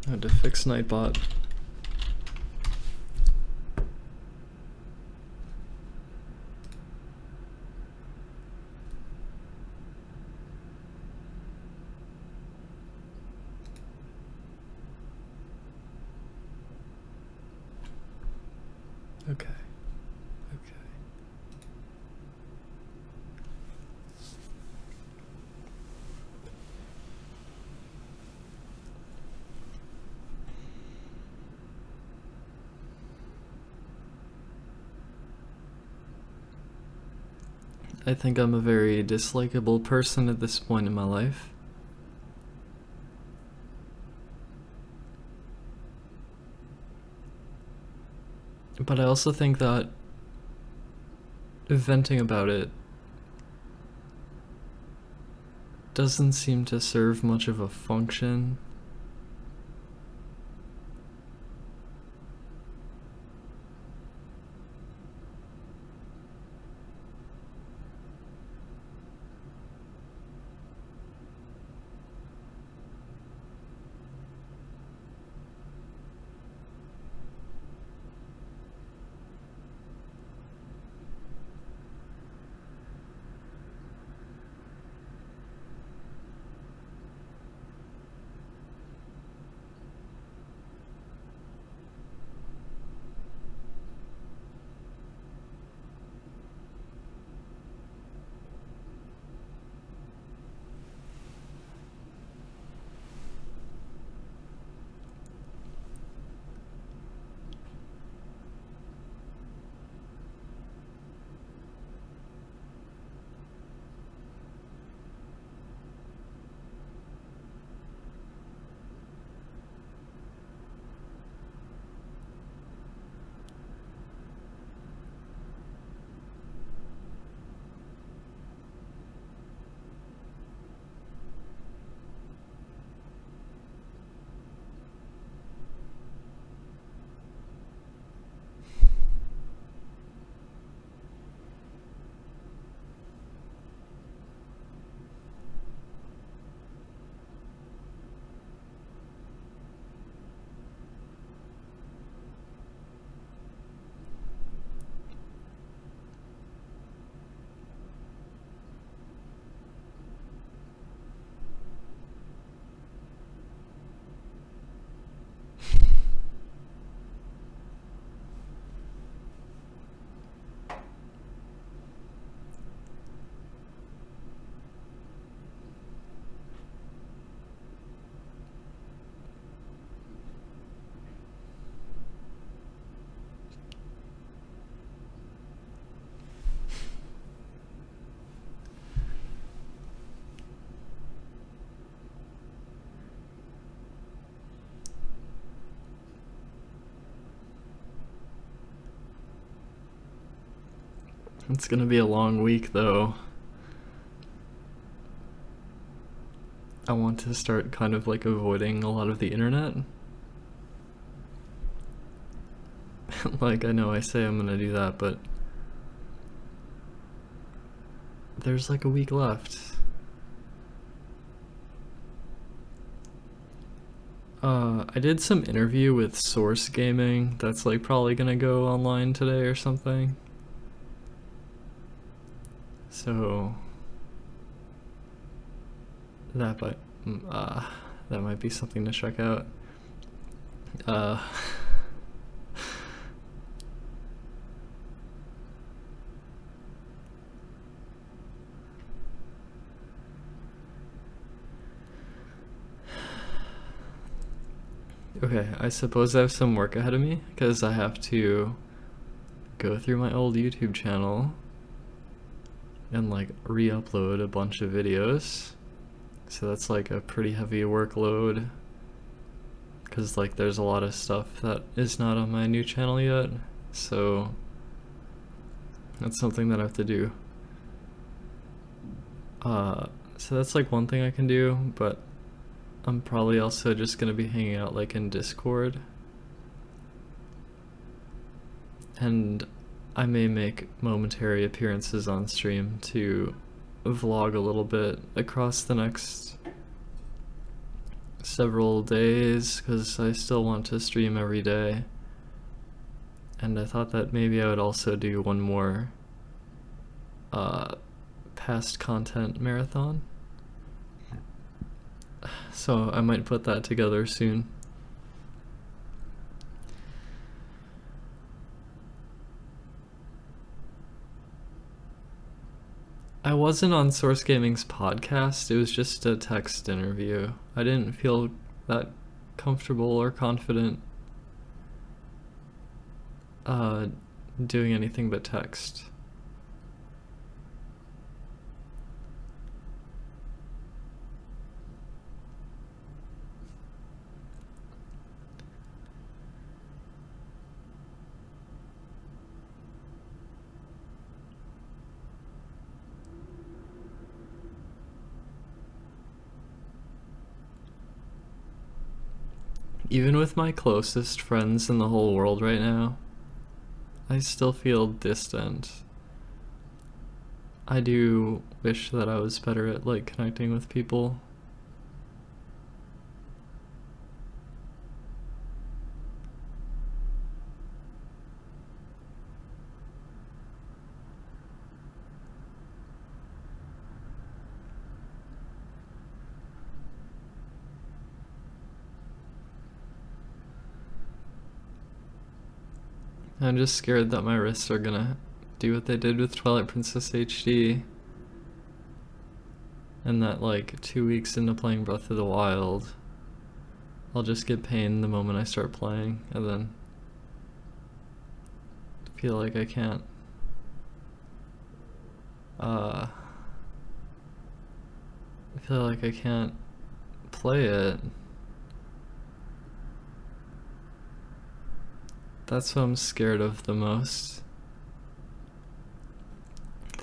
I had to fix Nightbot. Okay. Okay. I think I'm a very dislikable person at this point in my life. But I also think that venting about it doesn't seem to serve much of a function. It's gonna be a long week though. I want to start kind of like avoiding a lot of the internet. Like, I know I say I'm gonna do that, but there's like a week left. I did some interview with Source Gaming that's like probably gonna go online today or something. So that might be something to check out. Okay, I suppose I have some work ahead of me because I have to go through my old YouTube channel and like re-upload a bunch of videos. So that's like a pretty heavy workload because like there's a lot of stuff that is not on my new channel yet. So that's something that I have to do. So that's like one thing I can do, but I'm probably also just gonna be hanging out like in Discord. And I may make momentary appearances on stream to vlog a little bit across the next several days because I still want to stream every day. And I thought that maybe I would also do one more past content marathon. So I might put that together soon. I wasn't on Source Gaming's podcast, it was just a text interview. I didn't feel that comfortable or confident doing anything but text. Even with my closest friends in the whole world right now, I still feel distant. I do wish that I was better at like connecting with people. I'm just scared that my wrists are gonna do what they did with Twilight Princess HD. And that like 2 weeks into playing Breath of the Wild, I'll just get pain the moment I start playing and then feel like I can't play it. That's what I'm scared of the most.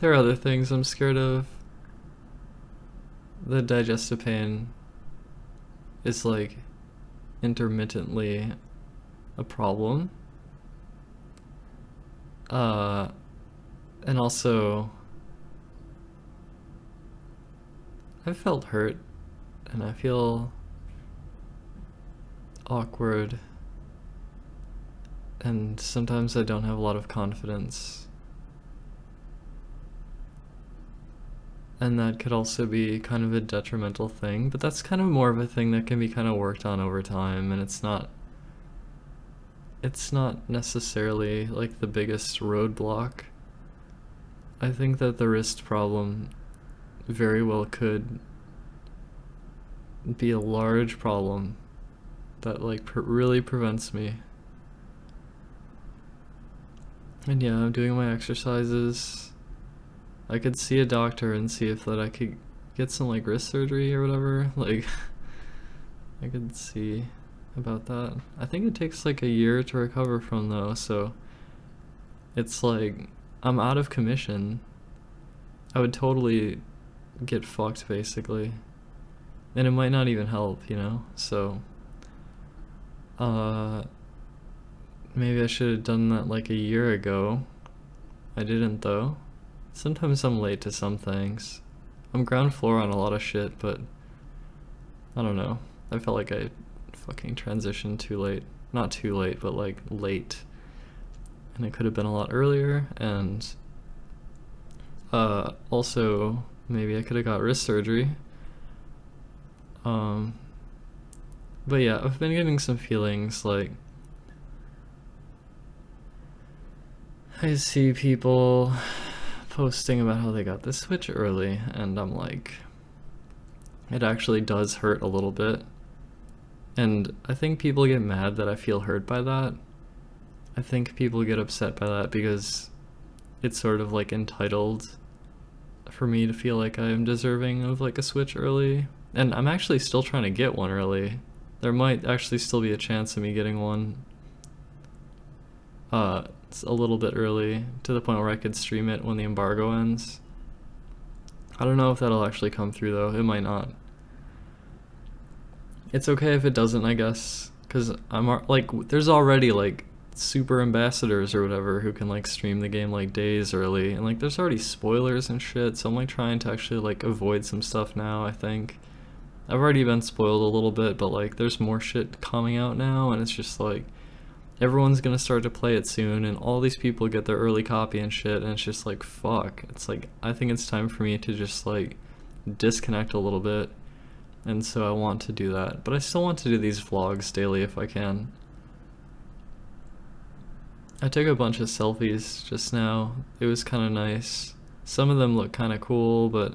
There are other things I'm scared of. The digestive pain is like intermittently a problem. And also I felt hurt and I feel awkward. And sometimes I don't have a lot of confidence. And that could also be kind of a detrimental thing, but that's kind of more of a thing that can be kind of worked on over time, and it's not necessarily like the biggest roadblock. I think that the wrist problem very well could be a large problem that like really prevents me. And yeah, I'm doing my exercises. I could see a doctor and see if that I could get some like wrist surgery or whatever. Like, I could see about that. I think it takes like a year to recover from though, so it's like I'm out of commission. I would totally get fucked basically. And it might not even help, you know? So, maybe I should have done that like a year ago. I didn't though. Sometimes I'm late to some things. I'm ground floor on a lot of shit, but I don't know. I felt like I fucking transitioned too late. Not too late, but like late. And it could have been a lot earlier, and also maybe I could have got wrist surgery. But yeah, I've been getting some feelings like I see people posting about how they got the Switch early, and I'm like, it actually does hurt a little bit. And I think people get mad that I feel hurt by that. I think people get upset by that because it's sort of like entitled for me to feel like I am deserving of like a Switch early. And I'm actually still trying to get one early. There might actually still be a chance of me getting one it's a little bit early, to the point where I could stream it when the embargo ends. I don't know if that'll actually come through though. It might not. It's okay if it doesn't, I guess, because I'm like, there's already like super ambassadors or whatever who can like stream the game like days early, and like there's already spoilers and shit, so I'm like trying to actually like avoid some stuff now, I think. I've already been spoiled a little bit, but like there's more shit coming out now, and it's just like everyone's gonna start to play it soon, and all these people get their early copy and shit, and it's just like fuck. It's like I think it's time for me to just like disconnect a little bit, and so I want to do that. But I still want to do these vlogs daily if I can. I took a bunch of selfies just now. It was kind of nice. Some of them look kind of cool, but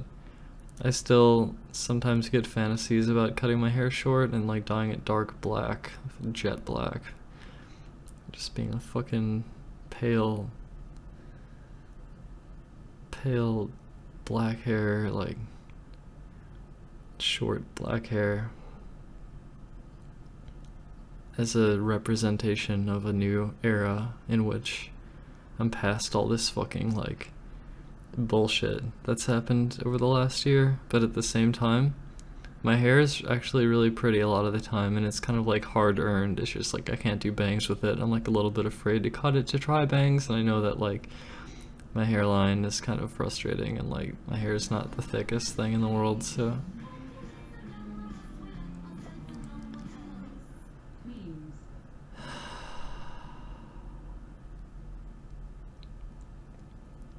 I still sometimes get fantasies about cutting my hair short and like dyeing it dark black, jet black. Just being a fucking pale black hair, like short black hair, as a representation of a new era in which I'm past all this fucking like bullshit that's happened over the last year. But at the same time, my hair is actually really pretty a lot of the time, and it's kind of like hard earned. It's just like I can't do bangs with it. I'm like a little bit afraid to cut it to try bangs, and I know that like my hairline is kind of frustrating, and like my hair is not the thickest thing in the world, so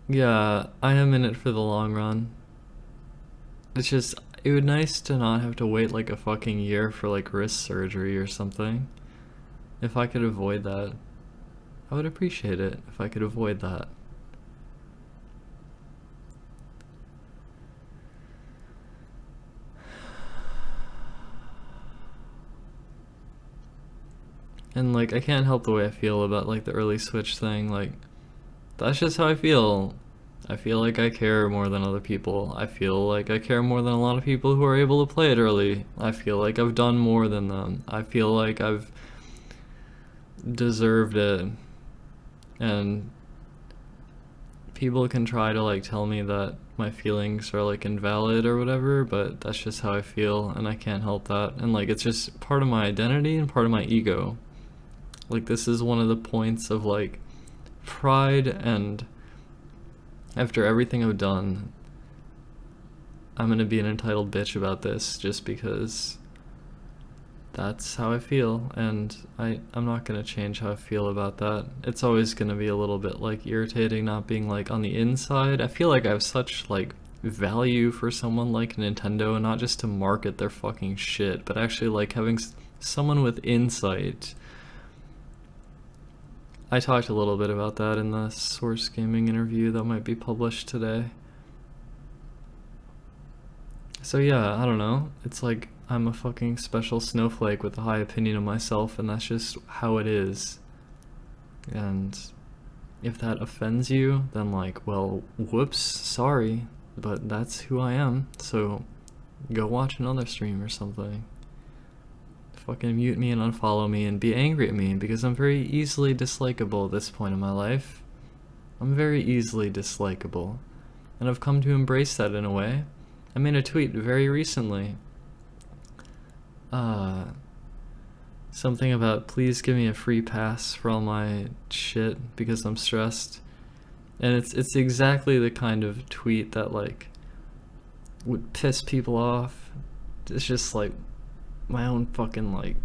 yeah, I am in it for the long run. It's just, it would nice to not have to wait like a fucking year for like wrist surgery or something. If I could avoid that, I would appreciate it if I could avoid that. And like I can't help the way I feel about like the early switch thing. Like that's just how I feel. I feel like I care more than other people. I feel like I care more than a lot of people who are able to play it early. I feel like I've done more than them. I feel like I've deserved it. And people can try to like tell me that my feelings are like invalid or whatever, but that's just how I feel, and I can't help that. And like it's just part of my identity and part of my ego. Like this is one of the points of like pride, and after everything I've done, I'm gonna be an entitled bitch about this just because that's how I feel, and I'm not gonna change how I feel about that. It's always gonna be a little bit like irritating not being like on the inside. I feel like I have such like value for someone like Nintendo, and not just to market their fucking shit, but actually like having someone with insight. I talked a little bit about that in the Source Gaming interview that might be published today. So yeah, I don't know. It's like I'm a fucking special snowflake with a high opinion of myself, and that's just how it is. And if that offends you, then like, well, whoops, sorry, but that's who I am. So go watch another stream or something. Fucking mute me and unfollow me and be angry at me, because I'm very easily dislikable at this point in my life. I'm very easily dislikable, and I've come to embrace that in a way. I made a tweet very recently, something about please give me a free pass for all my shit because I'm stressed, and it's exactly the kind of tweet that like would piss people off. It's just like my own fucking like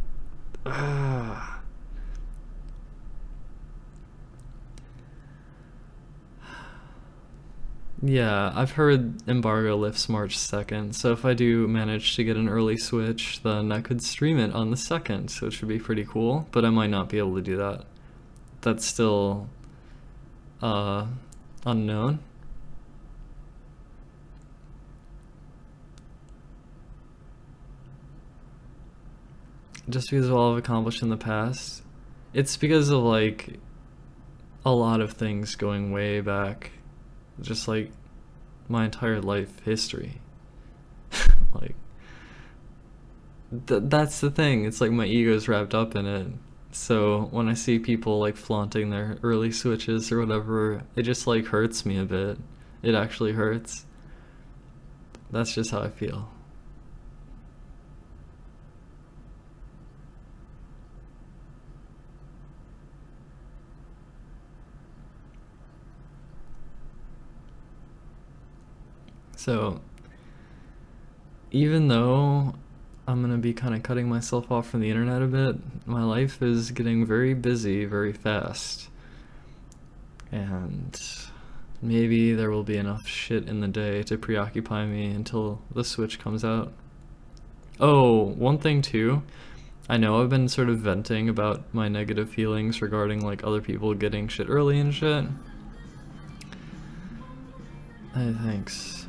yeah, I've heard embargo lifts March 2nd, so if I do manage to get an early switch, then I could stream it on the 2nd, so it should be pretty cool, but I might not be able to do that. That's still unknown. Just because of all I've accomplished in the past. It's because of like a lot of things going way back, just like my entire life history. Like that's the thing, it's like my ego's wrapped up in it. So when I see people like flaunting their early switches or whatever, it just like hurts me a bit. It actually hurts. That's just how I feel. So, even though I'm gonna be kind of cutting myself off from the internet a bit. My life is getting very busy very fast. And maybe there will be enough shit in the day to preoccupy me until the Switch comes out. Oh, one thing too. I know I've been sort of venting about my negative feelings regarding like other people getting shit early and shit. Hey, thanks.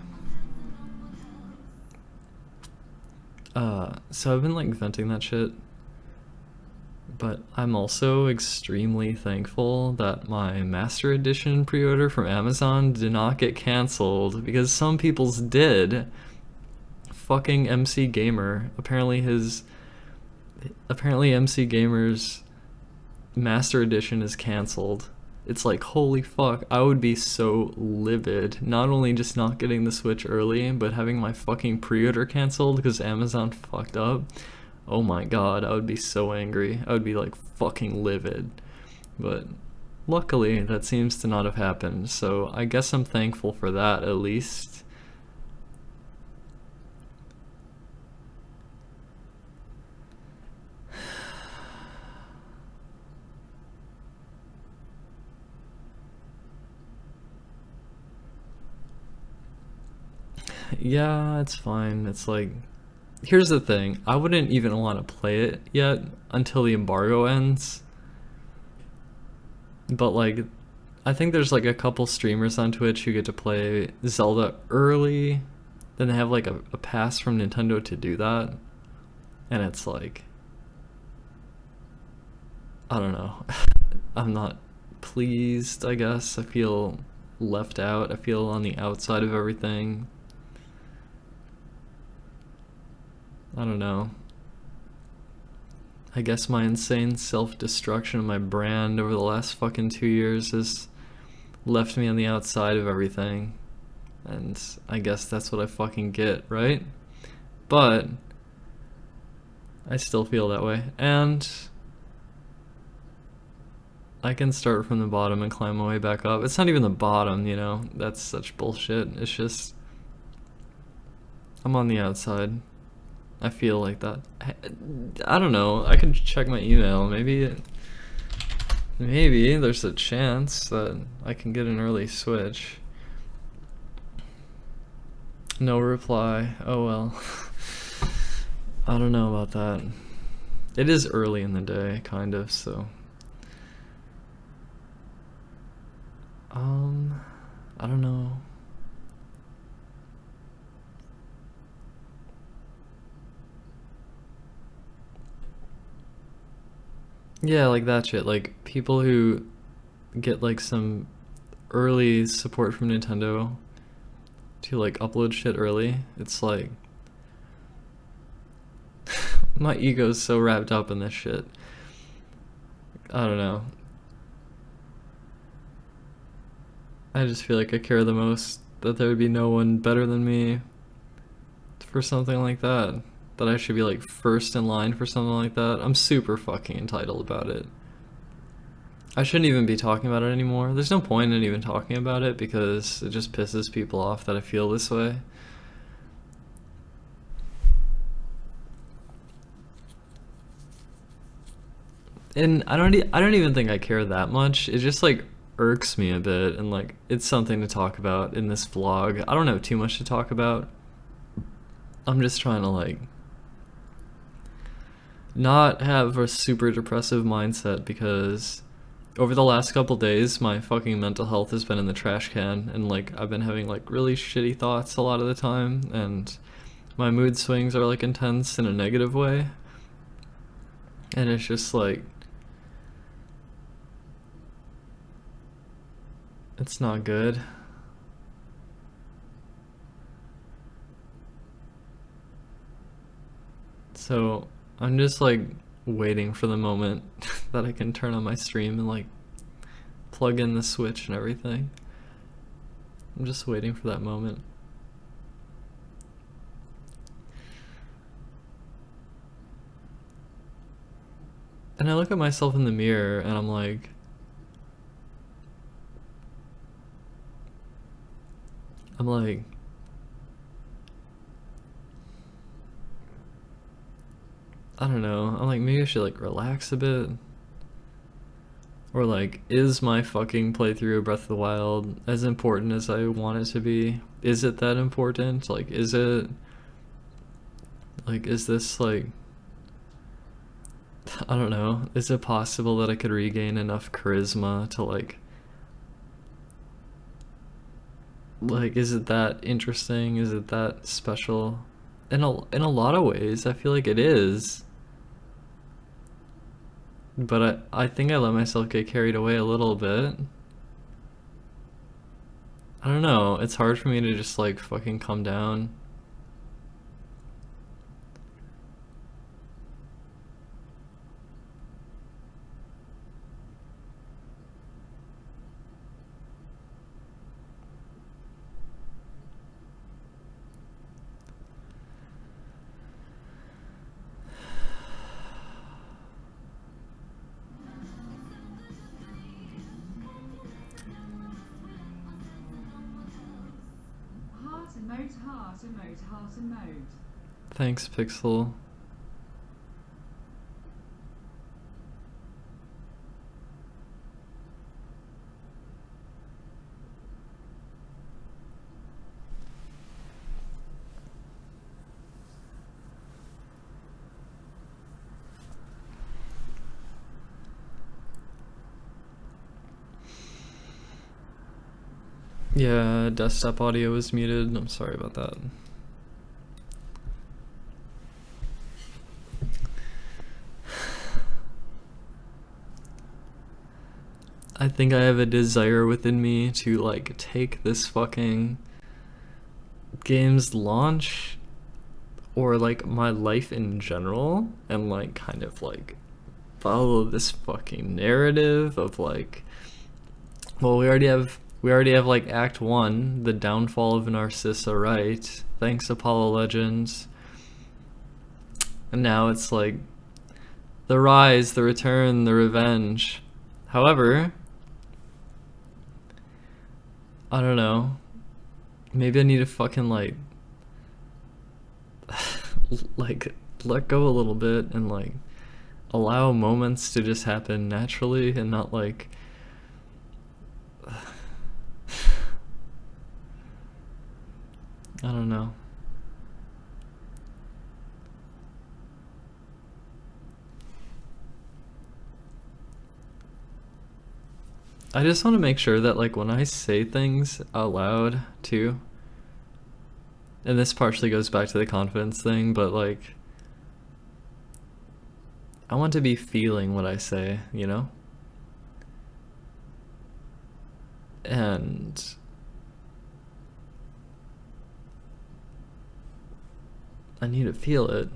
So I've been like venting that shit, but I'm also extremely thankful that my Master Edition pre-order from Amazon did not get cancelled, because some people's did. Fucking MC Gamer. Apparently MC Gamer's Master Edition is cancelled. It's like, holy fuck, I would be so livid. Not only just not getting the Switch early, but having my fucking pre-order cancelled because Amazon fucked up. Oh my god, I would be so angry. I would be like fucking livid. But luckily, that seems to not have happened, so I guess I'm thankful for that at least. Yeah, it's fine. It's like, here's the thing. I wouldn't even want to play it yet until the embargo ends. But like, I think there's like a couple streamers on Twitch who get to play Zelda early. Then they have like a pass from Nintendo to do that. And it's like, I don't know. I'm not pleased, I guess. I feel left out. I feel on the outside of everything. I don't know. I guess my insane self-destruction of my brand over the last fucking 2 years has left me on the outside of everything. And I guess that's what I fucking get, right? But I still feel that way. And I can start from the bottom and climb my way back up. It's not even the bottom, you know? That's such bullshit. It's just, I'm on the outside. I feel like that. I don't know. I could check my email. Maybe there's a chance that I can get an early Switch. No reply. Oh well. I don't know about that. It is early in the day, kind of, so. I don't know. Yeah, like that shit. Like, people who get like some early support from Nintendo to like upload shit early, it's like my ego's so wrapped up in this shit. I don't know. I just feel like I care the most that there would be no one better than me for something like that. That I should be like first in line for something like that. I'm super fucking entitled about it. I shouldn't even be talking about it anymore. There's no point in even talking about it because it just pisses people off that I feel this way. And I don't even think I care that much. It just like irks me a bit, and like it's something to talk about in this vlog. I don't have too much to talk about. I'm just trying to like not have a super depressive mindset, because over the last couple days my fucking mental health has been in the trash can, and like I've been having like really shitty thoughts a lot of the time, and my mood swings are like intense in a negative way, and it's just like, it's not good. So I'm just like waiting for the moment that I can turn on my stream and like plug in the Switch and everything. I'm just waiting for that moment. And I look at myself in the mirror and I'm like, I don't know. I'm like, maybe I should like relax a bit. Or like, is my fucking playthrough of Breath of the Wild as important as I want it to be? Is it that important? Like, is it... Like, is this like... I don't know. Is it possible that I could regain enough charisma to like... Like, is it that interesting? Is it that special? In a lot of ways, I feel like it is. But I think I let myself get carried away a little bit. I don't know. It's hard for me to just like fucking come down. Heart emote. Thanks, Pixel. Yeah, desktop audio is muted. I'm sorry about that. I think I have a desire within me to like take this fucking game's launch or like my life in general and like kind of like follow this fucking narrative of like, well, we already have like Act 1, the downfall of Narcissa, right? Thanks, Apollo Legends. And now it's like the rise, the return, the revenge. However, I don't know. Maybe I need to fucking like like let go a little bit and like allow moments to just happen naturally and not like I don't know. I just want to make sure that like when I say things out loud too, and this partially goes back to the confidence thing, but like I want to be feeling what I say, you know? And I need to feel it.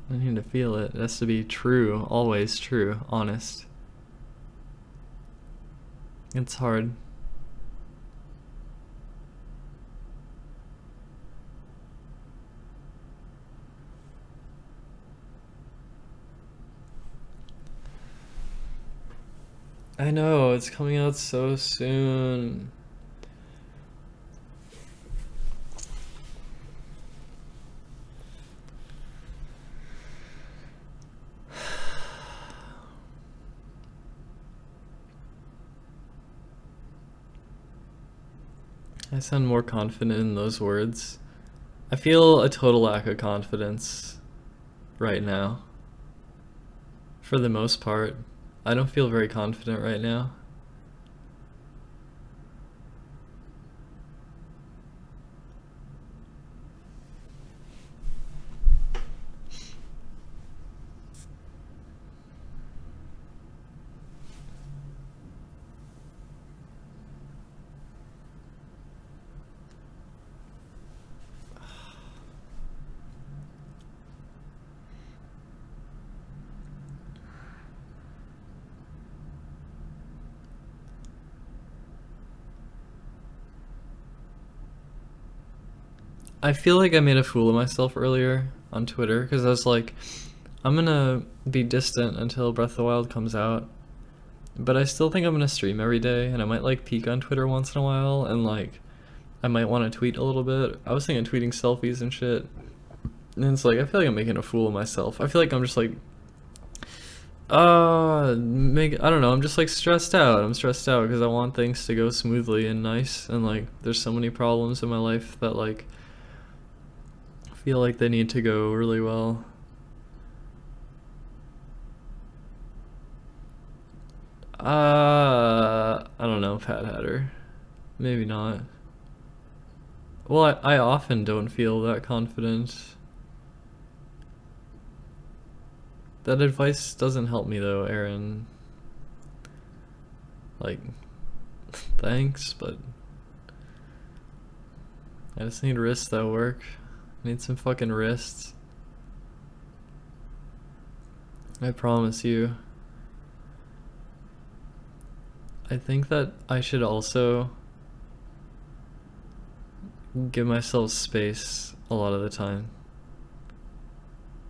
I need to feel it. It has to be true, always true, honest. It's hard. I know, it's coming out so soon. I sound more confident in those words. I feel a total lack of confidence right now. For the most part. I don't feel very confident right now. I feel like I made a fool of myself earlier on Twitter because I was like, I'm gonna be distant until Breath of the Wild comes out, but I still think I'm gonna stream every day, and I might like peek on Twitter once in a while, and like I might want to tweet a little bit. I was thinking tweeting selfies and shit, And it's like, I feel like I'm making a fool of myself. I feel like I'm just like, I don't know, I'm just like stressed out. I'm stressed out because I want things to go smoothly and nice. And like, there's so many problems in my life that like, feel like they need to go really well. I don't know, Pat Hatter. Maybe not. Well, I often don't feel that confident. That advice doesn't help me though, Aaron. Like, thanks, but I just need wrists that work. I need some fucking wrists. I promise you. I think that I should also give myself space a lot of the time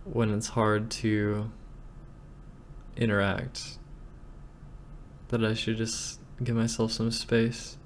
when it's hard to interact. That I should just give myself some space.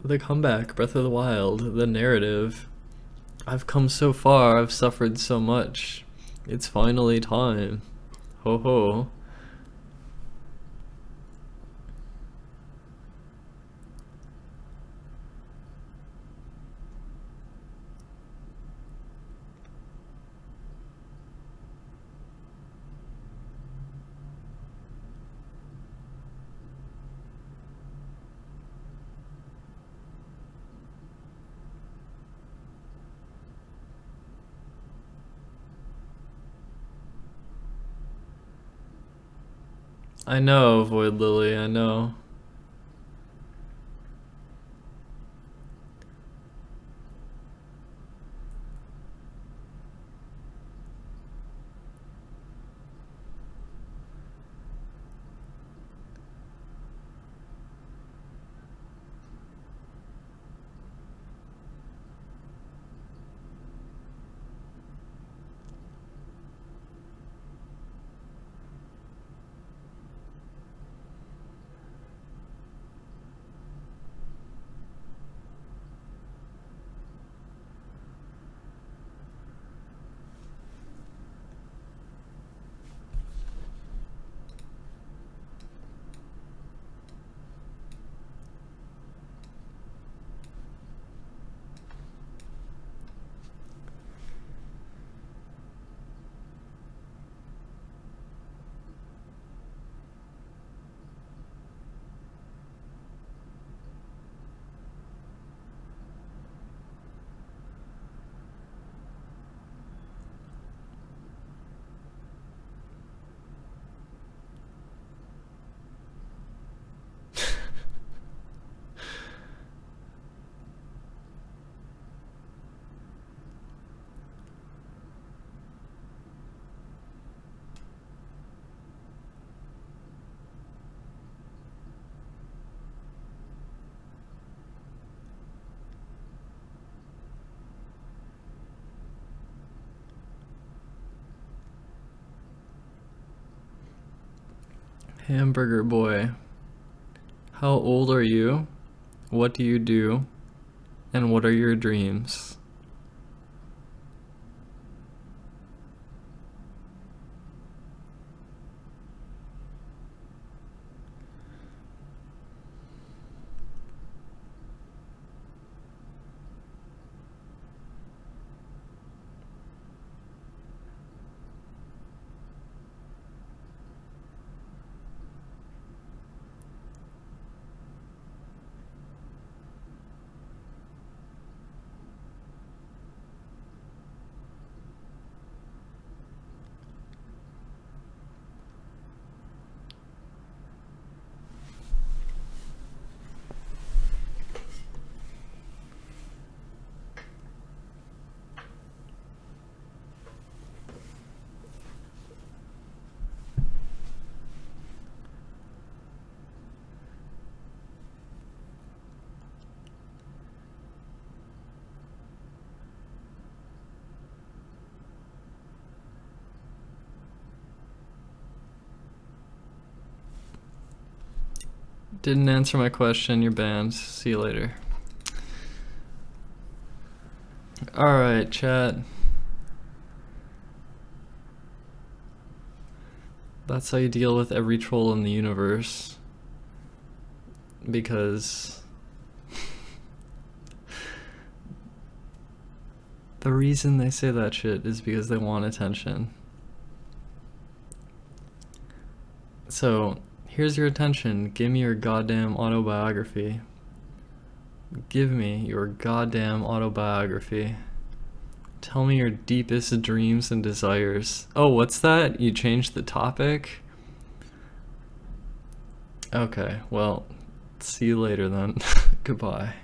The comeback, Breath of the Wild, the narrative. I've come so far, I've suffered so much. It's finally time. Ho ho. I know, Void Lily, I know. Hamburger boy. How old are you? What do you do? And what are your dreams? Didn't answer my question, you're banned. See you later. Alright, chat. That's how you deal with every troll in the universe. Because the reason they say that shit is because they want attention. So, here's your attention. Give me your goddamn autobiography. Give me your goddamn autobiography. Tell me your deepest dreams and desires. Oh, what's that? You changed the topic? Okay, well, see you later then. Goodbye.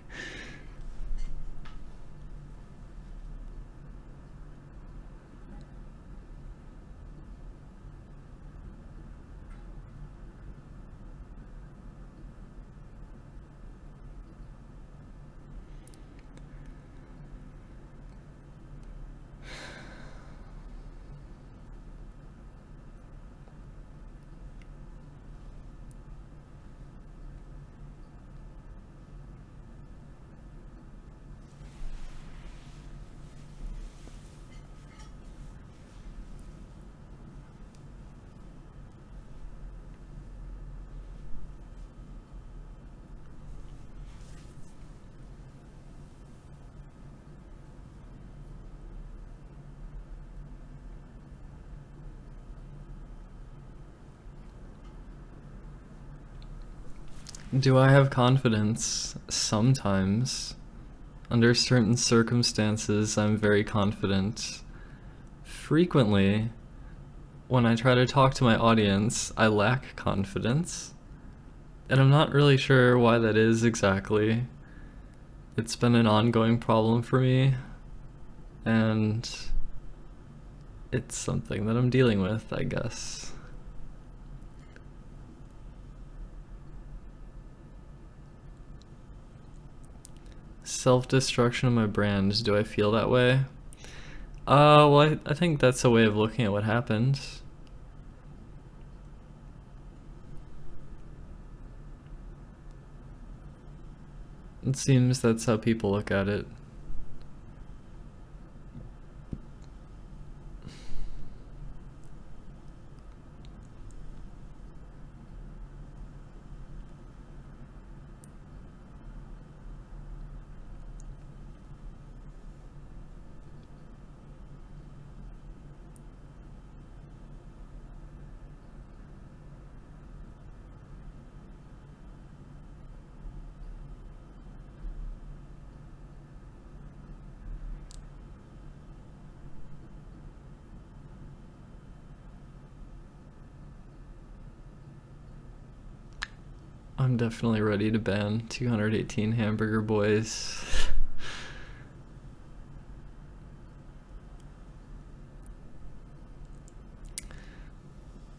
Do I have confidence? Sometimes. Under certain circumstances, I'm very confident. Frequently, when I try to talk to my audience, I lack confidence. And I'm not really sure why that is exactly. It's been an ongoing problem for me, and it's something that I'm dealing with, I guess. Self-destruction of my brand. Do I feel that way? Well, I think that's a way of looking at what happened. It seems that's how people look at it. I'm definitely ready to ban 218 hamburger boys.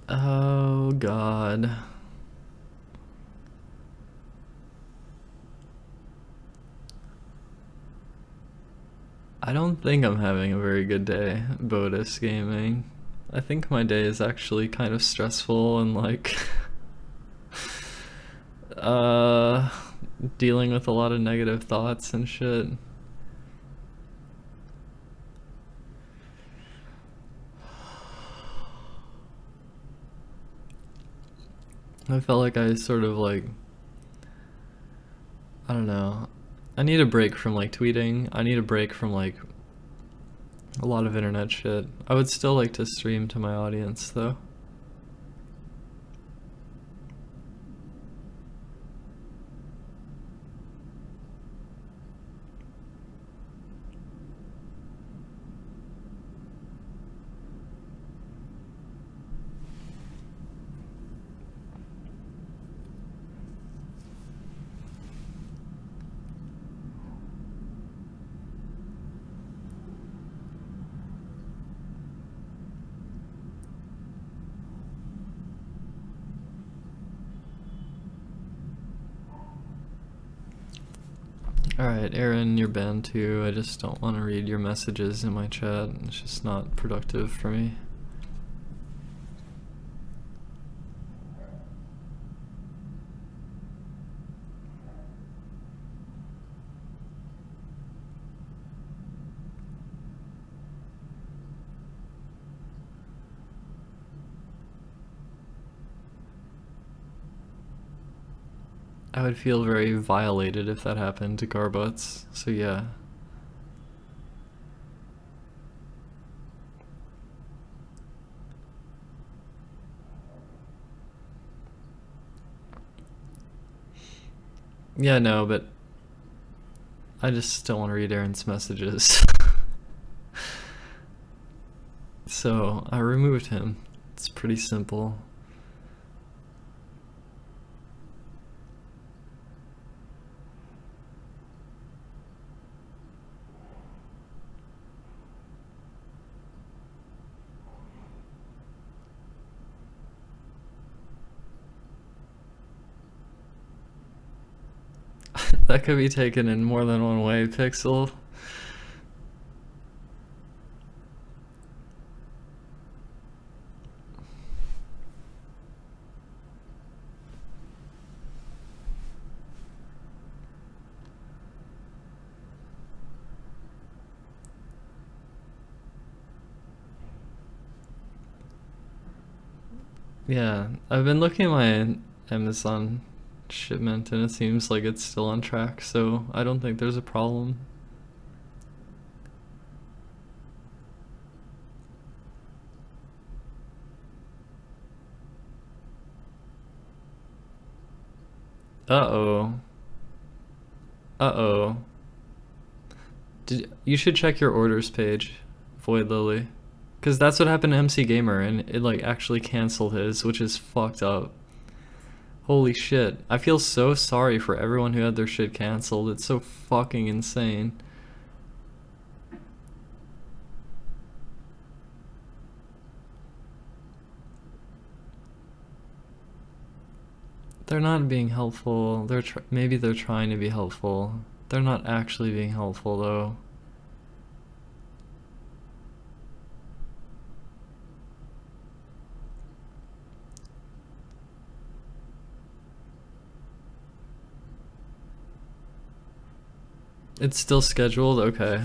Oh God. I don't think I'm having a very good day, Bodis Gaming. I think my day is actually kind of stressful and like dealing with a lot of negative thoughts and shit. I felt like I sort of like, I don't know, I need a break from like tweeting. I need a break from like a lot of internet shit. I would still like to stream to my audience though. Alright, Aaron, you're banned too. I just don't want to read your messages in my chat. It's just not productive for me. I would feel very violated if that happened to Garbutts, so yeah. Yeah, no, but I just don't want to read Aaron's messages. So I removed him. It's pretty simple. That could be taken in more than one way, Pixel. Yeah, I've been looking at my Amazon shipment and it seems like it's still on track, so I don't think there's a problem. Uh-oh. Uh-oh. You should check your orders page, Void Lily. Because that's what happened to MC Gamer, and it like actually canceled his, which is fucked up. Holy shit. I feel so sorry for everyone who had their shit canceled. It's so fucking insane. They're not being helpful. Maybe they're trying to be helpful. They're not actually being helpful though. It's still scheduled? Okay.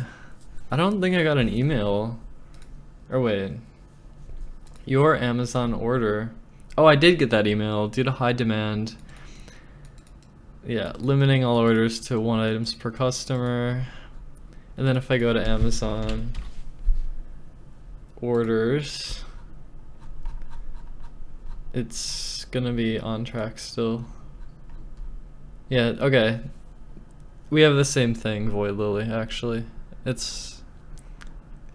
I don't think I got an email. Or wait. Your Amazon order. Oh, I did get that email. Due to high demand. Yeah, limiting all orders to 1 items per customer. And then if I go to Amazon orders, it's gonna be on track still. Yeah, okay. We have the same thing, Void Lily, actually. It's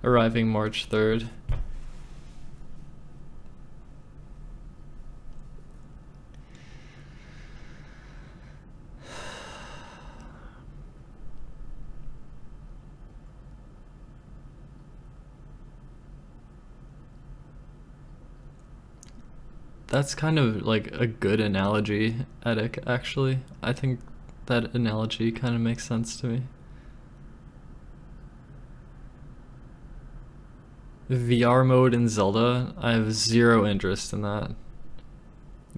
arriving March 3rd. That's kind of like a good analogy, Edik, actually. I think that analogy kind of makes sense to me. VR mode in Zelda, I have zero interest in that.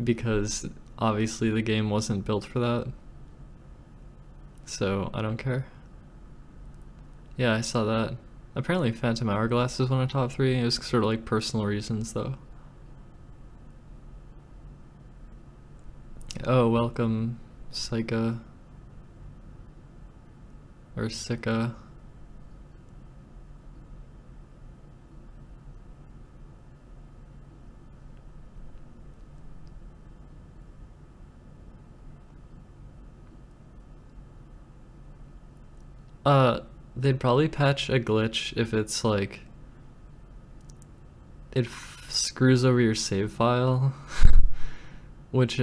Because obviously the game wasn't built for that. So I don't care. Yeah, I saw that. Apparently Phantom Hourglass is one of the top 3. It was sort of like personal reasons though. Oh, welcome, Sika. Or Sika. They'd probably patch a glitch if it's like it screws over your save file, which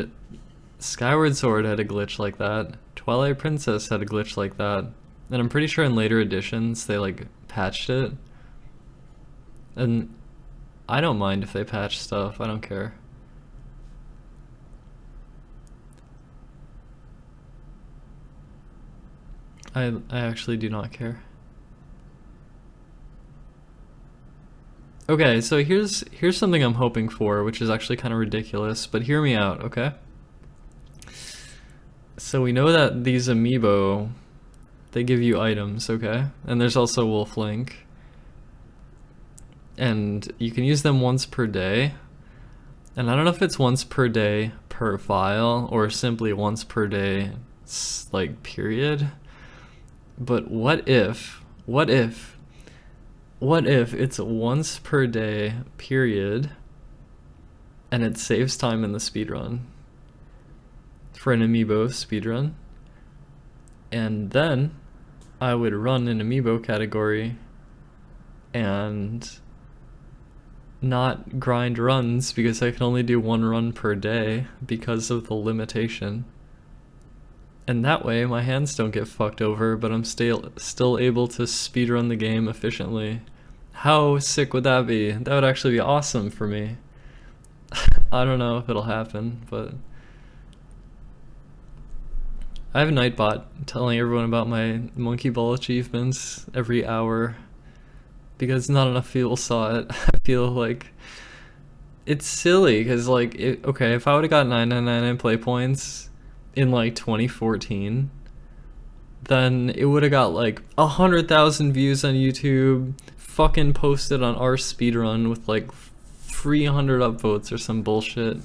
Skyward Sword had a glitch like that. Twilight Princess had a glitch like that. And I'm pretty sure in later editions they like patched it. And I don't mind if they patch stuff, I don't care. I actually do not care. Okay, so here's something I'm hoping for, which is actually kind of ridiculous, but hear me out, okay? So we know that these amiibo, they give you items, okay? And there's also Wolf Link. And you can use them once per day. And I don't know if it's once per day per per file or simply once per day, like period. But what if it's once per day period and it saves time in the speedrun for an amiibo speedrun? And then I would run an amiibo category and not grind runs because I can only do one run per day because of the limitation. And that way my hands don't get fucked over, but I'm still able to speedrun the game efficiently. How sick would that be? That would actually be awesome for me. I don't know if it'll happen, but I have a Nightbot telling everyone about my monkey ball achievements every hour because not enough people saw it. I feel like it's silly because, like, okay, if I would have got 999 play points in like 2014, then it would have got like 100,000 views on YouTube, fucking posted on our speedrun with like 300 upvotes or some bullshit.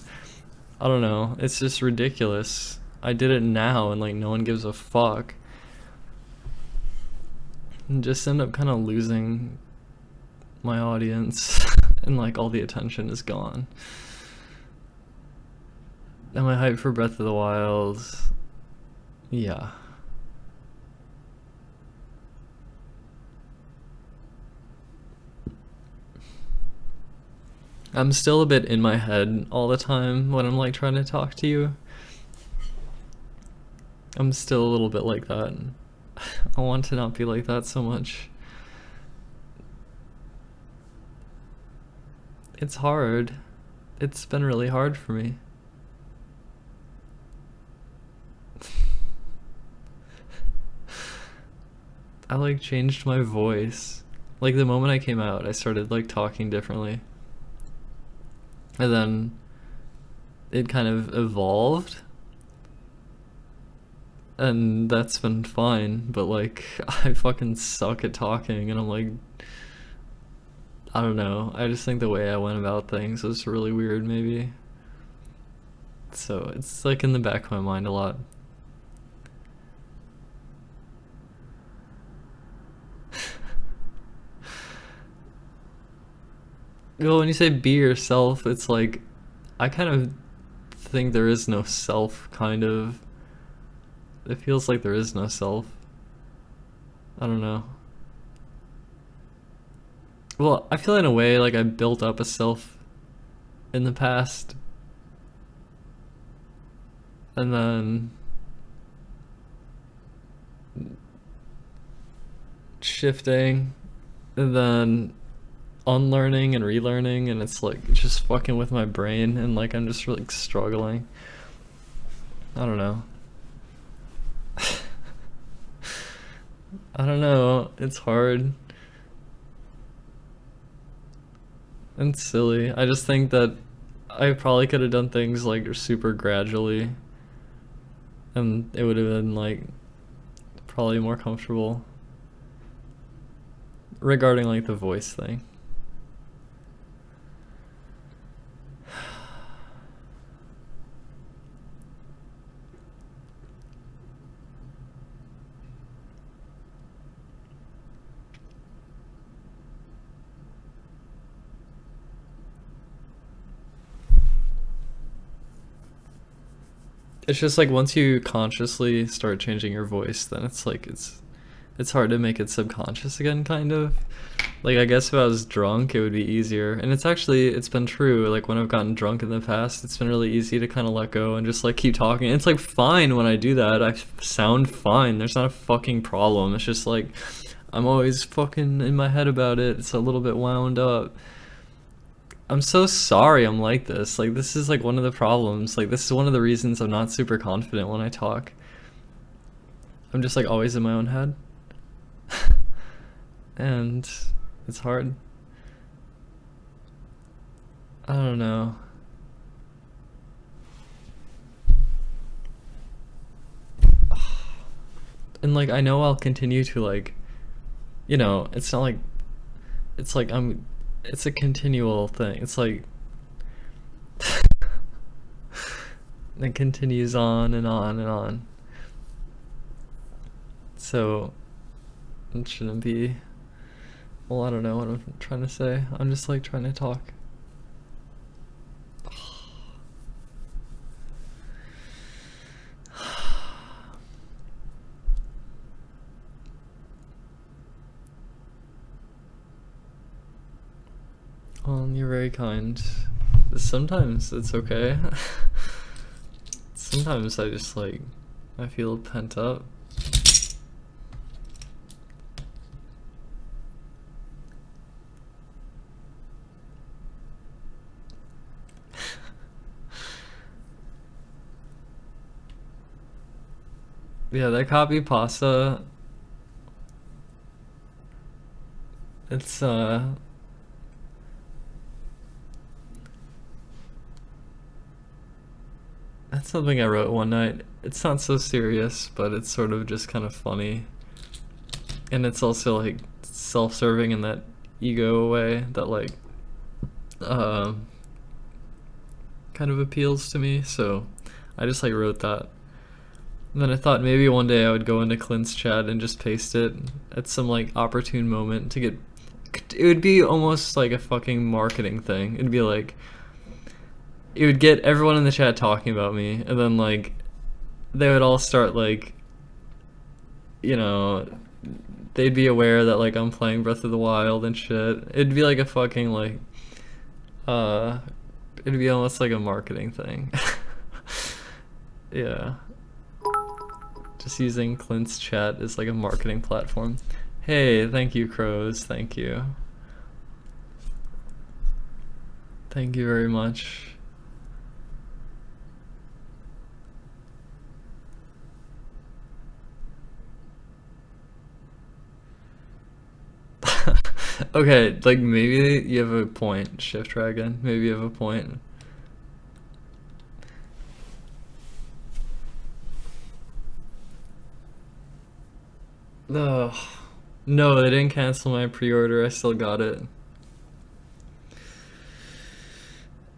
I don't know, it's just ridiculous. I did it now and like no one gives a fuck. And just end up kind of losing my audience and like all the attention is gone. Am I hyped for Breath of the Wild? Yeah. I'm still a bit in my head all the time when I'm like trying to talk to you. I'm still a little bit like that. I want to not be like that so much. It's hard. It's been really hard for me. I like changed my voice. Like the moment I came out, I started like talking differently. And then it kind of evolved. And that's been fine, but like I fucking suck at talking and I'm like, I don't know, I just think the way I went about things was really weird maybe. So it's like in the back of my mind a lot. Well, when you say be yourself, it's like, I kind of think there is no self, kind of. It feels like there is no self. I don't know. Well, I feel in a way like I built up a self in the past. And then shifting. And then unlearning and relearning, and it's like just fucking with my brain and like I'm just really struggling. I don't know. I don't know, it's hard and silly. I just think that I probably could have done things like super gradually and it would have been like probably more comfortable regarding like the voice thing. It's just like once you consciously start changing your voice, then it's like it's hard to make it subconscious again, kind of. Like I guess if I was drunk it would be easier, and it's been true, like when I've gotten drunk in the past it's been really easy to kind of let go and just like keep talking. It's like fine when I do that, I sound fine, there's not a fucking problem. It's just like I'm always fucking in my head about it, it's a little bit wound up. I'm so sorry I'm like this. Like this is like one of the problems. Like this is one of the reasons I'm not super confident when I talk. I'm just like always in my own head. And it's hard. I don't know. And like I know I'll continue to like, you know, it's not like, it's like it's a continual thing. It's like It continues on and on and on. So it shouldn't be. Well, I don't know what I'm trying to say. I'm just like trying to talk. Well, you're very kind. Sometimes it's okay. Sometimes I just like, I feel pent up. Yeah, that copy pasta, it's that's something I wrote one night. It's not so serious, but it's sort of just kind of funny. And it's also like self-serving in that ego way that like kind of appeals to me. So I just like wrote that. And then I thought maybe one day I would go into Clint's chat and just paste it at some like opportune moment to get, it would be almost like a fucking marketing thing. It'd be like, it would get everyone in the chat talking about me, and then like they would all start like, you know, they'd be aware that like I'm playing Breath of the Wild and shit. It'd be like a fucking like it'd be almost like a marketing thing. Yeah. Just using Clint's chat as like a marketing platform. Hey, thank you, Crows. Thank you. Thank you very much. Okay, like maybe you have a point, Shift Dragon. Maybe you have a point. Ugh. No, they didn't cancel my pre-order. I still got it.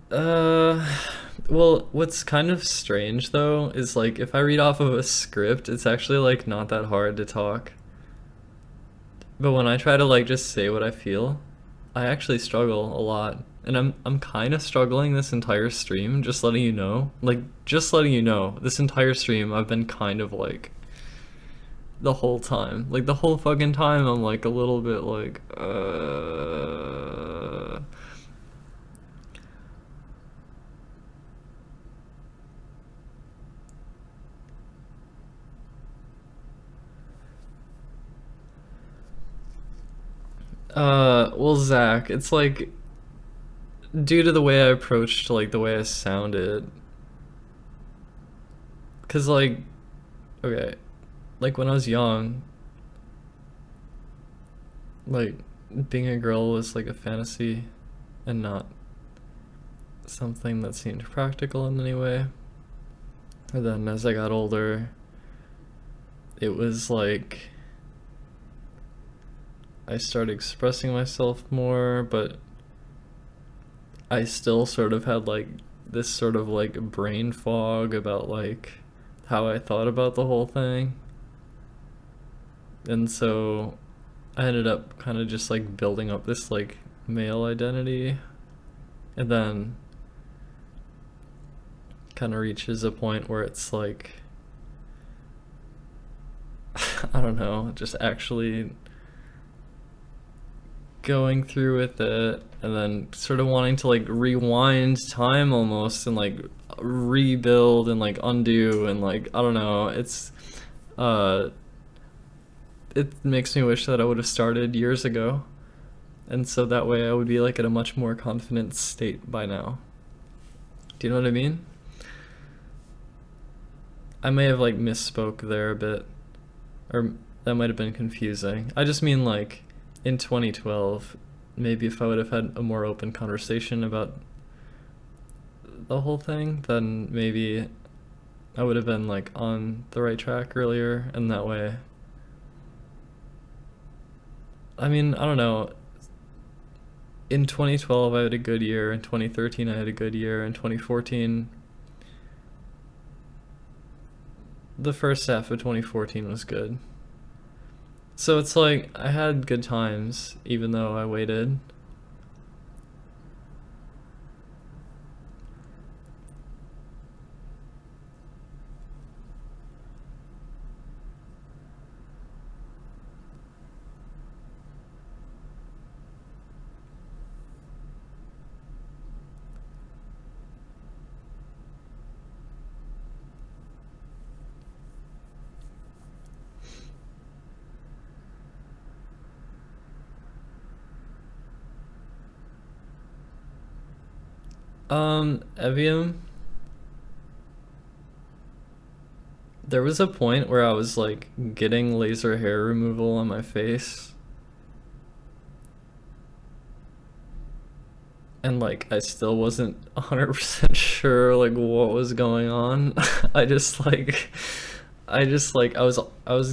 Well, what's kind of strange though is like if I read off of a script, it's actually like not that hard to talk. But when I try to like just say what I feel, I actually struggle a lot. And I'm kind of struggling this entire stream, just letting you know. Like just letting you know, this entire stream I've been kind of like the whole time. Like the whole fucking time I'm like a little bit like well, Zach, it's like due to the way I approached like the way I sounded. Cause like, okay, like when I was young, like being a girl was like a fantasy and not something that seemed practical in any way. And then as I got older, it was like I started expressing myself more, but I still sort of had like this sort of like brain fog about like how I thought about the whole thing. And so I ended up kind of just like building up this like male identity, and then kind of reaches a point where it's like I don't know, just actually going through with it and then sort of wanting to like rewind time almost and like rebuild and like undo and like I don't know, it's it makes me wish that I would have started years ago, and so that way I would be like at a much more confident state by now. Do you know what I mean? I may have like misspoke there a bit, or that might have been confusing. I just mean like in 2012, maybe if I would have had a more open conversation about the whole thing, then maybe I would have been like on the right track earlier, and that way, I mean, I don't know, in 2012 I had a good year, in 2013 I had a good year, in 2014 the first half of 2014 was good. So it's like I had good times even though I waited. Evium. There was a point where I was like getting laser hair removal on my face. And like I still wasn't 100% sure like what was going on. I was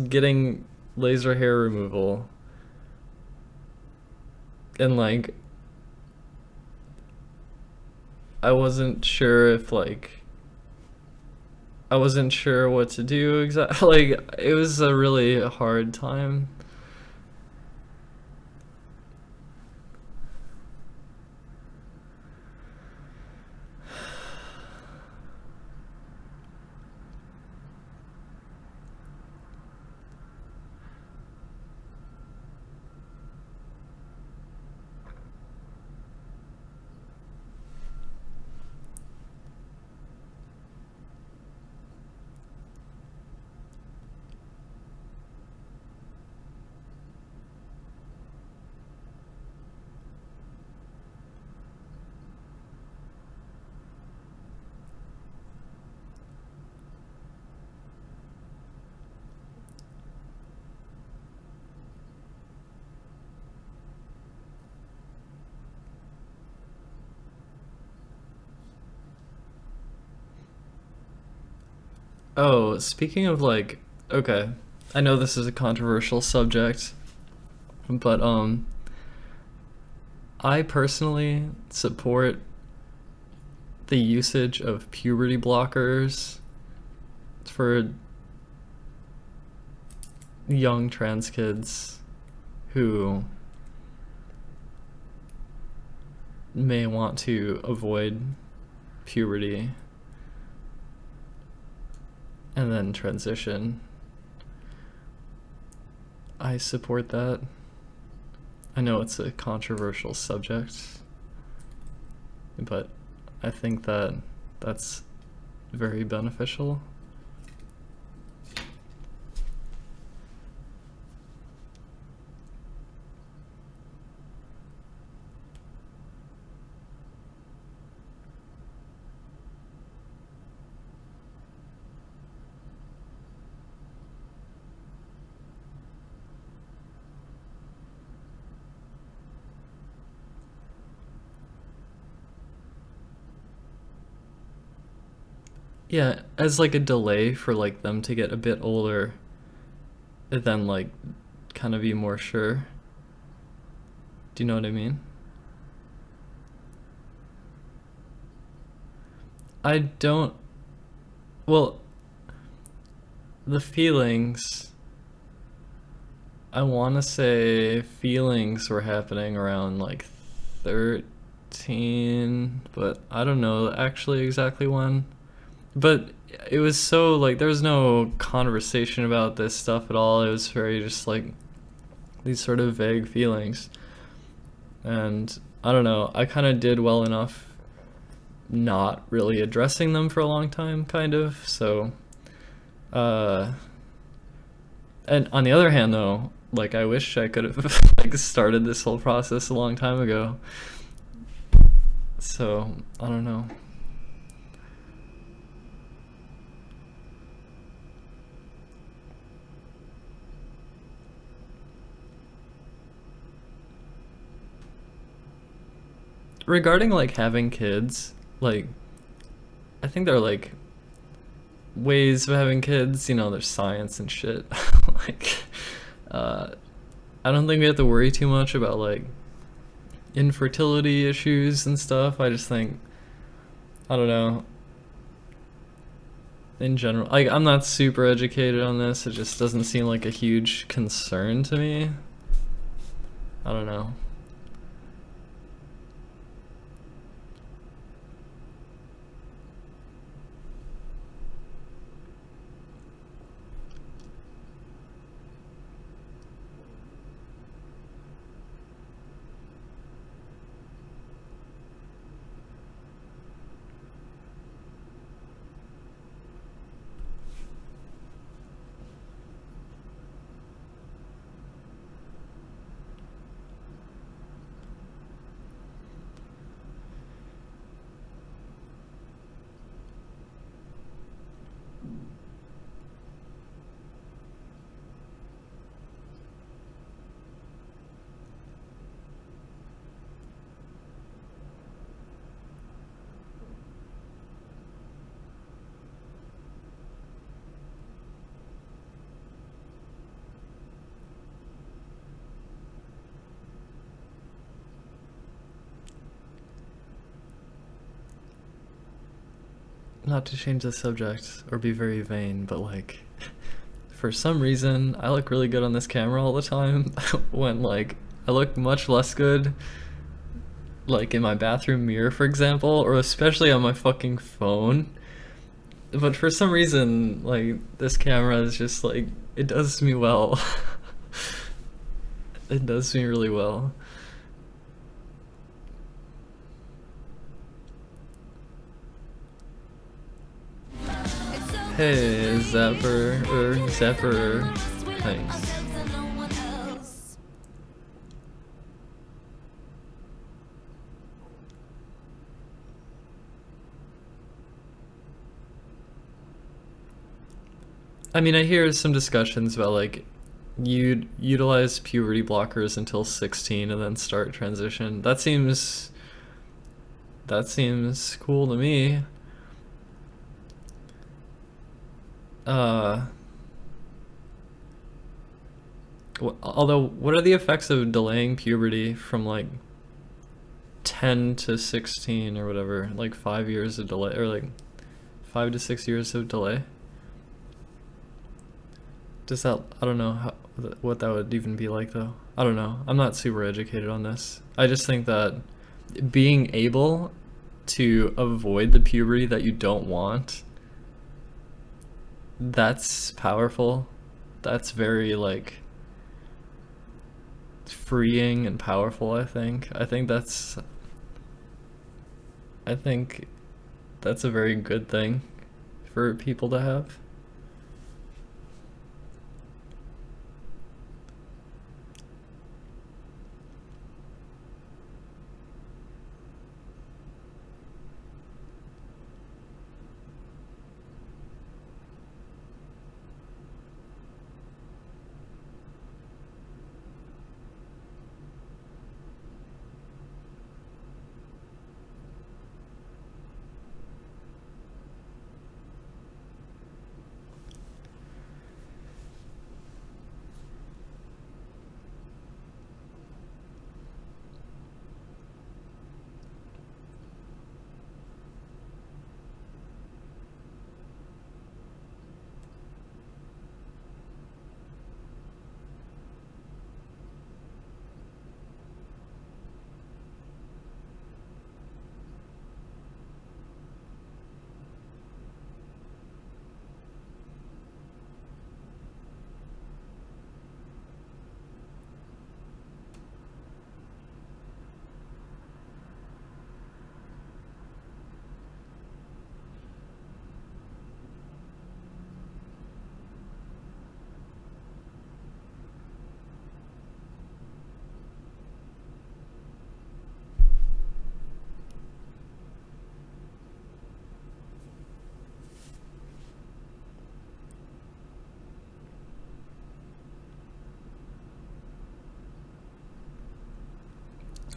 getting laser hair removal. And like I wasn't sure what to do exactly. Like it was a really hard time. Oh, speaking of like, okay, I know this is a controversial subject, but I personally support the usage of puberty blockers for young trans kids who may want to avoid puberty and then transition. I support that. I know it's a controversial subject, but I think that that's very beneficial. Yeah, as like a delay for like them to get a bit older, and then like kind of be more sure. Do you know what I mean? I don't, well, the feelings, I want to say feelings were happening around like 13, but I don't know actually exactly when. But it was so like there was no conversation about this stuff at all. It was very just like these sort of vague feelings. And I don't know, I kind of did well enough not really addressing them for a long time, kind of. So, and on the other hand though, like I wish I could have like started this whole process a long time ago. So, I don't know. Regarding like having kids, like I think there are like ways of having kids, you know, there's science and shit. Like I don't think we have to worry too much about like infertility issues and stuff. I just think, I don't know, in general. Like, I'm not super educated on this. It just doesn't seem like a huge concern to me. I don't know. Not to change the subject or be very vain, but like, for some reason, I look really good on this camera all the time when like I look much less good like in my bathroom mirror, for example, or especially on my fucking phone. But for some reason, like, this camera is just like, it does me well. It does me really well. Hey, Zapper, thanks. I mean, I hear some discussions about like you'd utilize puberty blockers until 16 and then start transition. That seems cool to me. Although, what are the effects of delaying puberty from like 10 to 16 or whatever? Like 5 years of delay, or like 5 to 6 years of delay? Does that, I don't know what that would even be like though. I don't know. I'm not super educated on this. I just think that being able to avoid the puberty that you don't want, that's powerful. That's very like freeing and powerful, I think. I think that's a very good thing for people to have.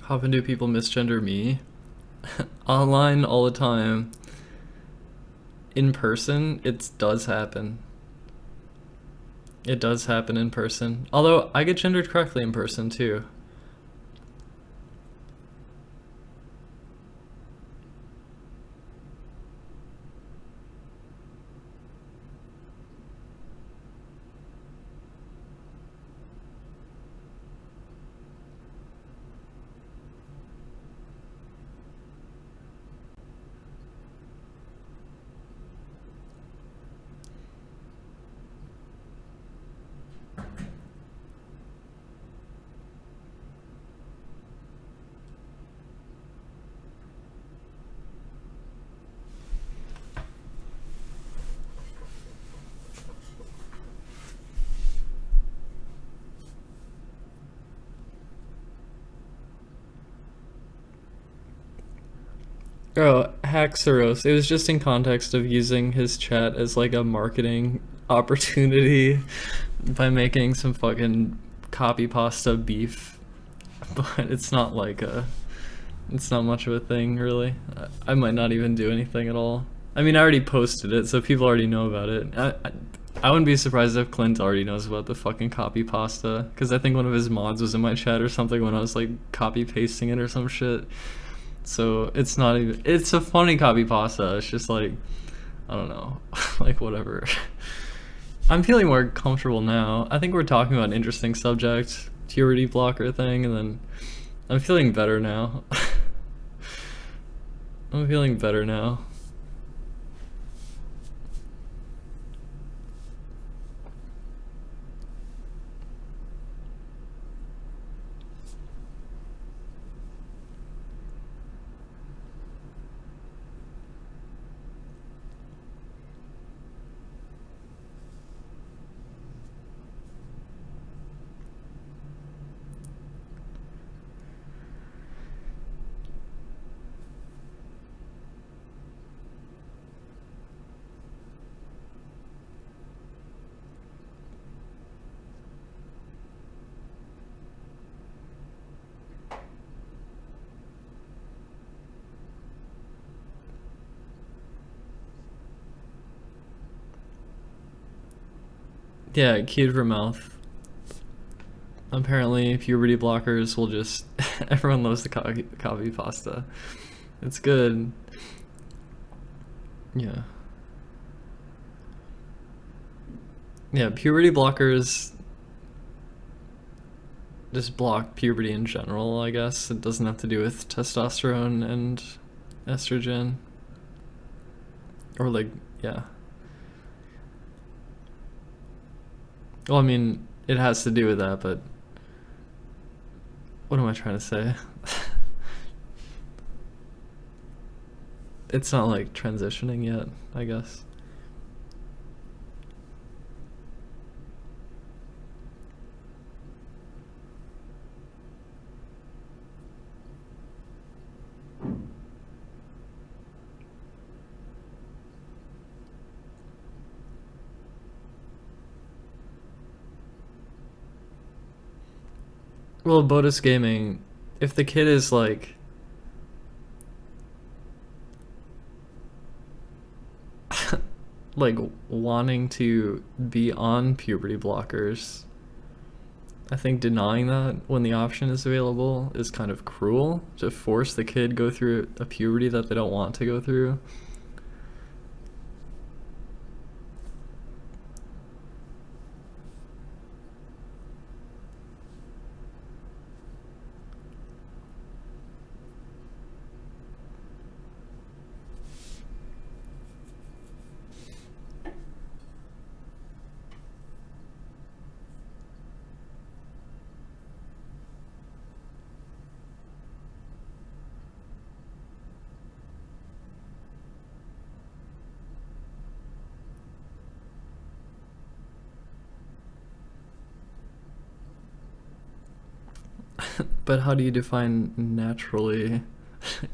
How often do people misgender me? Online all the time. In person, it does happen. It does happen in person. Although, I get gendered correctly in person, too. Oh, Haxeros. It was just in context of using his chat as like a marketing opportunity by making some fucking copy pasta beef. But it's not like it's not much of a thing really. I might not even do anything at all. I mean, I already posted it, so people already know about it. I wouldn't be surprised if Clint already knows about the fucking copy pasta, because I think one of his mods was in my chat or something when I was like copy pasting it or some shit. So it's not even, it's a funny copy pasta. It's just like, I don't know, like whatever. I'm feeling more comfortable now. I think we're talking about an interesting subject, puberty blocker thing, and then I'm feeling better now. I'm feeling better now. Yeah, keyed for mouth. Apparently, puberty blockers will just. Everyone loves the copy pasta. It's good. Yeah. Yeah, puberty blockers just block puberty in general, I guess. It doesn't have to do with testosterone and estrogen. Or, like, yeah. Well, I mean, it has to do with that, but what am I trying to say? It's not like transitioning yet, I guess. Well, bonus gaming, if the kid is like like wanting to be on puberty blockers, I think denying that when the option is available is kind of cruel to force the kid go through a puberty that they don't want to go through. But how do you define naturally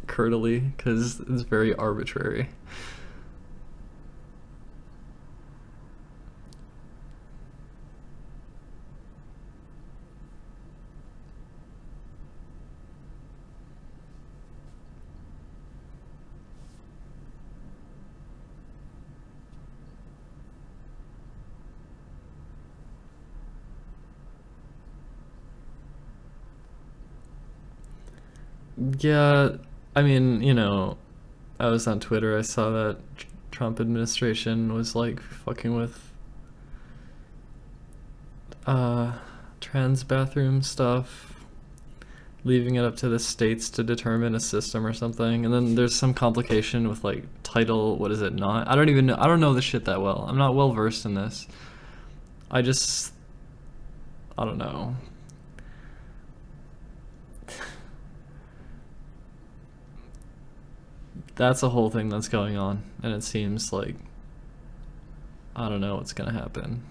curdly? Because it's very arbitrary. Yeah, I mean, I was on Twitter. I saw that Trump administration was like fucking with uh trans bathroom stuff, leaving it up to the states to determine a system or something. And then there's some complication with like title, what is it not? I don't even know. I don't know this shit that well. I'm not well versed in this. I just I don't know. That's a whole thing that's going on, and it seems like I don't know what's gonna happen.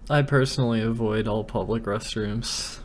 I personally avoid all public restrooms.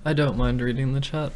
I don't mind reading the chat.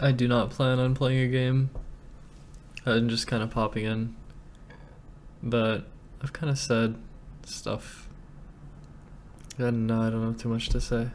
I do not plan on playing a game. I'm just kind of popping in. But I've kind of said stuff. And I don't have too much to say.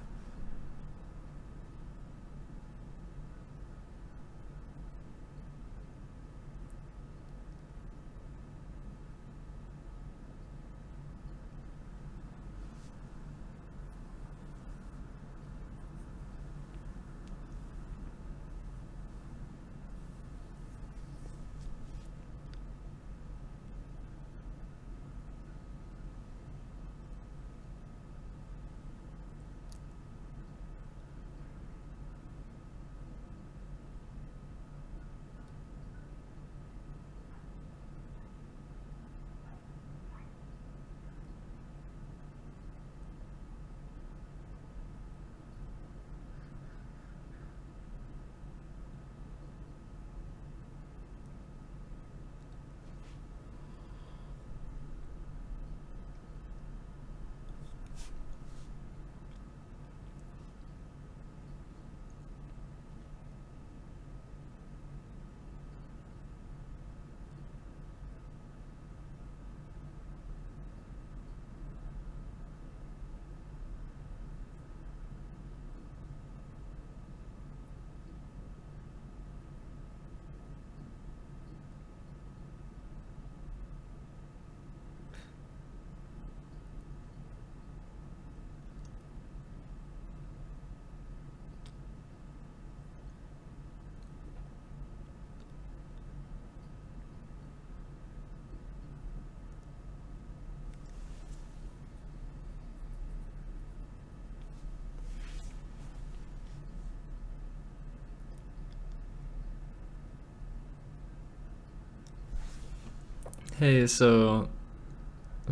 Hey, so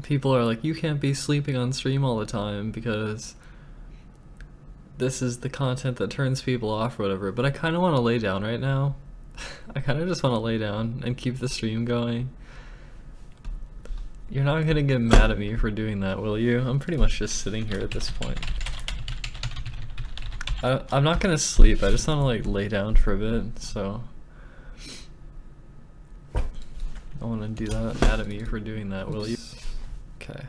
people are like, you can't be sleeping on stream all the time because this is the content that turns people off or whatever, but I kind of want to lay down right now. I kind of just want to lay down and keep the stream going. You're not gonna get mad at me for doing that, will you? I'm pretty much just sitting here at this point. I'm not gonna sleep, I just want to like lay down for a bit, so I want to do that. Mad at me for doing that, will you? Okay.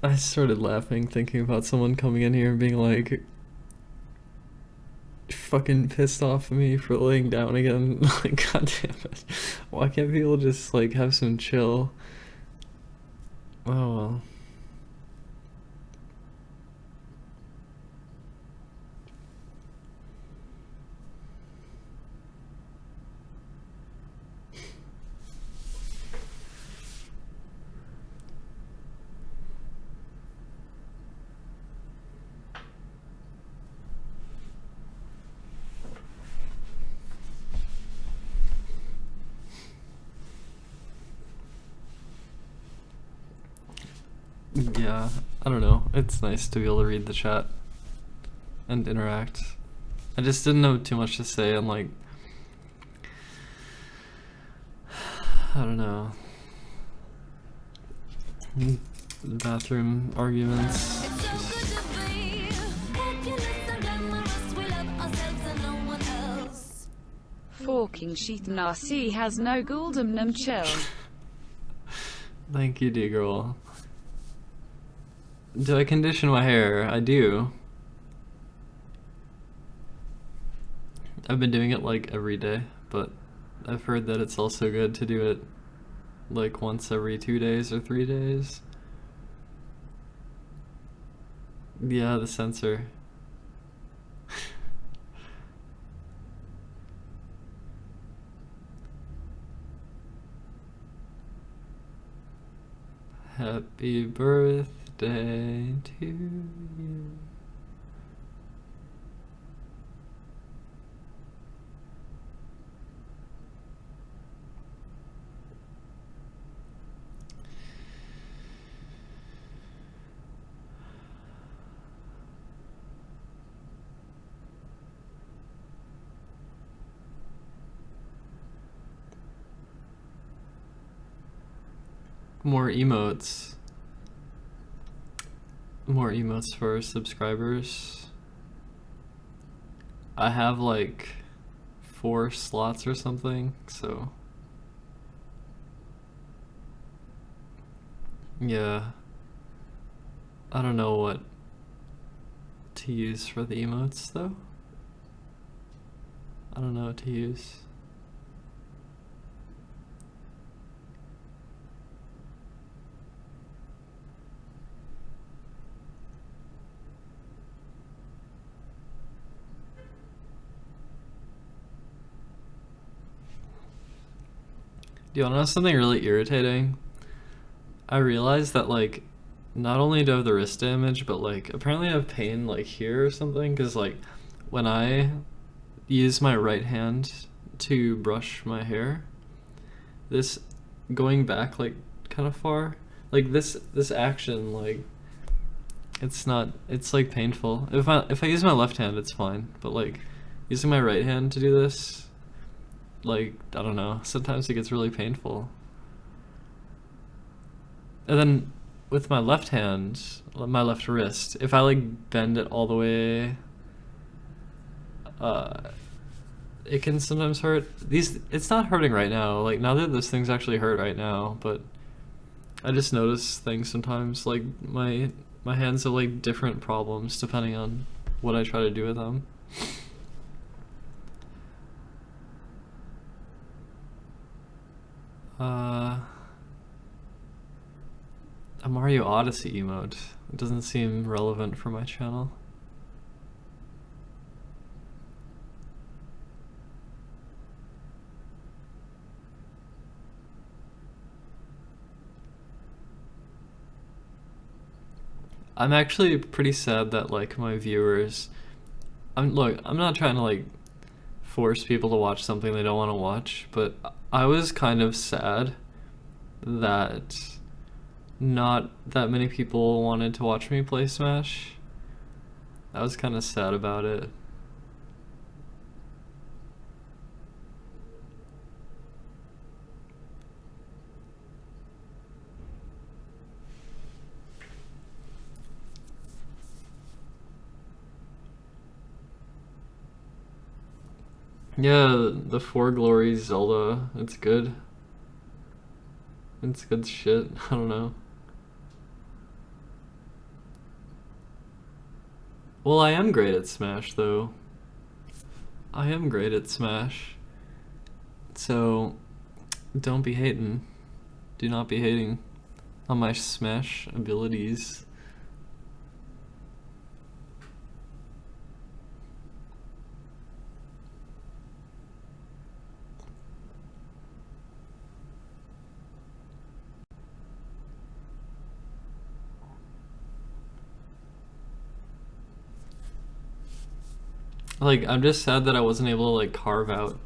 I started laughing thinking about someone coming in here and being like, fucking pissed off at me for laying down again. Like, god damn it. Why can't people just, like, have some chill? Oh well. Yeah, I don't know. It's nice to be able to read the chat and interact. I just didn't know too much to say and like, I don't know. Bathroom arguments. Forking sheath nasi has no gouldemnum chill. Thank you, D-girl. Do I condition my hair? I do. I've been doing it like every day, but I've heard that it's also good to do it like once every 2 days or 3 days. Yeah, the sensor. Happy birthday to you. More emotes. More emotes for subscribers. I have like 4 slots or something, so yeah. I don't know what to use for the emotes though. I don't know what to use. Do you want to know something really irritating? I realized that like not only do I have the wrist damage, but like apparently I have pain like here or something, because like when I use my right hand to brush my hair, this going back like kind of far, like this action, like it's like painful. If I use my left hand it's fine, but like using my right hand to do this, like, I don't know, sometimes it gets really painful. And then with my left hand, my left wrist, if I like bend it all the way, it can sometimes hurt. It's not hurting right now, like neither of those things actually hurt right now, but I just notice things sometimes, like my hands have like different problems depending on what I try to do with them. A Mario Odyssey emote. It doesn't seem relevant for my channel. I'm actually pretty sad that like my viewers, look, I'm not trying to like force people to watch something they don't want to watch, but I was kind of sad that not that many people wanted to watch me play Smash. I was kind of sad about it. Yeah, the Four Glories Zelda, it's good. It's good shit, I don't know. Well, I am great at Smash, though. I am great at Smash. So, don't be hating. Do not be hating on my Smash abilities. Like, I'm just sad that I wasn't able to, like, carve out,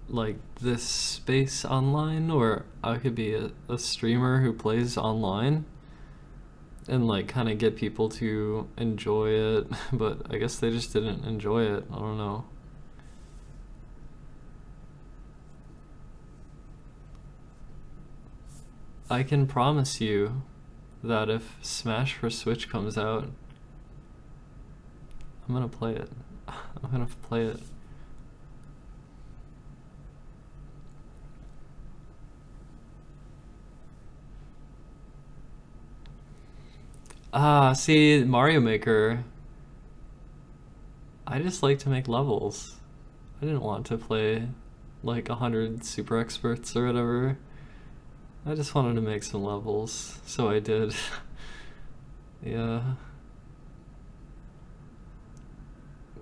like, this space online where I could be a streamer who plays online and, like, kind of get people to enjoy it. But I guess they just didn't enjoy it. I don't know. I can promise you that if Smash for Switch comes out, I'm gonna play it. I'm gonna play it. Ah, see, Mario Maker. I just like to make levels. I didn't want to play like 100 super experts or whatever. I just wanted to make some levels, so I did. Yeah.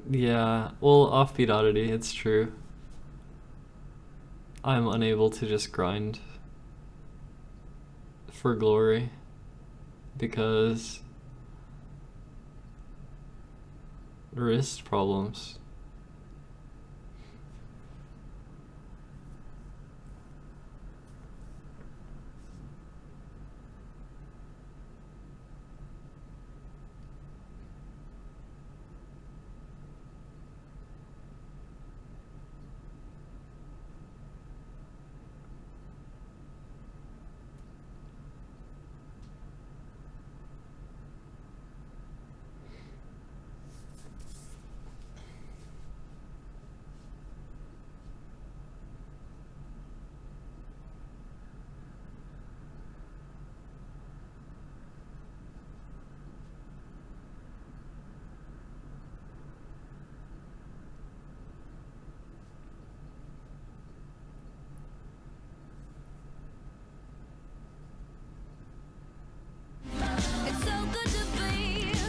Yeah, well, offbeat oddity, it's true. I'm unable to just grind for glory because wrist problems.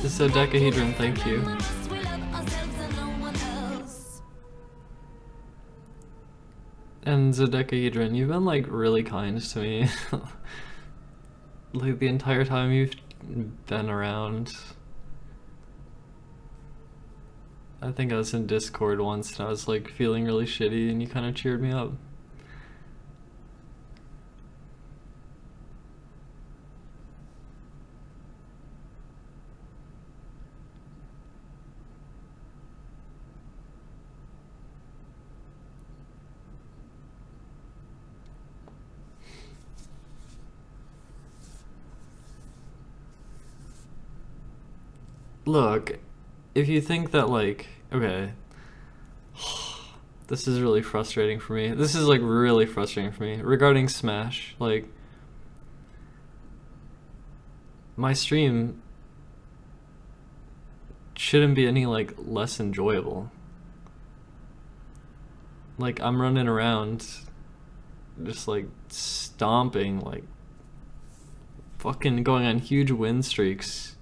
It's a decahedron, thank you. And Zodecahedron, you've been like really kind to me. Like the entire time you've been around. I think I was in Discord once and I was like feeling really shitty and you kind of cheered me up. Look, if you think that like, okay, this is really frustrating for me. This is like really frustrating for me regarding Smash. Like, my stream shouldn't be any like less enjoyable. Like, I'm running around just like stomping, like fucking going on huge win streaks.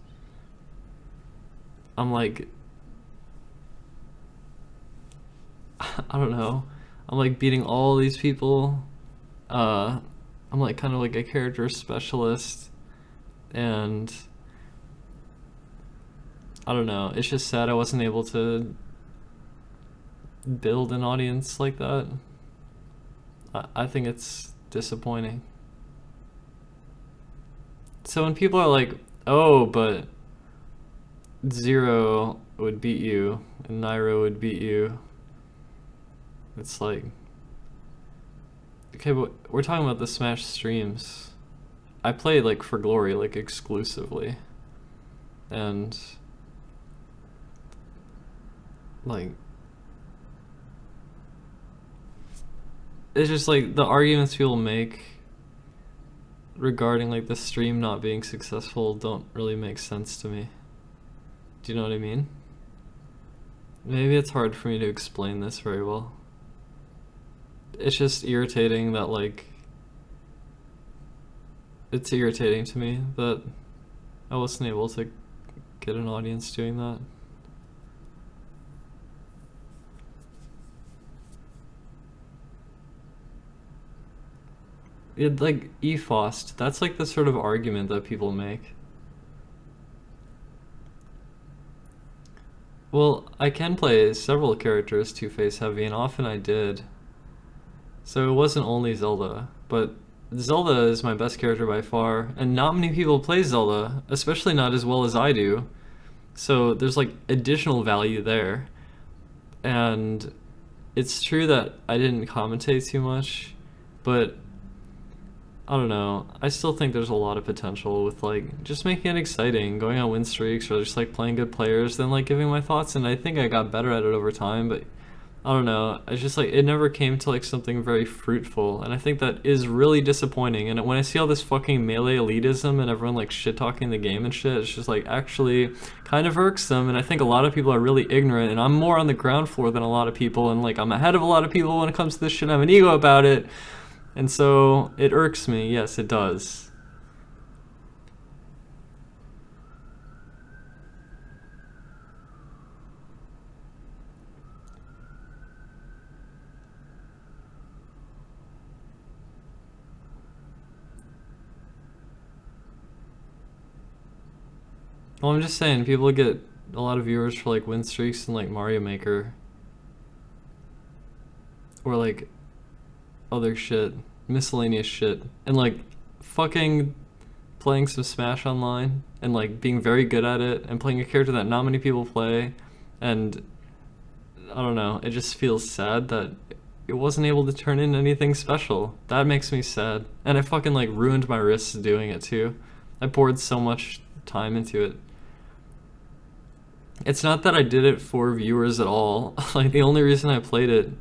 I'm like, I don't know. I'm like beating all these people. I'm like kind of like a character specialist, and I don't know. It's just sad I wasn't able to build an audience like that. I think it's disappointing. So when people are like, oh, but Zero would beat you and Nairo would beat you, it's like, okay, but we're talking about the Smash streams. I play like for glory, like exclusively, and like it's just like the arguments people make regarding like the stream not being successful don't really make sense to me. Do you know what I mean? Maybe it's hard for me to explain this very well. It's just irritating that, like, it's irritating to me that I wasn't able to get an audience doing that. It, like, EFOST, that's like the sort of argument that people make. Well, I can play several characters two-face heavy, and often I did. So it wasn't only Zelda, but Zelda is my best character by far, and not many people play Zelda, especially not as well as I do. So there's like additional value there. And it's true that I didn't commentate too much, but I don't know. I still think there's a lot of potential with like just making it exciting, going on win streaks, or just like playing good players, then like giving my thoughts. And I think I got better at it over time, but I don't know. It's just like it never came to like something very fruitful, and I think that is really disappointing. And when I see all this fucking melee elitism and everyone like shit talking the game and shit, it's just like actually kind of irksome. And I think a lot of people are really ignorant, and I'm more on the ground floor than a lot of people, and like I'm ahead of a lot of people when it comes to this shit. I have an ego about it. And so it irks me, yes, it does. Well, I'm just saying, people get a lot of viewers for like win streaks and like Mario Maker. Or like other shit, miscellaneous shit, and like fucking playing some Smash online and like being very good at it and playing a character that not many people play, and I don't know, it just feels sad that it wasn't able to turn in anything special. That makes me sad, and I fucking like ruined my wrists doing it too. I poured so much time into it. It's not that I did it for viewers at all. Like the only reason I played it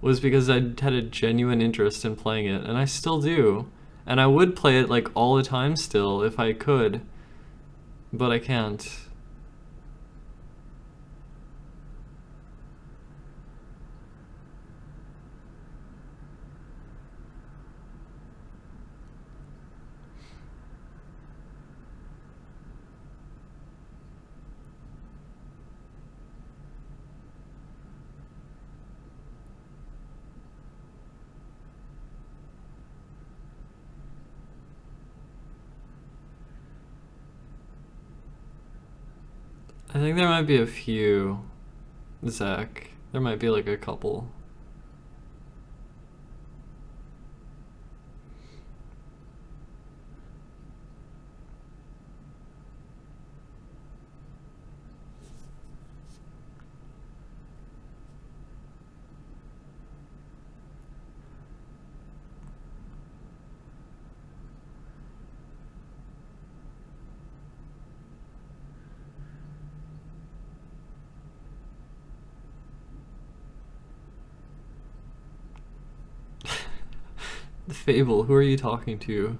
was because I had a genuine interest in playing it, and I still do. And I would play it like all the time still if I could, but I can't. I think there might be a few, Zach. There might be like a couple. The Fable, who are you talking to?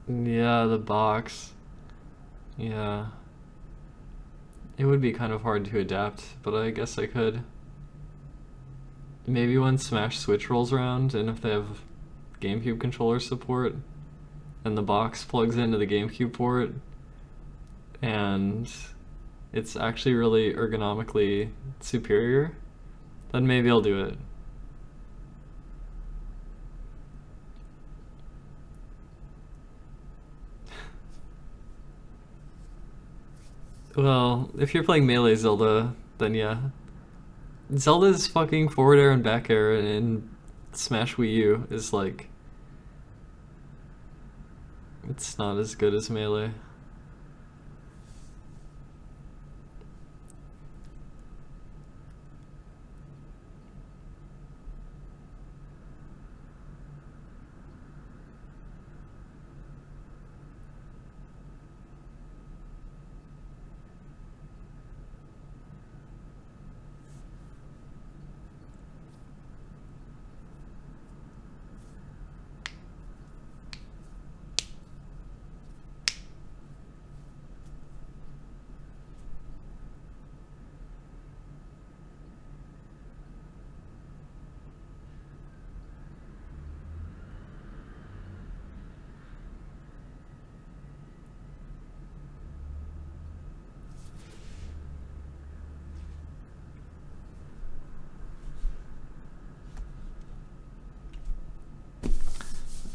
Yeah, the box. Yeah. It would be kind of hard to adapt, but I guess I could. Maybe when Smash Switch rolls around, and if they have GameCube controller support, and the box plugs into the GameCube port, and it's actually really ergonomically superior, then maybe I'll do it. Well, if you're playing Melee Zelda, then yeah. Zelda's fucking forward air and back air in Smash Wii U is like... it's not as good as Melee.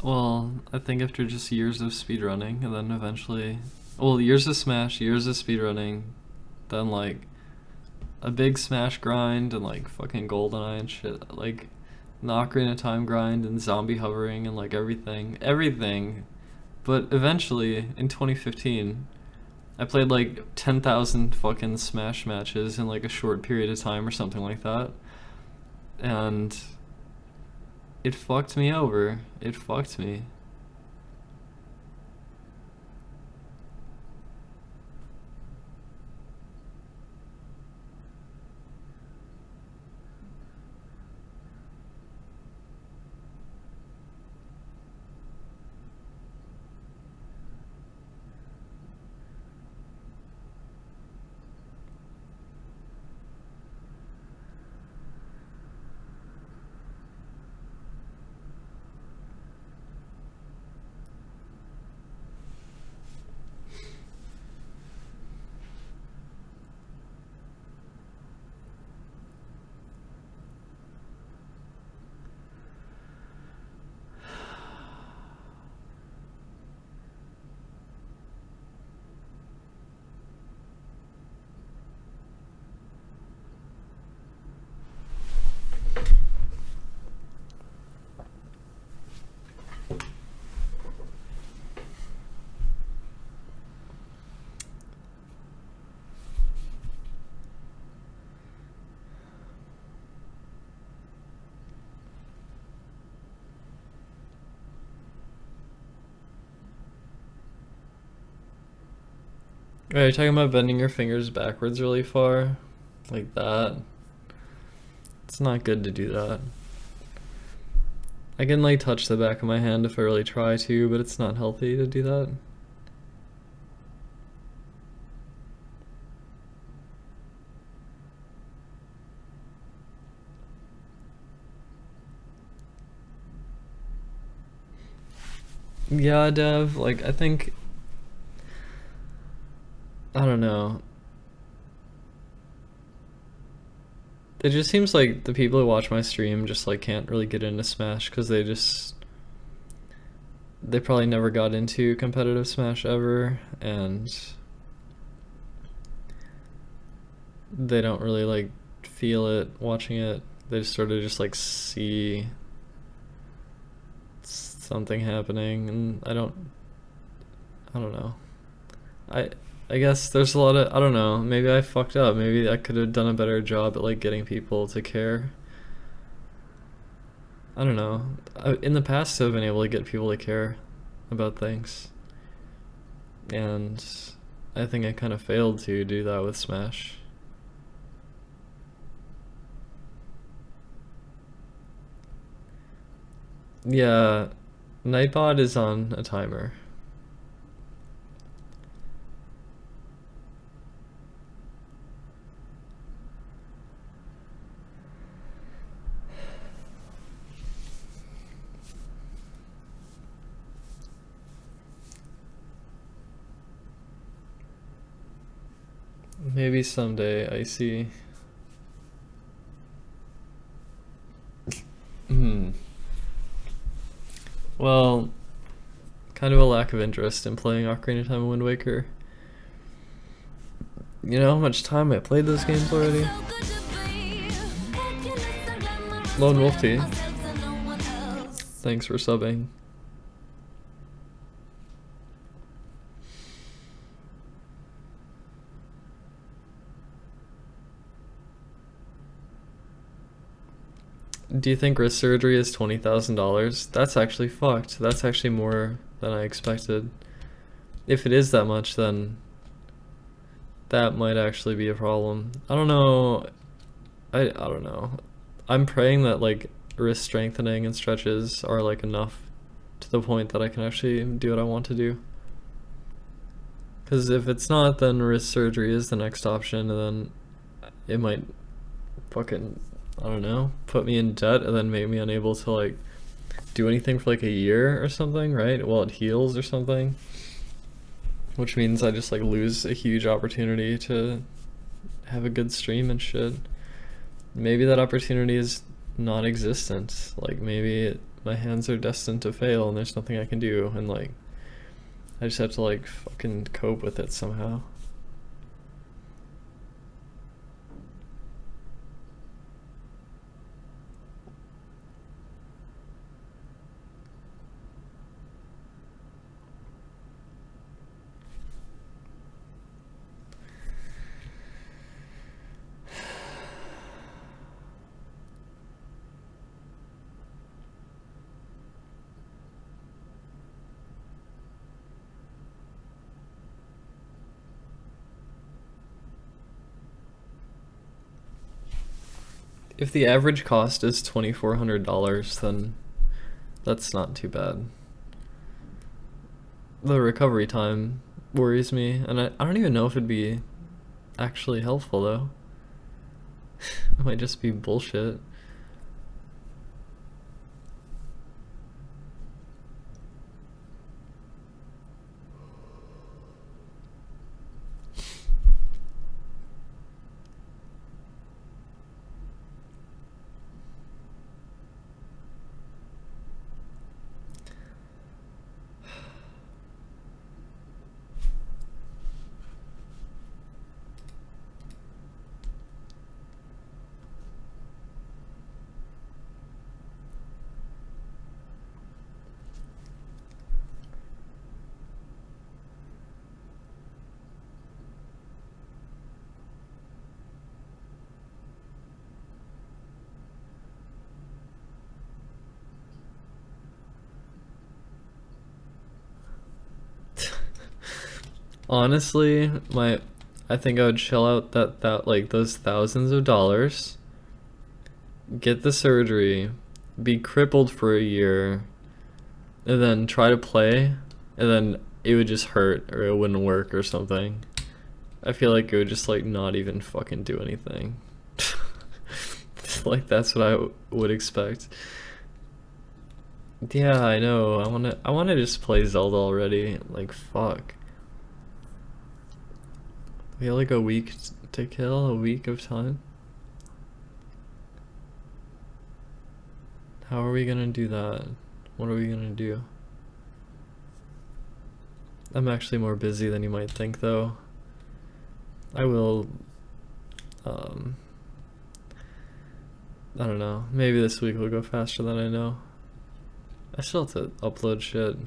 Well, I think after just years of speedrunning, and then eventually, well, years of Smash, years of speedrunning, then like a big Smash grind and like fucking GoldenEye and shit, like an Ocarina of Time grind and zombie hovering and like everything. But eventually, in 2015, I played like 10,000 fucking Smash matches in like a short period of time or something like that. And it fucked me over. It fucked me. Are you talking about bending your fingers backwards really far? Like that? It's not good to do that. I can like touch the back of my hand if I really try to, but it's not healthy to do that. Yeah, Dev, like I think, I don't know. It just seems like the people who watch my stream just like can't really get into Smash because they probably never got into competitive Smash ever, and they don't really like feel it watching it. They just sort of just like see something happening, and I don't know. I guess there's a lot of, I don't know, maybe I fucked up. Maybe I could have done a better job at like getting people to care. I don't know. In the past I've been able to get people to care about things, and I think I kind of failed to do that with Smash. Yeah, Nightbot is on a timer. Maybe someday, Icy. Well, kind of a lack of interest in playing Ocarina of Time and Wind Waker. You know how much time I played those games already? Lone Wolf Tea, thanks for subbing. Do you think wrist surgery is $20,000? That's actually fucked. That's actually more than I expected. If it is that much, then that might actually be a problem. I don't know. I don't know. I'm praying that like wrist strengthening and stretches are like enough to the point that I can actually do what I want to do. Because if it's not, then wrist surgery is the next option, and then it might fucking, I don't know, put me in debt and then make me unable to like do anything for like a year or something, right? While it heals or something. Which means I just like lose a huge opportunity to have a good stream and shit. Maybe that opportunity is non-existent. Like maybe my hands are destined to fail and there's nothing I can do, and like I just have to like fucking cope with it somehow. If the average cost is $2,400, then that's not too bad. The recovery time worries me, and I don't even know if it'd be actually helpful though. It might just be bullshit. Honestly, I think I would shell out that like those thousands of dollars, get the surgery, be crippled for a year, and then try to play, and then it would just hurt or it wouldn't work or something. I feel like it would just like not even fucking do anything. Like that's what I would expect. Yeah, I know. I wanna just play Zelda already. Like fuck. We have like a week to kill, a week of time. How are we gonna do that? What are we gonna do? I'm actually more busy than you might think though. I will, I don't know, maybe this week will go faster than I know. I still have to upload shit.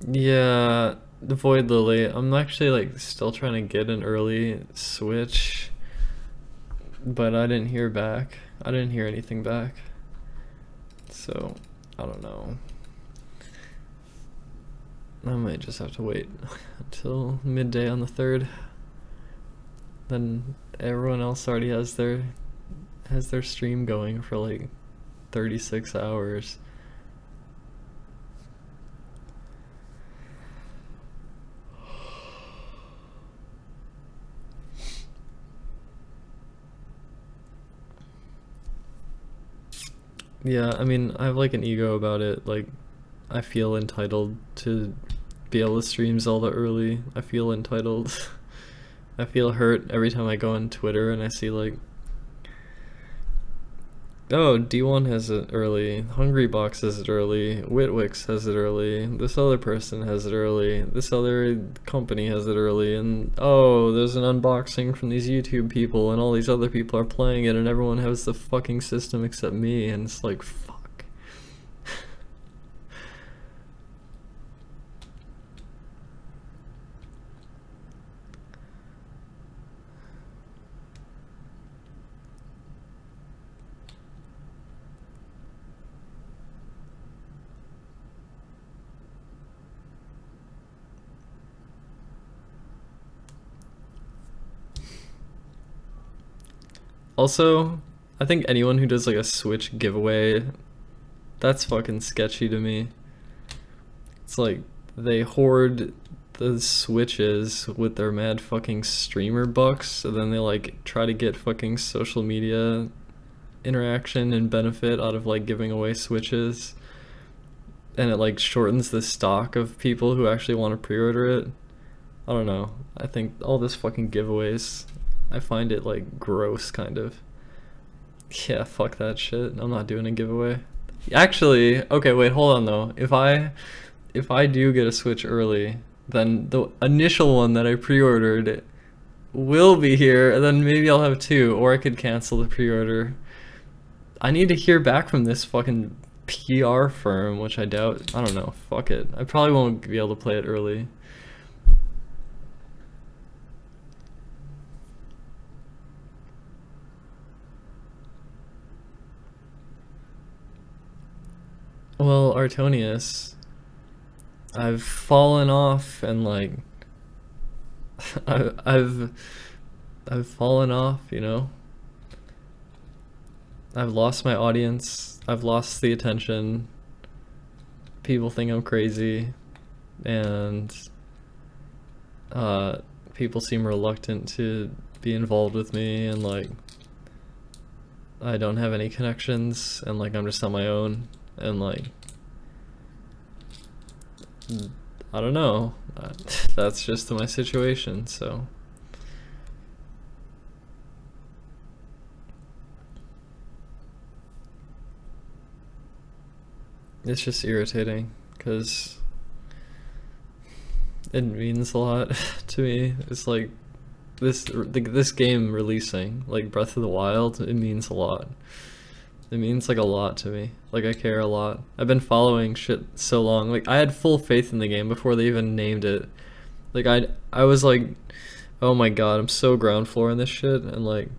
Yeah, the Void Lily. I'm actually like still trying to get an early Switch, but I didn't hear back. I didn't hear anything back. So, I don't know. I might just have to wait until midday on the 3rd. Then everyone else already has their stream going for like 36 hours. Yeah, I mean, I have like an ego about it. Like, I feel entitled to be able to stream Zelda early. I feel entitled. I feel hurt every time I go on Twitter and I see like, oh, D1 has it early, Hungrybox has it early, Witwix has it early, this other person has it early, this other company has it early, and oh, there's an unboxing from these YouTube people and all these other people are playing it and everyone has the fucking system except me, and it's like, fuck. Also, I think anyone who does like a Switch giveaway, that's fucking sketchy to me. It's like they hoard the Switches with their mad fucking streamer bucks, and then they like try to get fucking social media interaction and benefit out of like giving away Switches. and it like shortens the stock of people who actually want to pre-order it. I don't know. I think all this fucking giveaways, I find it like gross, kind of. Yeah, fuck that shit. I'm not doing a giveaway. Actually, okay, wait, hold on though. If I do get a Switch early, then the initial one that I pre-ordered will be here, and then maybe I'll have two, or I could cancel the pre-order. I need to hear back from this fucking PR firm, which I doubt. I don't know. Fuck it. I probably won't be able to play it early. Well, Artonius, I've fallen off and like I've fallen off, you know. I've lost my audience. I've lost the attention. People think I'm crazy, and people seem reluctant to be involved with me, and like I don't have any connections, and like I'm just on my own, and like I don't know. That's just my situation, so. It's just irritating, because it means a lot to me. It's like this game releasing, like Breath of the Wild, it means a lot. It means like a lot to me. Like I care a lot. I've been following shit so long. Like I had full faith in the game before they even named it. Like I was like, oh my god, I'm so ground floor in this shit, and like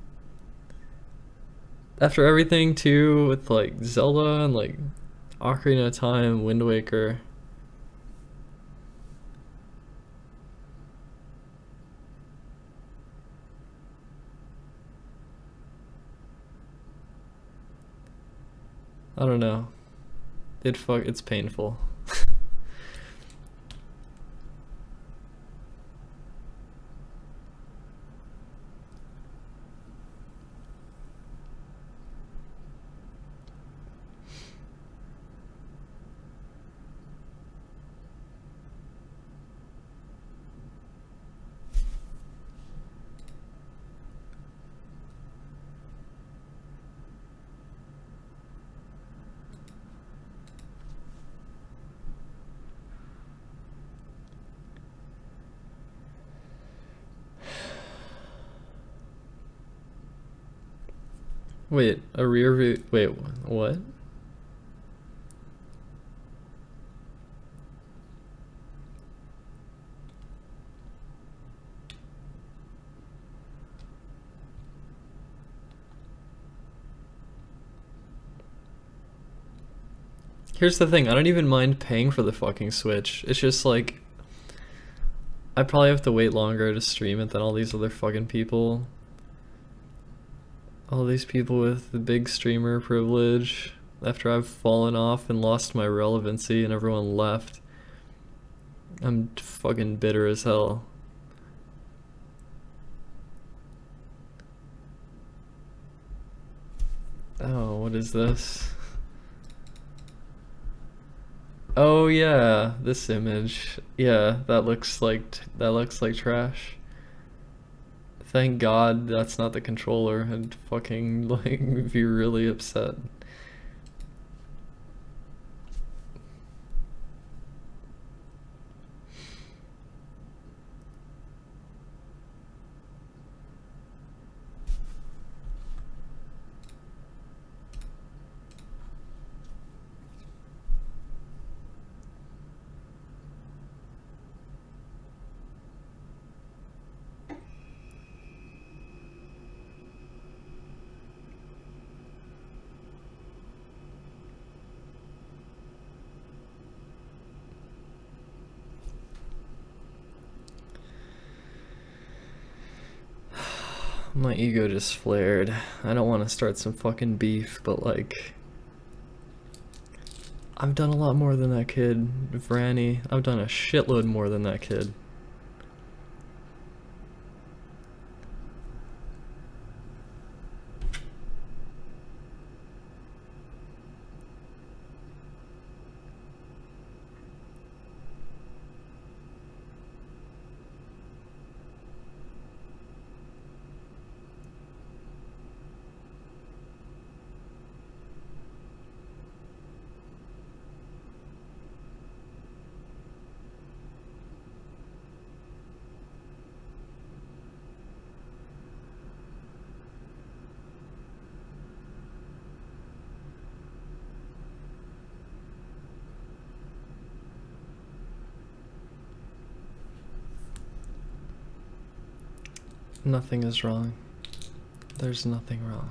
after everything too with like Zelda and like Ocarina of Time, Wind Waker. I don't know. It's painful. Wait, a rear view. Wait, what? Here's the thing, I don't even mind paying for the fucking Switch. It's just like I probably have to wait longer to stream it than all these other fucking people. All these people with the big streamer privilege, after I've fallen off and lost my relevancy and everyone left. I'm fucking bitter as hell. Oh, what is this? Oh yeah, this image. Yeah, that looks like trash. Thank God that's not the controller. I'd fucking like be really upset. My ego just flared. I don't want to start some fucking beef, but like I've done a lot more than that kid, Franny. I've done a shitload more than that kid. Nothing is wrong. There's nothing wrong.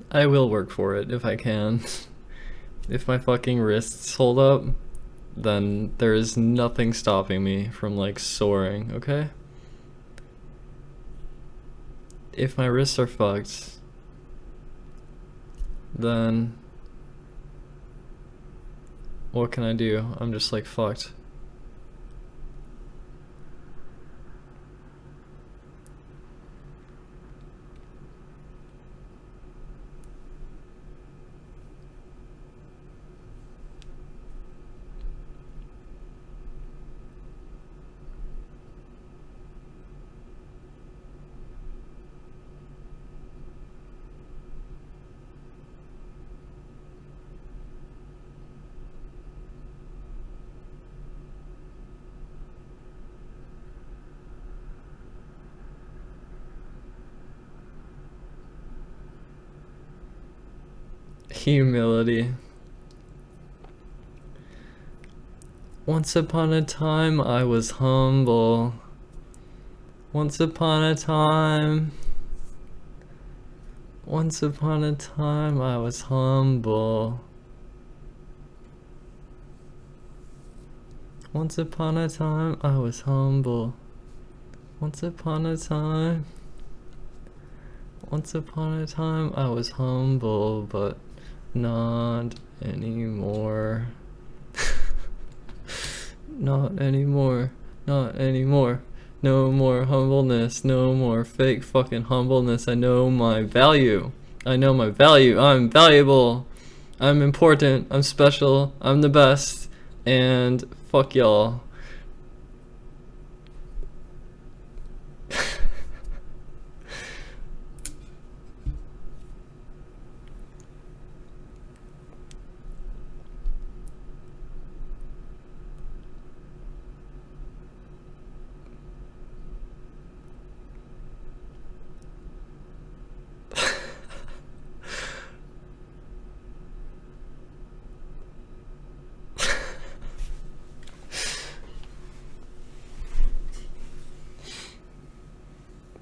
I will work for it if I can. If my fucking wrists hold up, then there is nothing stopping me from like soaring, okay? If my wrists are fucked, then what can I do? I'm just like fucked. Humility. Once upon a time I was humble. Once upon a time. Once upon a time I was humble. Once upon a time I was humble. Once upon a time. Once upon a time I was humble, but not anymore. Not anymore. Not anymore. No more humbleness. No more fake fucking humbleness. I know my value. I know my value. I'm valuable. I'm important. I'm special. I'm the best. And fuck y'all.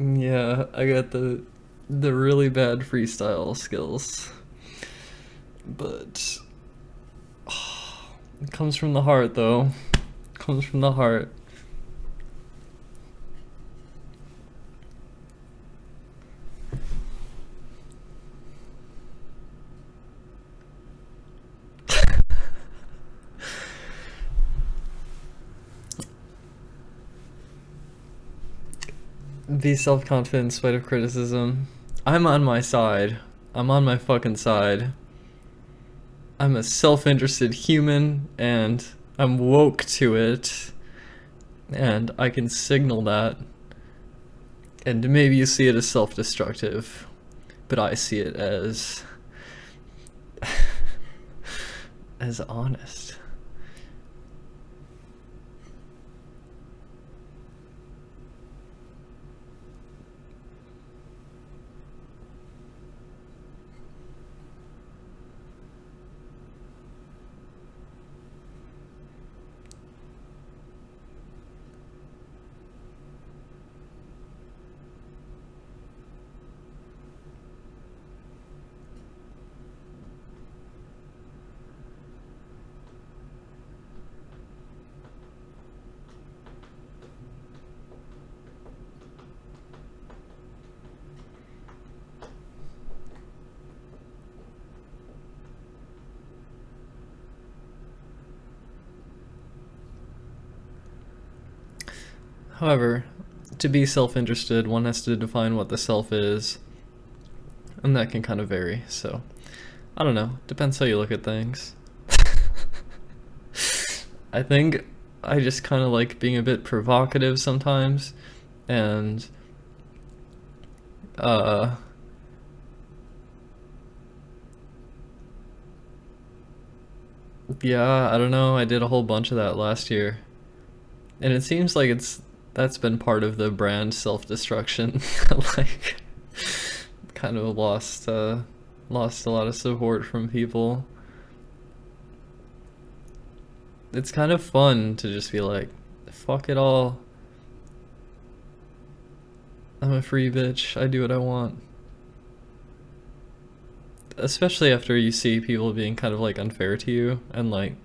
Yeah, I got the really bad freestyle skills. But it comes from the heart though. It comes from the heart. Be self-confident in spite of criticism. I'm on my side. I'm on my fucking side. I'm a self-interested human, and I'm woke to it. And I can signal that. And maybe you see it as self-destructive, but I see it as as honest. However, to be self-interested, one has to define what the self is, and that can kind of vary, so I don't know, depends how you look at things. I think I just kind of like being a bit provocative sometimes, and yeah, I don't know, I did a whole bunch of that last year, and it seems like that's been part of the brand self-destruction. Like, kind of lost a lot of support from people. It's kind of fun to just be like, fuck it all, I'm a free bitch, I do what I want. Especially after you see people being kind of like unfair to you and like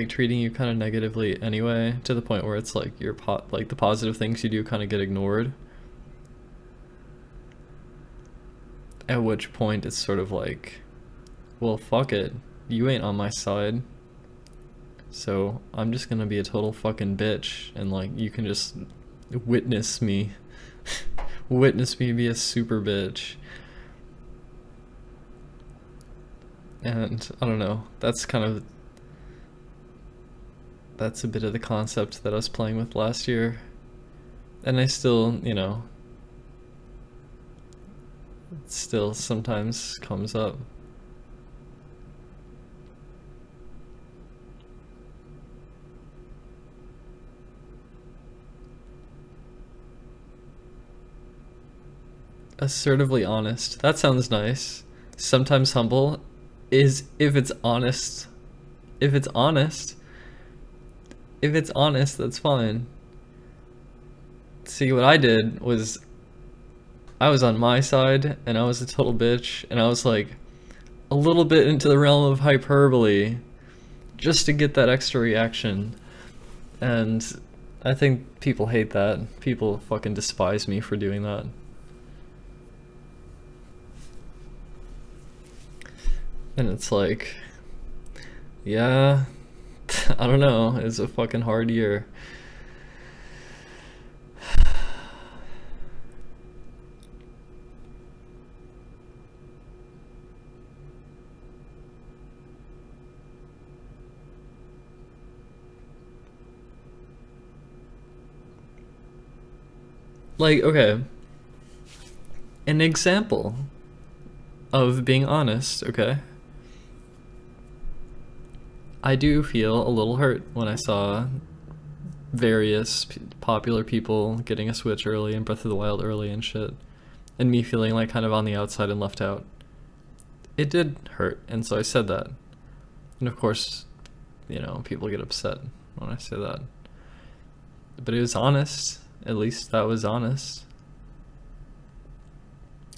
treating you kind of negatively anyway, to the point where it's like like the positive things you do kind of get ignored. At which point it's sort of like, well, fuck it, you ain't on my side, so I'm just gonna be a total fucking bitch, and like you can just witness me witness me be a super bitch. And I don't know, that's a bit of the concept that I was playing with last year, and I still, you know, it still sometimes comes up. Assertively honest, that sounds nice. Sometimes humble is if it's honest. If it's honest, that's fine. See, what I did was I was on my side and I was a total bitch, and I was like a little bit into the realm of hyperbole just to get that extra reaction. And I think people hate that. People fucking despise me for doing that. And it's like, yeah, I don't know, it's a fucking hard year. Like, okay, an example of being honest, okay? I do feel a little hurt when I saw various popular people getting a Switch early and Breath of the Wild early and shit, and me feeling like kind of on the outside and left out. It did hurt, and so I said that. And of course, you know, people get upset when I say that. But it was honest. At least that was honest.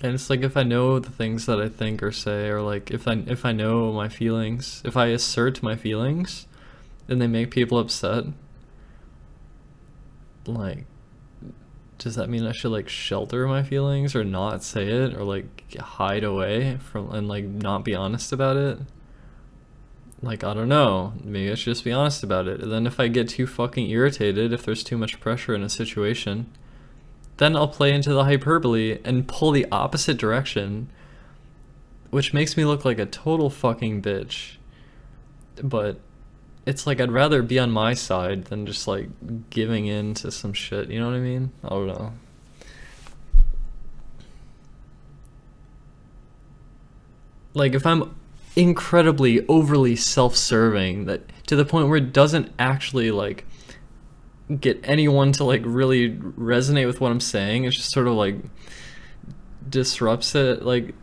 And it's like, if I know the things that I think or say, or like if I know my feelings, if I assert my feelings and they make people upset, like, does that mean I should like shelter my feelings or not say it, or like hide away from and like not be honest about it? Like, I don't know, maybe I should just be honest about it. And then if I get too fucking irritated, if there's too much pressure in a situation, then I'll play into the hyperbole and pull the opposite direction, which makes me look like a total fucking bitch. But it's like, I'd rather be on my side than just like giving in to some shit, you know what I mean? I don't know. Like, if I'm incredibly overly self-serving, that to the point where it doesn't actually like get anyone to like really resonate with what I'm saying, it's just sort of like disrupts it. Like,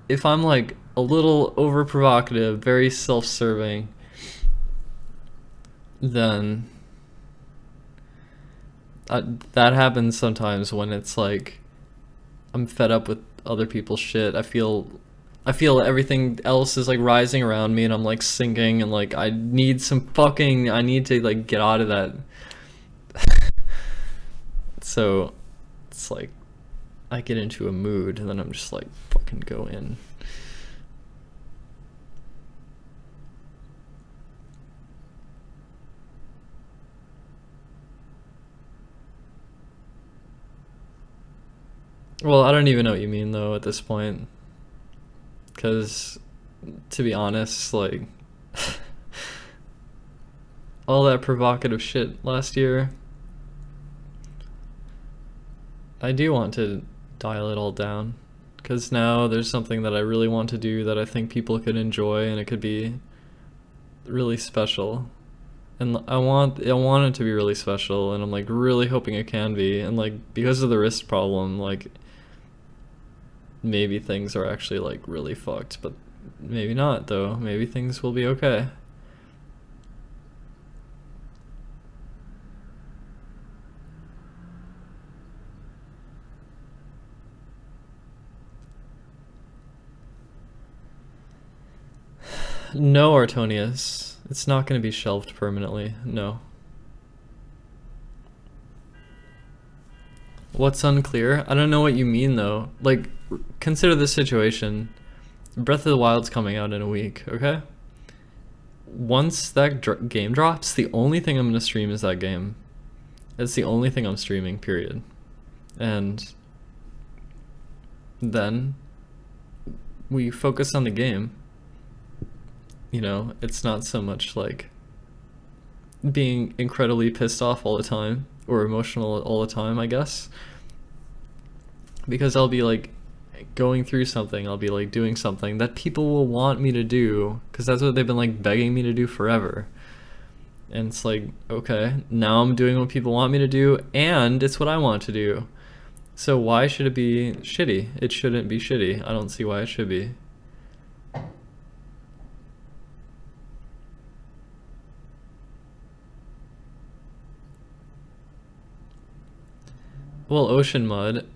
if I'm like a little over provocative, very self-serving, then that happens sometimes when it's like I'm fed up with other people's shit. I feel everything else is like rising around me and I'm like sinking, and like I need to like get out of that. So it's like I get into a mood and then I'm just like, fucking go in. Well, I don't even know what you mean though at this point, because to be honest, like all that provocative shit last year, I do want to dial it all down, because now there's something that I really want to do that I think people could enjoy, and it could be really special. And I want it to be really special, and I'm like really hoping it can be. And like because of the wrist problem, like maybe things are actually like really fucked, but maybe not though. Maybe things will be okay. No, Artonius. It's not going to be shelved permanently. No. What's unclear? I don't know what you mean though. Like, consider this situation. Breath of the Wild's coming out in a week, okay? Once that game drops, the only thing I'm going to stream is that game. It's the only thing I'm streaming, period. And then we focus on the game. You know, it's not so much like being incredibly pissed off all the time or emotional all the time, I guess. Because I'll be like going through something, I'll be like doing something that people will want me to do, because that's what they've been like begging me to do forever. And it's like, okay, now I'm doing what people want me to do, and it's what I want to do. So why should it be shitty? It shouldn't be shitty. I don't see why it should be. Well, Ocean Mud,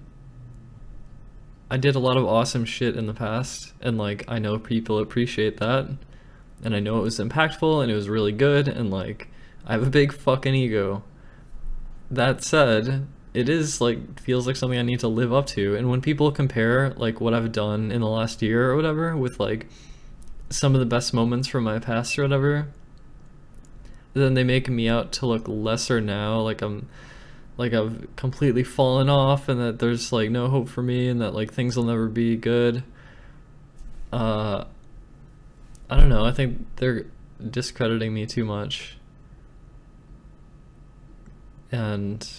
I did a lot of awesome shit in the past, and like I know people appreciate that, and I know it was impactful and it was really good, and like I have a big fucking ego. That said, it is like feels like something I need to live up to, and when people compare like what I've done in the last year or whatever with like some of the best moments from my past or whatever, then they make me out to look lesser now, like I've completely fallen off, and that there's like no hope for me, and that like things will never be good. I don't know, I think they're discrediting me too much. And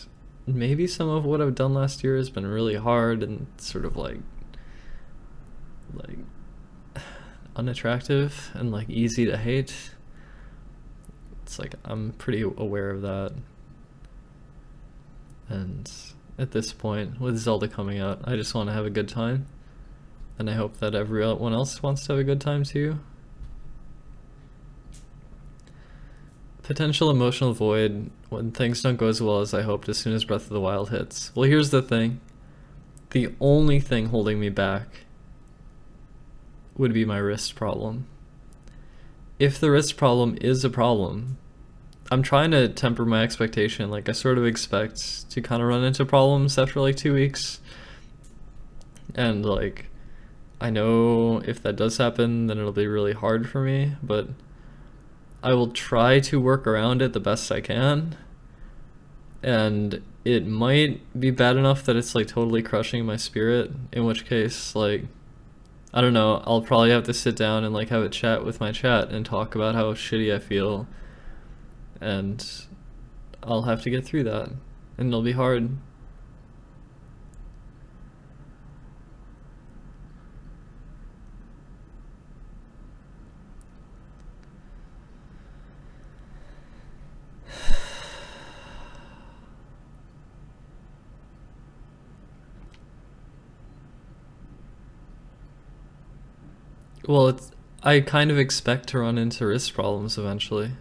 maybe some of what I've done last year has been really hard and sort of like unattractive and like easy to hate. It's like I'm pretty aware of that. And at this point, with Zelda coming out, I just want to have a good time. And I hope that everyone else wants to have a good time too. Potential emotional void when things don't go as well as I hoped as soon as Breath of the Wild hits. Well, here's the thing. The only thing holding me back would be my wrist problem. If the wrist problem is a problem, I'm trying to temper my expectation. Like, I sort of expect to kind of run into problems after like 2 weeks. And like, I know if that does happen, then it'll be really hard for me, but I will try to work around it the best I can. And it might be bad enough that it's like totally crushing my spirit, in which case, like, I don't know, I'll probably have to sit down and like have a chat with my chat and talk about how shitty I feel. And I'll have to get through that, and it'll be hard. Well, I kind of expect to run into wrist problems eventually.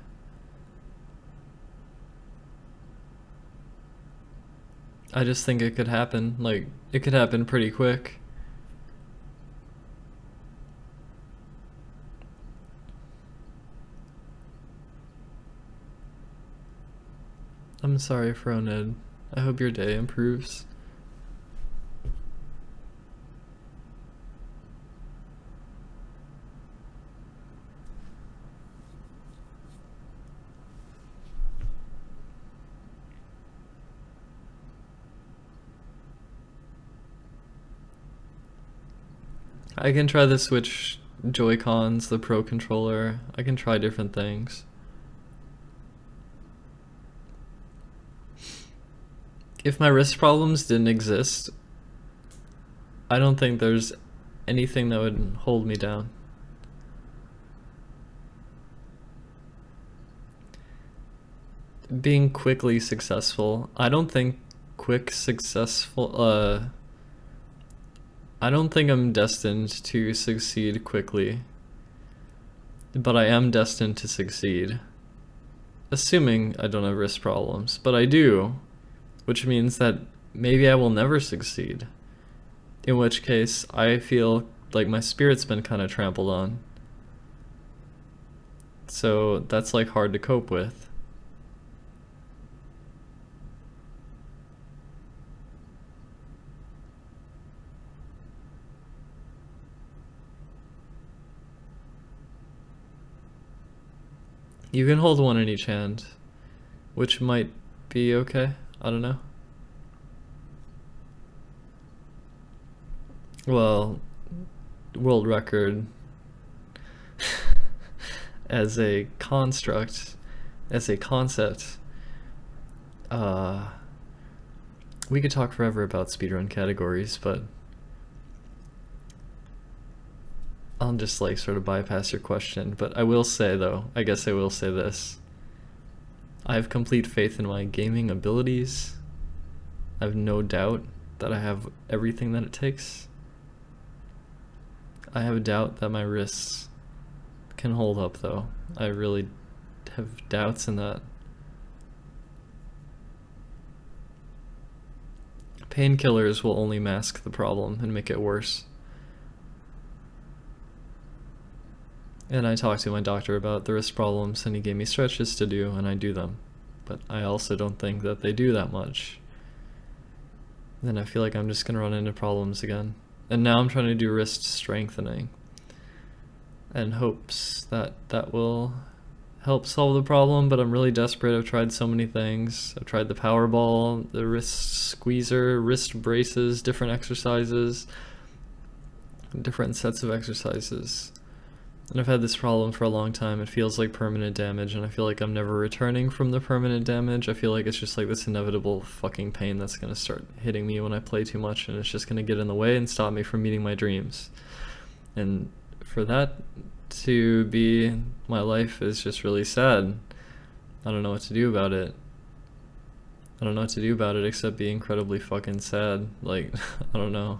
I just think it could happen. Like, it could happen pretty quick. I'm sorry, Froned. I hope your day improves. I can try the Switch Joy-Cons, the Pro Controller. I can try different things. If my wrist problems didn't exist, I don't think there's anything that would hold me down. Being quickly successful. I don't think I don't think I'm destined to succeed quickly, but I am destined to succeed. Assuming I don't have wrist problems, but I do, which means that maybe I will never succeed. In which case, I feel like my spirit's been kind of trampled on. So that's like hard to cope with. You can hold one in each hand, which might be okay. I don't know. Well, world record as a construct, as a concept, we could talk forever about speedrun categories, but I'll just like sort of bypass your question. But I will say though, I guess I will say this. I have complete faith in my gaming abilities. I have no doubt that I have everything that it takes. I have a doubt that my wrists can hold up though. I really have doubts in that. Painkillers will only mask the problem and make it worse. And I talked to my doctor about the wrist problems and he gave me stretches to do and I do them. But I also don't think that they do that much. Then I feel like I'm just gonna run into problems again. And now I'm trying to do wrist strengthening and hopes that that will help solve the problem, but I'm really desperate. I've tried so many things. I've tried the power ball, the wrist squeezer, wrist braces, different exercises, different sets of exercises. And I've had this problem for a long time. It feels like permanent damage, and I feel like I'm never returning from the permanent damage. I feel like it's just like this inevitable fucking pain that's gonna start hitting me when I play too much, and it's just gonna get in the way and stop me from meeting my dreams. And for that to be my life is just really sad. I don't know what to do about it. I don't know what to do about it except be incredibly fucking sad. Like, I don't know.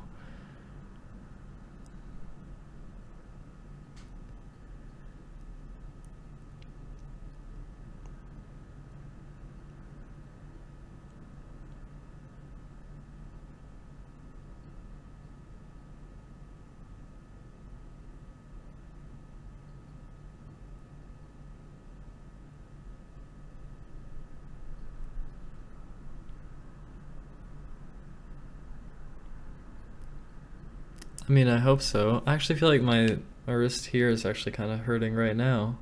I mean, I hope so. I actually feel like my wrist here is actually kind of hurting right now.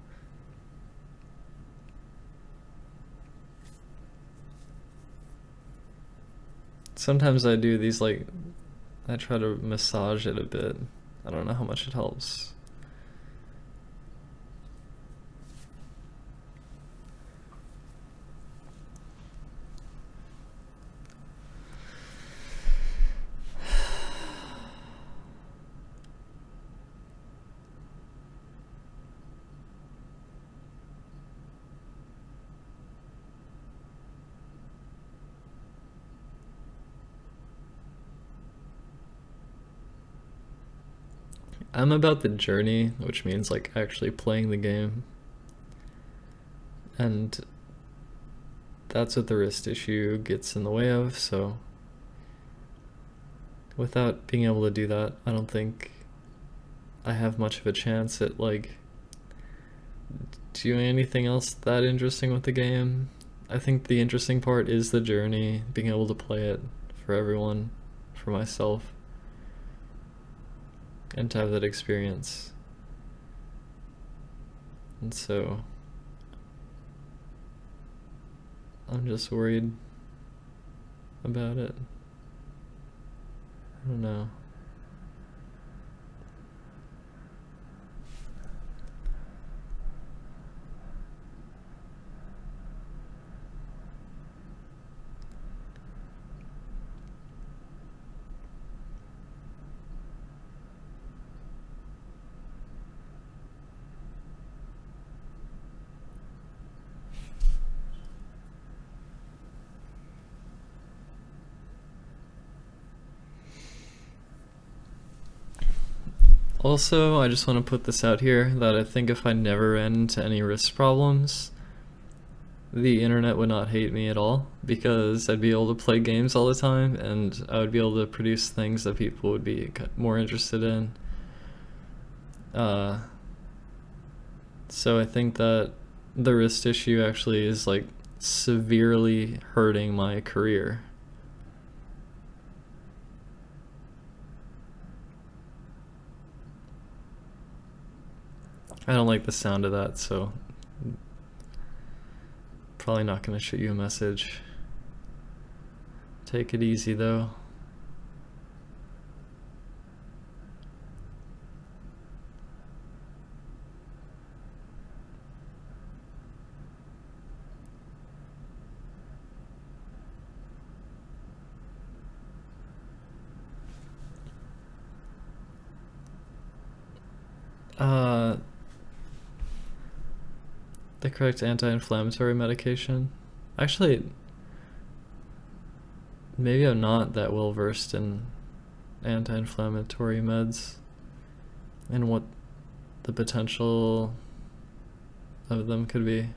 Sometimes I do these like, I try to massage it a bit. I don't know how much it helps. I'm about the journey, which means like actually playing the game. And that's what the wrist issue gets in the way of, so without being able to do that, I don't think I have much of a chance at like doing anything else that interesting with the game. I think the interesting part is the journey, being able to play it for everyone, for myself, and to have that experience. And so I'm just worried about it. I don't know. Also, I just want to put this out here that I think if I never ran into any wrist problems, the internet would not hate me at all, because I'd be able to play games all the time and I would be able to produce things that people would be more interested in. So I think that the wrist issue actually is like severely hurting my career. I don't like the sound of that, so probably not gonna shoot you a message. Take it easy though. The correct anti-inflammatory medication. Actually, maybe I'm not that well versed in anti-inflammatory meds and what the potential of them could be.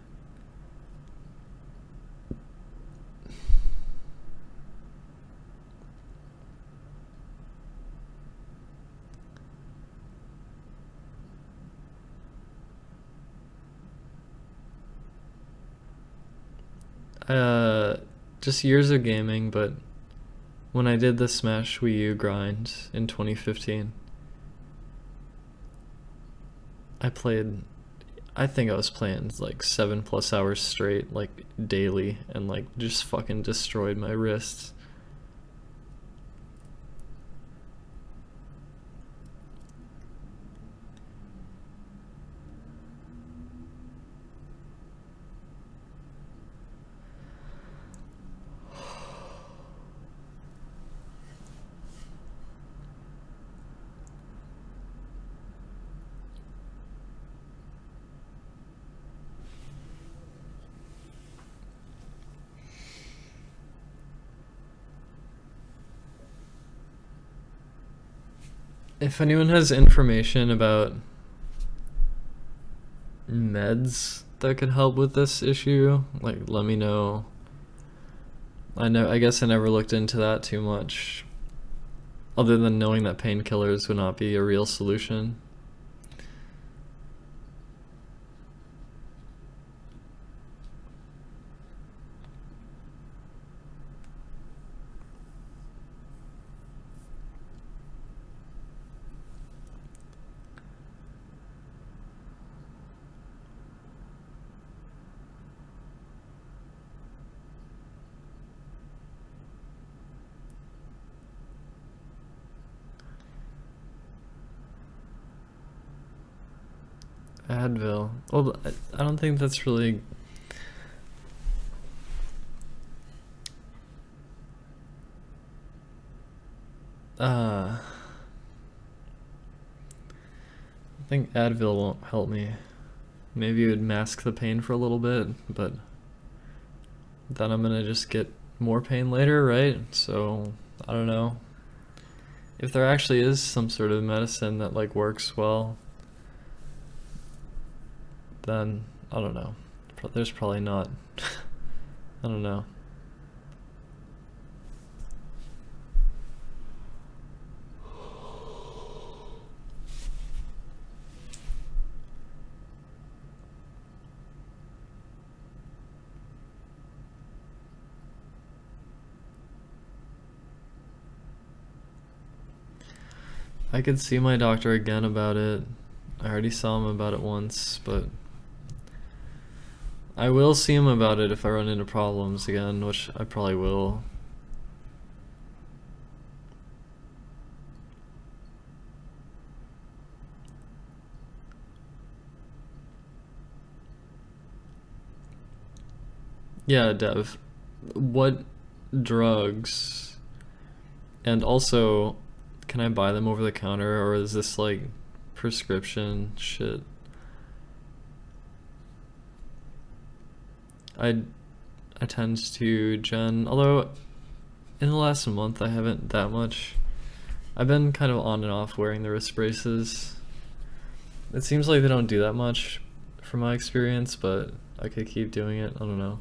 Just years of gaming, but when I did the Smash Wii U grind in 2015, I think I was playing like 7+ hours straight, like daily, and like just fucking destroyed my wrists. If anyone has information about meds that could help with this issue, like, let me know. I guess I never looked into that too much, other than knowing that painkillers would not be a real solution. Advil. Well, I don't think that's really... I think Advil won't help me. Maybe it would mask the pain for a little bit, but then I'm gonna just get more pain later, right? So, I don't know. If there actually is some sort of medicine that like works well, then I don't know. There's probably not. I don't know. I could see my doctor again about it. I already saw him about it once, but I will see him about it if I run into problems again, which I probably will. Yeah, Dev. What drugs? And also, can I buy them over the counter, or is this like prescription shit? I tend to gen, although in the last month I haven't that much. I've been kind of on and off wearing the wrist braces, It seems like they don't do that much from my experience, but I could keep doing it. I don't know.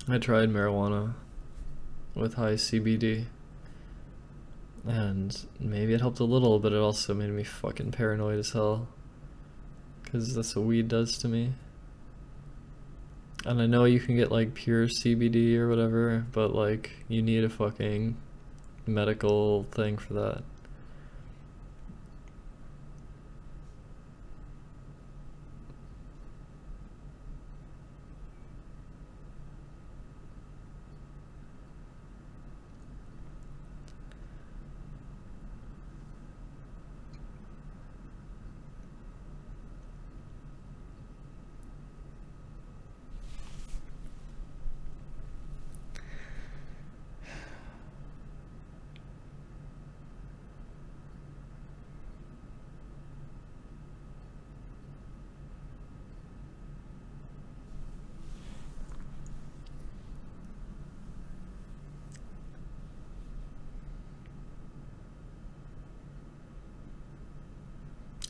I tried marijuana with high CBD, and maybe it helped a little, but it also made me fucking paranoid as hell, because that's what weed does to me. And I know you can get like pure CBD or whatever, but like you need a fucking medical thing for that.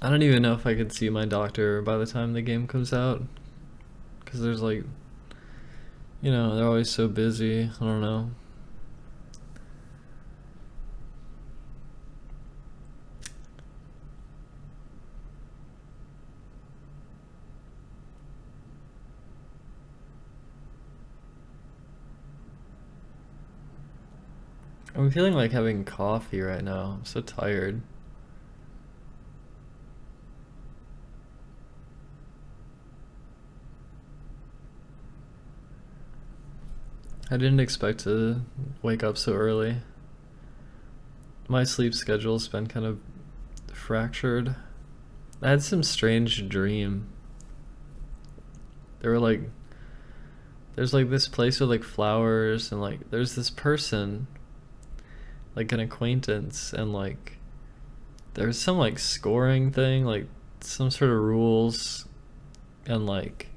I don't even know if I could see my doctor by the time the game comes out, because there's like, you know, they're always so busy. I don't know. I'm feeling like having coffee right now. I'm so tired. I didn't expect to wake up so early. My sleep schedule's been kind of fractured. I had some strange dream. There were like, there's like this place with like flowers, and like there's this person, like an acquaintance, and like there's some like scoring thing, like some sort of rules, and like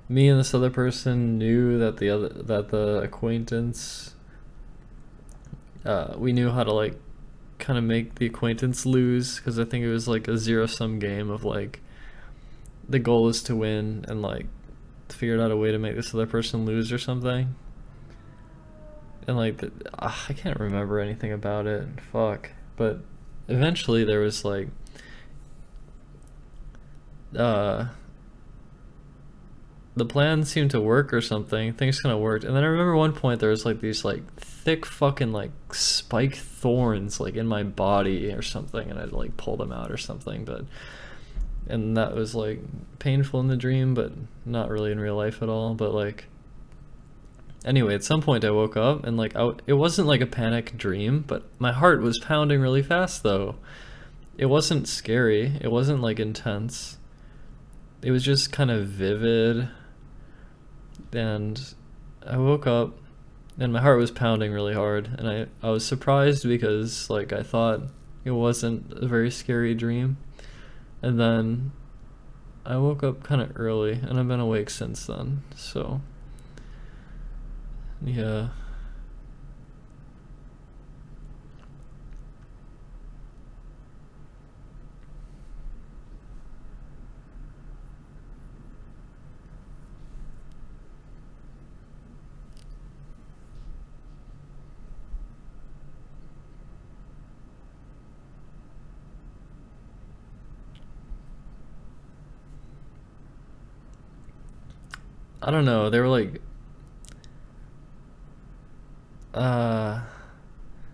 me and this other person knew that the acquaintance, we knew how to like kind of make the acquaintance lose, because I think it was like a zero-sum game of like the goal is to win, and like figured out a way to make this other person lose or something. And like I can't remember anything about it, fuck. But eventually there was like the plan seemed to work or something. Things kind of worked. And then I remember one point there was like these like thick fucking like spike thorns like in my body or something, and I'd like pull them out or something. But and that was like painful in the dream, but not really in real life at all. But like anyway, at some point I woke up, and like it wasn't like a panic dream, but my heart was pounding really fast though. It wasn't scary. It wasn't like intense. It was just kind of vivid. And I woke up and my heart was pounding really hard, and I was surprised because like I thought it wasn't a very scary dream. And then I woke up kind of early, and I've been awake since then. So yeah. I don't know, they were like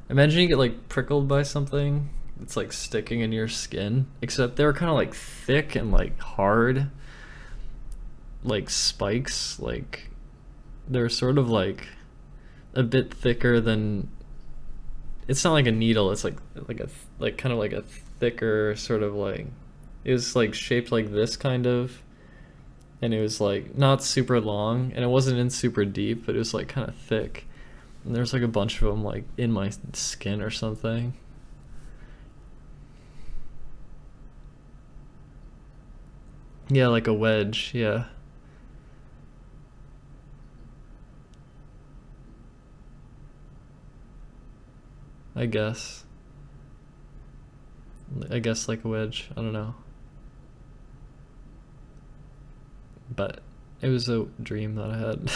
imagine you get like prickled by something it's like sticking in your skin, except they were kind of like thick and like hard, like spikes. Like they're sort of like a bit thicker than, it's not like a needle, it's like kind of like a thicker sort of like, it was like shaped like this kind of, and it was like not super long, and it wasn't in super deep, but it was like kind of thick. And there's like a bunch of them like in my skin or something. Yeah, like a wedge, yeah. I guess like a wedge, I don't know. But it was a dream that I had.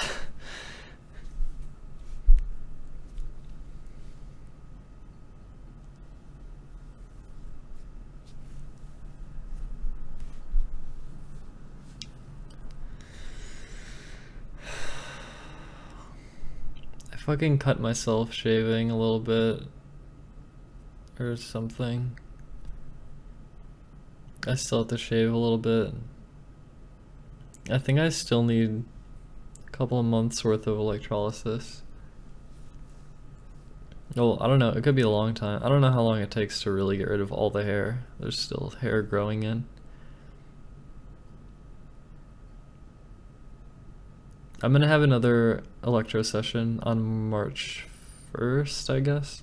I fucking cut myself shaving a little bit or something. I still have to shave a little bit. I think I still need a couple of months worth of electrolysis. Well, I don't know, it could be a long time. I don't know how long it takes to really get rid of all the hair. There's still hair growing in. I'm gonna have another electro session on March 1st, I guess.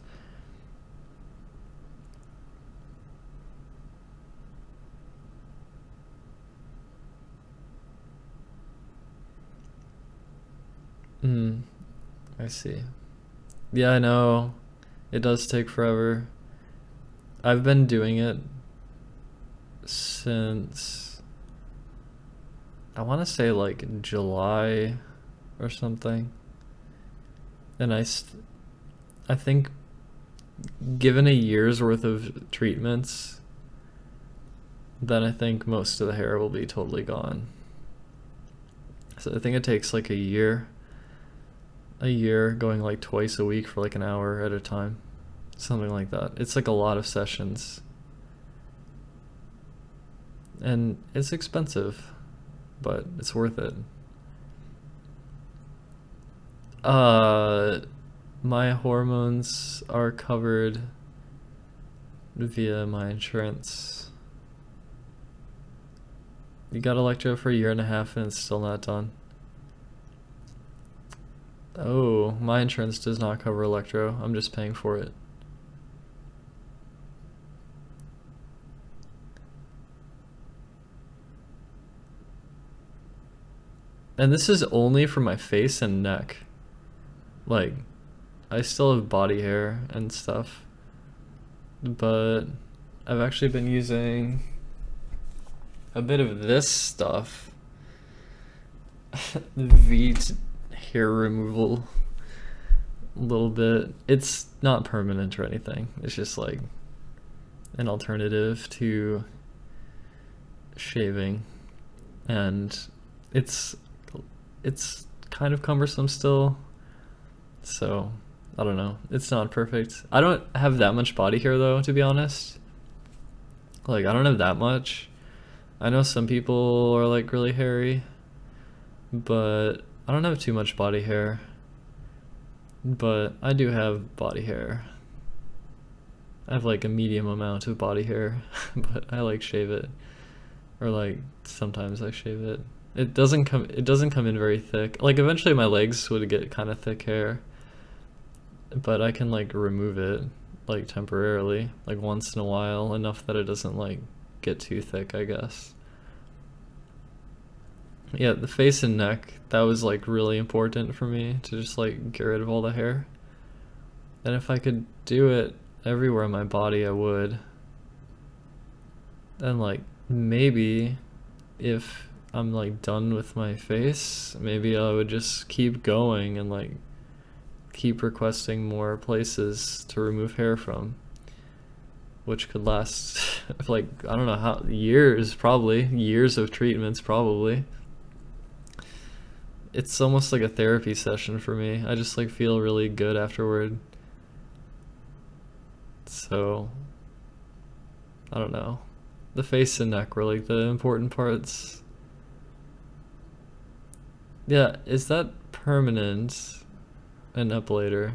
I see. Yeah, I know. It does take forever. I've been doing it since, I want to say like July or something. And I think given a year's worth of treatments, then I think most of the hair will be totally gone. So I think it takes like a year going like twice a week for like an hour at a time, something like that. It's like a lot of sessions, and it's expensive, but it's worth it. My hormones are covered via my insurance. You got electro for a year and a half and it's still not done. Oh, my insurance does not cover electro. I'm just paying for it. And this is only for my face and neck. Like, I still have body hair and stuff, but I've actually been using a bit of this stuff. V hair removal a little bit. It's not permanent or anything. It's just like an alternative to shaving, and it's kind of cumbersome still, so I don't know. It's not perfect. I don't have that much body hair though, to be honest. Like, I don't have that much. I know some people are like really hairy, but I don't have too much body hair. But I do have body hair. I have like a medium amount of body hair, but I like shave it, or like sometimes I shave it. It doesn't come in very thick. Like, eventually my legs would get kind of thick hair, but I can like remove it like temporarily, like once in a while, enough that it doesn't like get too thick, I guess. Yeah, the face and neck, that was like really important for me to just like get rid of all the hair. And if I could do it everywhere in my body, I would. And like, maybe if I'm like done with my face, maybe I would just keep going and like keep requesting more places to remove hair from, which could last like, I don't know how, years, probably years of treatments, probably. It's almost like a therapy session for me. I just like feel really good afterward. So I don't know, the face and neck were like the important parts. Yeah, is that permanent and up later?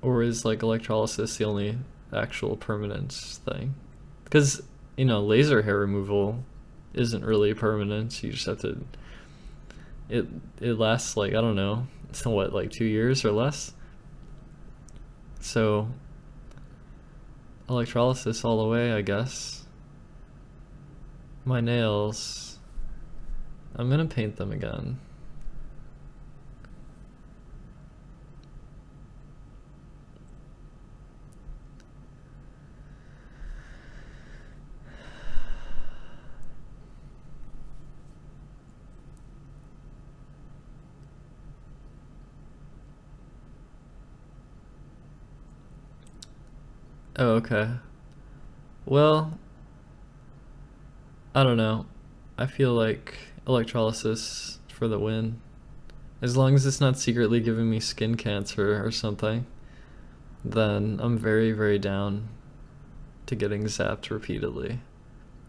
Or is like electrolysis the only actual permanent thing? Because, you know, laser hair removal isn't really permanent. You just have to it it lasts like, I don't know, so what, like 2 years or less? So electrolysis all the way, I guess. My nails, I'm gonna paint them again. Oh, okay. Well, I don't know. I feel like electrolysis for the win. As long as it's not secretly giving me skin cancer or something, then I'm very, very down to getting zapped repeatedly.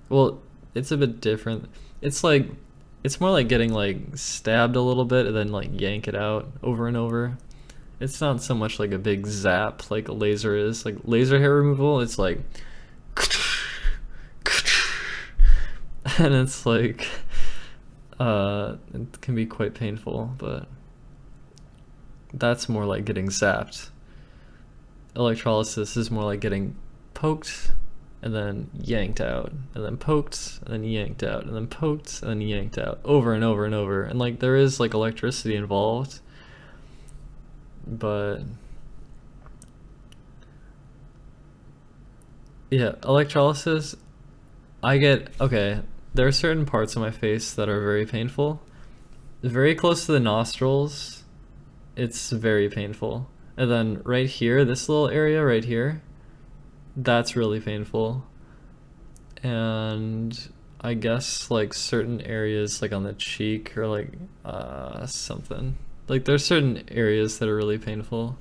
Well, it's a bit different. It's like, it's more like getting like stabbed a little bit and then like yank it out over and over. It's not so much like a big zap like a laser is. Like laser hair removal, it's like and it's like it can be quite painful, but that's more like getting zapped. Electrolysis is more like getting poked and then yanked out, and then poked and then yanked out, and then poked and then yanked out, over and over and over. And like there is like electricity involved, but yeah, electrolysis, I get, okay, there are certain parts of my face that are very painful. Very close to the nostrils, it's very painful. And then right here, this little area right here, that's really painful. And I guess like certain areas like on the cheek or like something. Like there's certain areas that are really painful.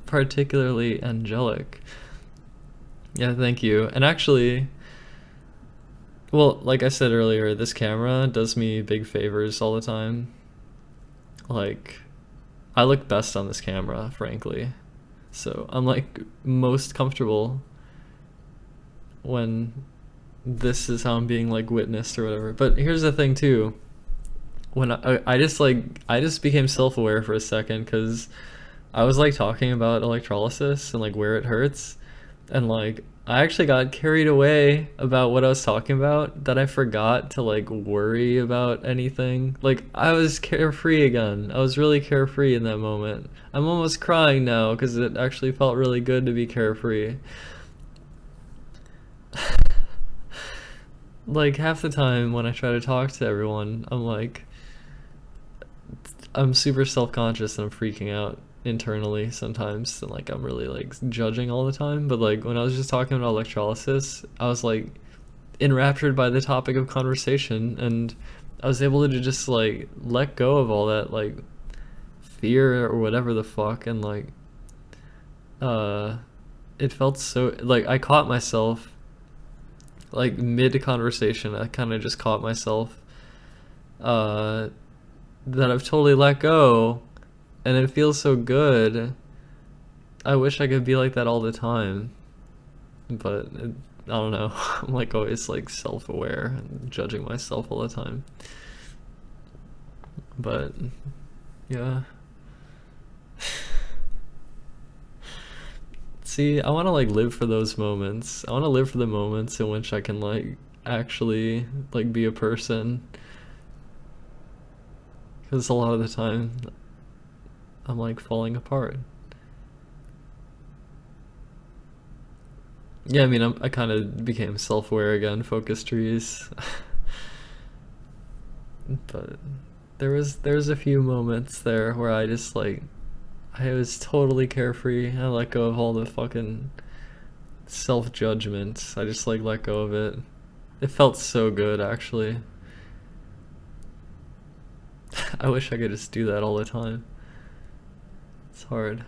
Particularly angelic. Yeah, thank you. And actually, well, like I said earlier, this camera does me big favors all the time. Like, I look best on this camera, frankly. So I'm like most comfortable when this is how I'm being like witnessed or whatever. But here's the thing too. When I just became self-aware for a second, because I was like talking about electrolysis and like where it hurts, and like I actually got carried away about what I was talking about, that I forgot to like worry about anything. Like I was carefree again. I was really carefree in that moment. I'm almost crying now because it actually felt really good to be carefree. Like half the time when I try to talk to everyone, I'm super self-conscious and I'm freaking out internally sometimes, and like I'm really like judging all the time. But like when I was just talking about electrolysis, I was like enraptured by the topic of conversation, and I was able to just like let go of all that like fear or whatever the fuck. And like it felt so, like I caught myself like mid conversation, I kind of just caught myself that I've totally let go, and it feels so good. I wish I could be like that all the time, but I don't know. I'm like always like self-aware and judging myself all the time. But yeah. See, I want to like live for those moments. I want to live for the moments in which I can like actually like be a person. Because a lot of the time, I'm like falling apart. Yeah, I mean, I kind of became self-aware again, focus trees. But there's a few moments there where I just like, I was totally carefree. I let go of all the fucking self-judgment. I just like let go of it. It felt so good, actually. I wish I could just do that all the time. It's hard.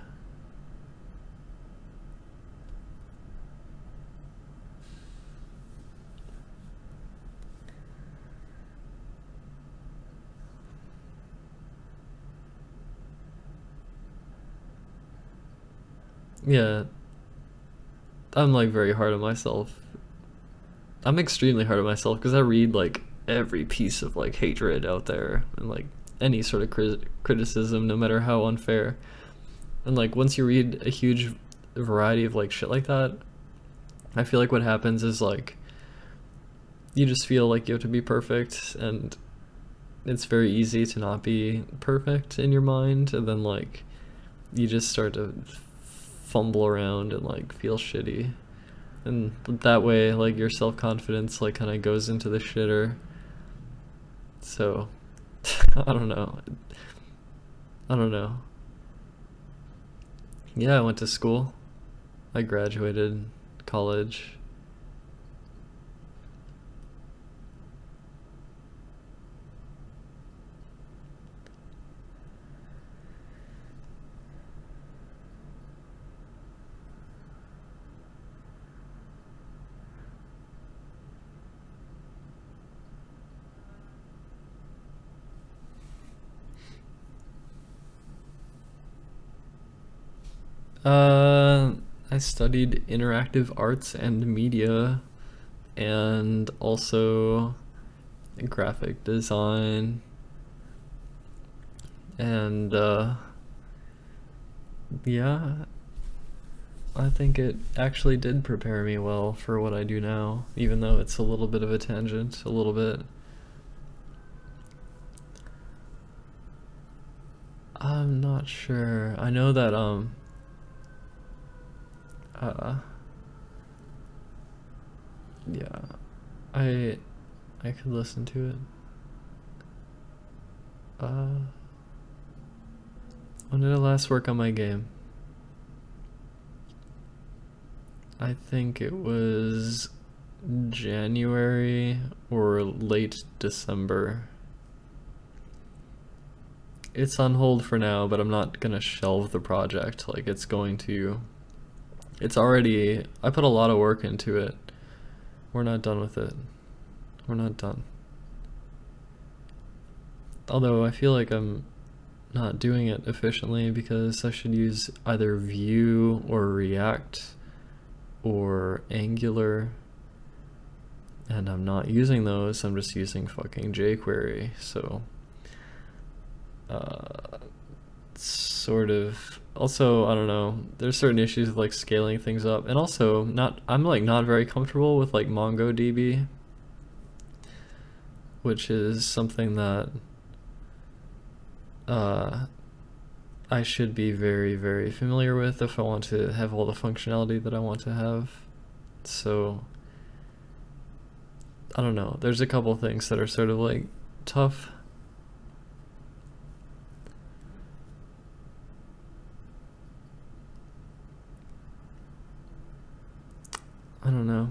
Yeah, I'm like very hard on myself. I'm extremely hard on myself because I read like every piece of like hatred out there, and like any sort of criticism, no matter how unfair. And like once you read a huge variety of like shit like that, I feel like what happens is like you just feel like you have to be perfect, and it's very easy to not be perfect in your mind, and then like you just start to fumble around and like feel shitty, and that way like your self-confidence like kind of goes into the shitter. So I don't know. Yeah, I went to school. I graduated college. I studied interactive arts and media, and also graphic design, and yeah, I think it actually did prepare me well for what I do now, even though it's a little bit of a tangent, a little bit. I'm not sure. I know that yeah, I could listen to it. When did I last work on my game? I think it was January or late December. It's on hold for now, but I'm not gonna shelve the project. Like it's already, I put a lot of work into it. We're not done with it. We're not done. Although I feel like I'm not doing it efficiently, because I should use either Vue or React or Angular, and I'm not using those. I'm just using fucking jQuery. So sort of, also, I don't know, there's certain issues with like scaling things up, and also I'm like not very comfortable with like MongoDB, which is something that I should be very, very familiar with if I want to have all the functionality that I want to have. So I don't know, there's a couple things that are sort of like tough. I don't know.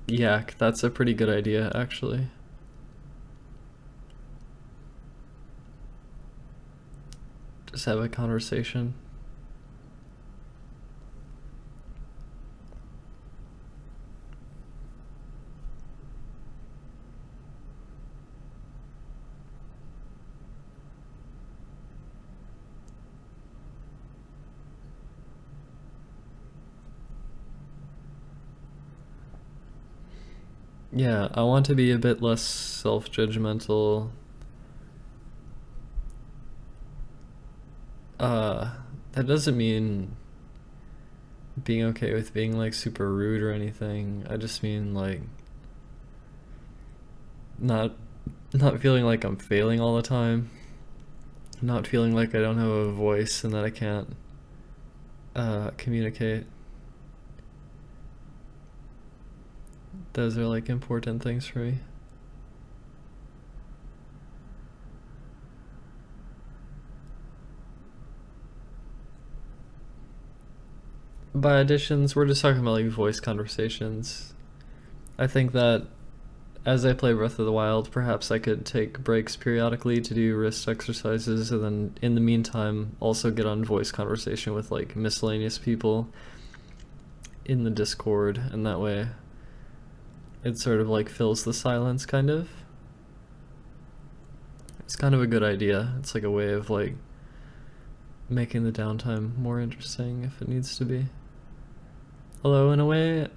Yeah, that's a pretty good idea, actually. Just have a conversation. Yeah, I want to be a bit less self-judgmental. That doesn't mean being okay with being like super rude or anything. I just mean like not feeling like I'm failing all the time. Not feeling like I don't have a voice and that I can't communicate. Those are like important things for me. By additions, we're just talking about like voice conversations. I think that as I play Breath of the Wild, perhaps I could take breaks periodically to do wrist exercises, and then in the meantime also get on voice conversation with like miscellaneous people in the Discord, and that way it sort of like fills the silence, kind of. It's kind of a good idea. It's like a way of like making the downtime more interesting if it needs to be. Although in a way,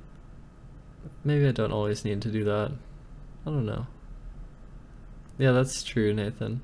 maybe I don't always need to do that. I don't know. Yeah, that's true, Nathan.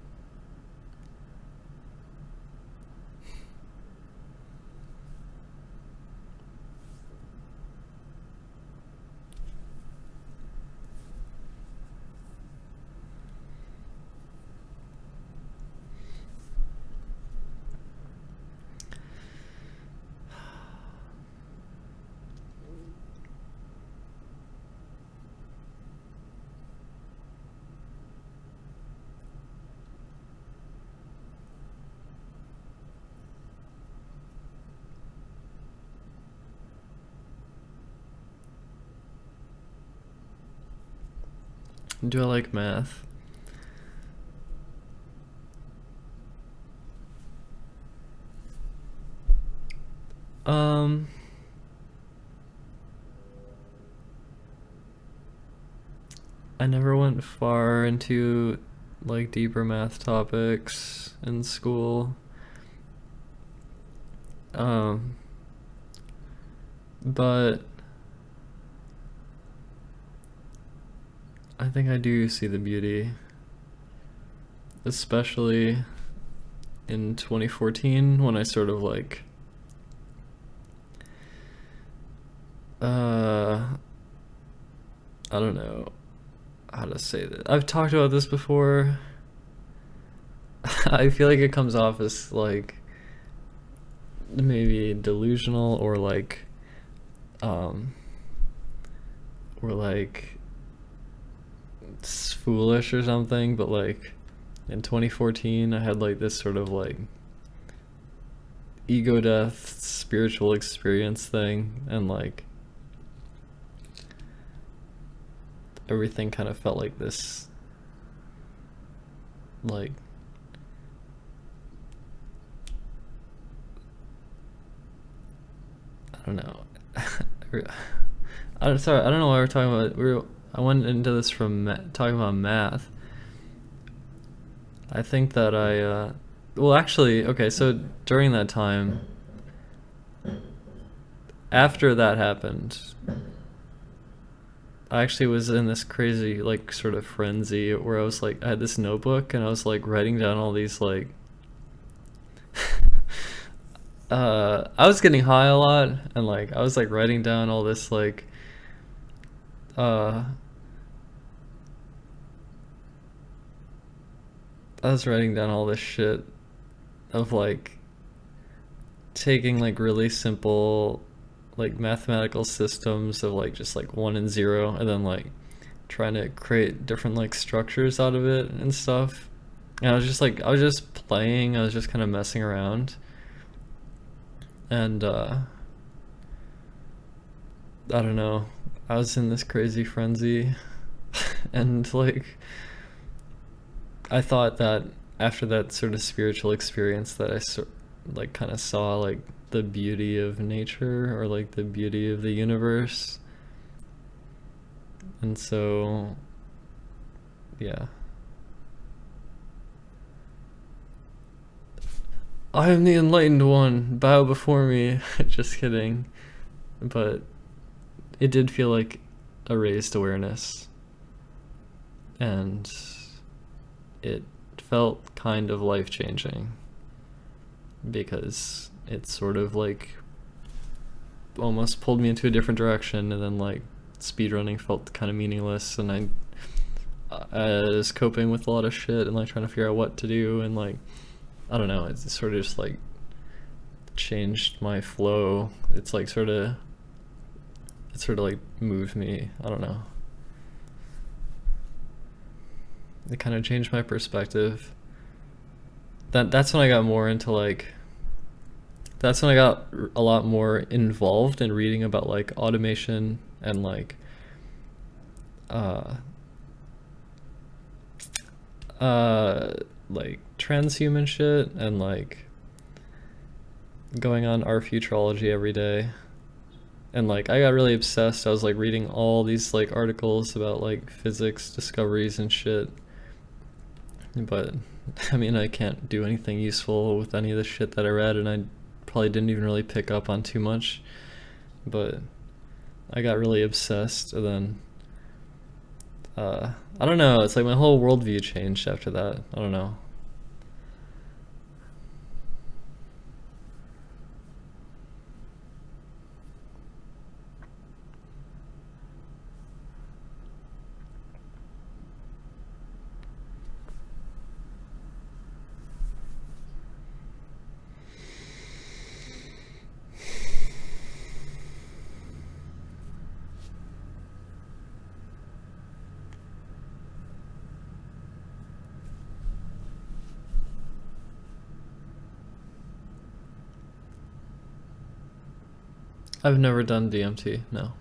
Do I like math? I never went far into like deeper math topics in school. But I think I do see the beauty, especially in 2014 when I sort of like I don't know how to say that. I've talked about this before. I feel like it comes off as like maybe delusional or like it's foolish or something, but like in 2014 I had like this sort of like ego death spiritual experience thing, and like everything kind of felt like this like I don't know. I'm sorry, I don't know why we're talking about. I went into this from talking about math. I think that well, actually, okay. So during that time, after that happened, I actually was in this crazy like sort of frenzy where I was like, I had this notebook and I was like writing down all these like. I was getting high a lot, and like I was like writing down all this like I was writing down all this shit of like taking like really simple like mathematical systems of like just like 1 and 0, and then like trying to create different like structures out of it and stuff. And I was just playing, I was just kind of messing around. And I don't know, I was in this crazy frenzy and like I thought that after that sort of spiritual experience that I like kind of saw like the beauty of nature or like the beauty of the universe. And so yeah, I am the enlightened one, bow before me. Just kidding. But it did feel like a raised awareness. And it felt kind of life-changing. Because it sort of like almost pulled me into a different direction, and then like speedrunning felt kind of meaningless, and I was coping with a lot of shit and like trying to figure out what to do, and like I don't know, it's sort of just like changed my flow. It's like sort of like moved me. I don't know. It kind of changed my perspective. That's when I got more into like, that's when I got a lot more involved in reading about like automation and like like transhuman shit, and like going on our futurology every day. And like I got really obsessed. I was like reading all these like articles about like physics discoveries and shit. But I mean, I can't do anything useful with any of the shit that I read, and I probably didn't even really pick up on too much, but I got really obsessed, and then I don't know, it's like my whole worldview changed after that. I don't know. I've never done DMT, no.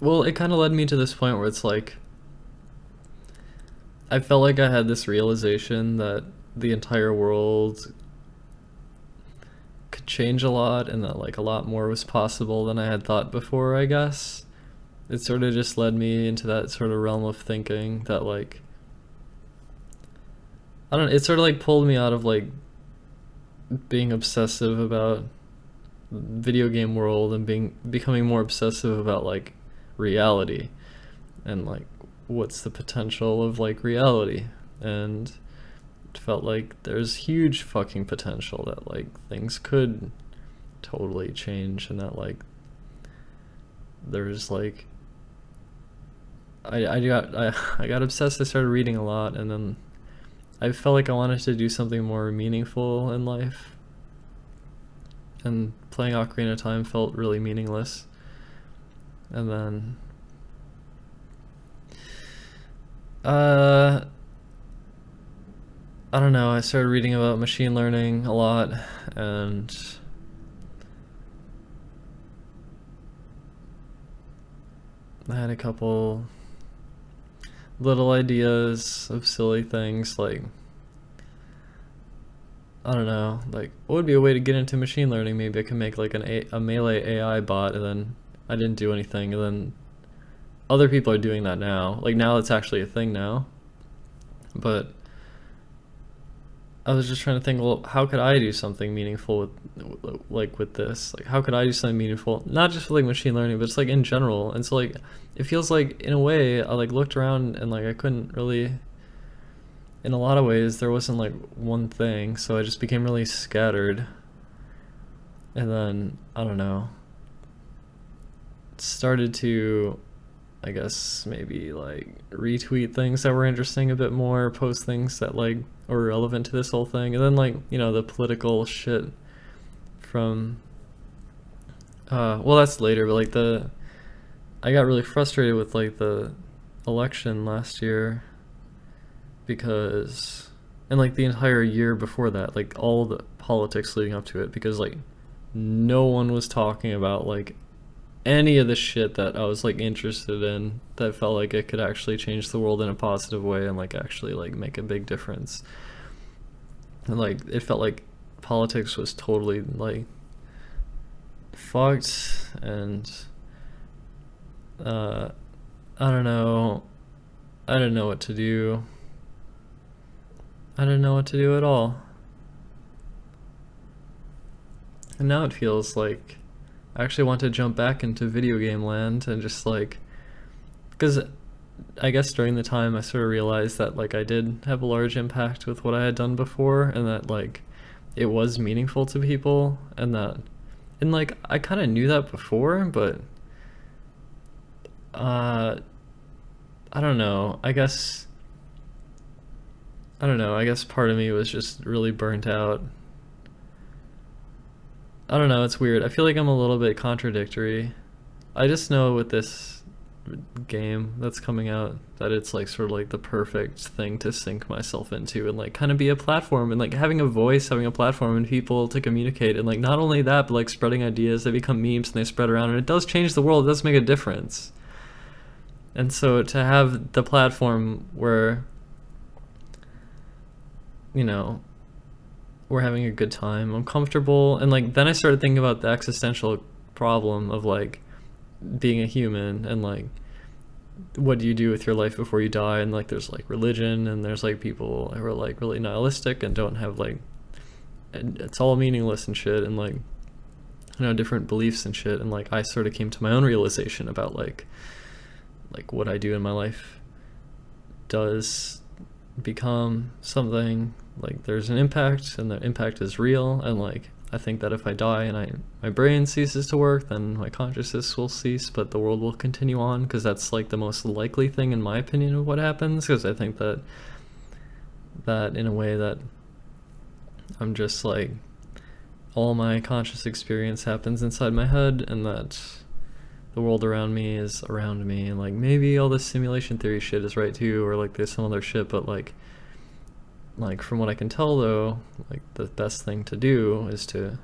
Well, it kind of led me to this point where it's like, I felt like I had this realization that the entire world could change a lot, and that like a lot more was possible than I had thought before, I guess. It sort of just led me into that sort of realm of thinking that like, I don't know, it sort of like pulled me out of like being obsessive about video game world and becoming more obsessive about like reality and like what's the potential of like reality. And it felt like there's huge fucking potential that like things could totally change, and that like there's like I got obsessed. I started reading a lot, and then I felt like I wanted to do something more meaningful in life, and playing Ocarina of Time felt really meaningless. And then I don't know, I started reading about machine learning a lot, and I had a couple little ideas of silly things like, I don't know, like what would be a way to get into machine learning? Maybe I could make like a melee AI bot, and then I didn't do anything, and then other people are doing that now. Like now it's actually a thing now. But I was just trying to think, well, how could I do something meaningful with this? Like how could I do something meaningful? Not just with like machine learning, but it's like in general. And so like it feels like in a way I like looked around and like I couldn't really, in a lot of ways there wasn't like one thing, so I just became really scattered. And then I don't know, started to, I guess, maybe like retweet things that were interesting a bit more, post things that like were relevant to this whole thing. And then like, you know, the political shit from well, that's later, but like I got really frustrated with like the election last year, because, and like the entire year before that, like all the politics leading up to it, because like no one was talking about like any of the shit that I was like interested in that felt like it could actually change the world in a positive way and like actually like make a big difference. And like it felt like politics was totally like fucked, and I don't know, I didn't know what to do. I didn't know what to do at all. And now it feels like I actually want to jump back into video game land and just like, because I guess during the time I sort of realized that like I did have a large impact with what I had done before, and that like it was meaningful to people, and like I kind of knew that before, but I don't know, I guess I don't know, I guess part of me was just really burnt out. I don't know, it's weird. I feel like I'm a little bit contradictory. I just know with this game that's coming out that it's like sort of like the perfect thing to sink myself into and like kind of be a platform and like having a voice, having a platform and people to communicate, and like not only that but like spreading ideas that become memes and they spread around, and it does change the world, it does make a difference. And so to have the platform where, you know, we're having a good time, I'm comfortable, and like then I started thinking about the existential problem of like being a human and like what do you do with your life before you die, and like there's like religion and there's like people who are like really nihilistic and don't have like, it's all meaningless and shit, and like, you know, different beliefs and shit, and like I sort of came to my own realization about like what I do in my life does become something, like there's an impact and the impact is real, and like I think that if I die and my brain ceases to work, then my consciousness will cease, but the world will continue on, because that's like the most likely thing in my opinion of what happens, because I think that in a way that I'm just like, all my conscious experience happens inside my head, and that the world around me is around me, and like maybe all this simulation theory shit is right too, or like there's some other shit, but like from what I can tell though, like the best thing to do is to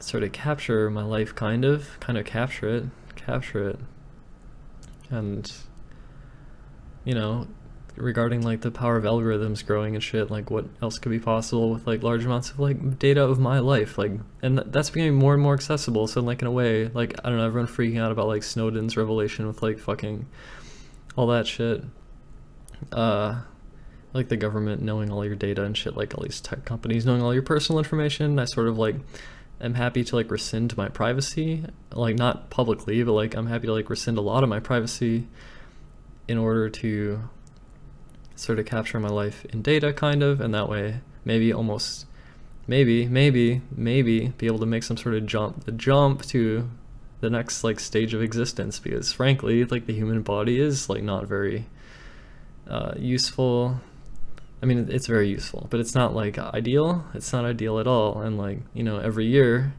sort of capture my life, kind of capture it, and you know, regarding like the power of algorithms growing and shit, like what else could be possible with like large amounts of like data of my life, like, and that's becoming more and more accessible. So like in a way, like I don't know, everyone freaking out about like Snowden's revelation with like fucking all that shit, like the government knowing all your data and shit, like all these tech companies knowing all your personal information. I sort of like am happy to like rescind my privacy, like not publicly, but like I'm happy to like rescind a lot of my privacy in order to sort of capture my life in data, kind of, and that way maybe be able to make some sort of jump to the next like stage of existence, because frankly like the human body is like not very useful. I mean, it's very useful, but it's not like ideal. It's not ideal at all. And like, you know, every year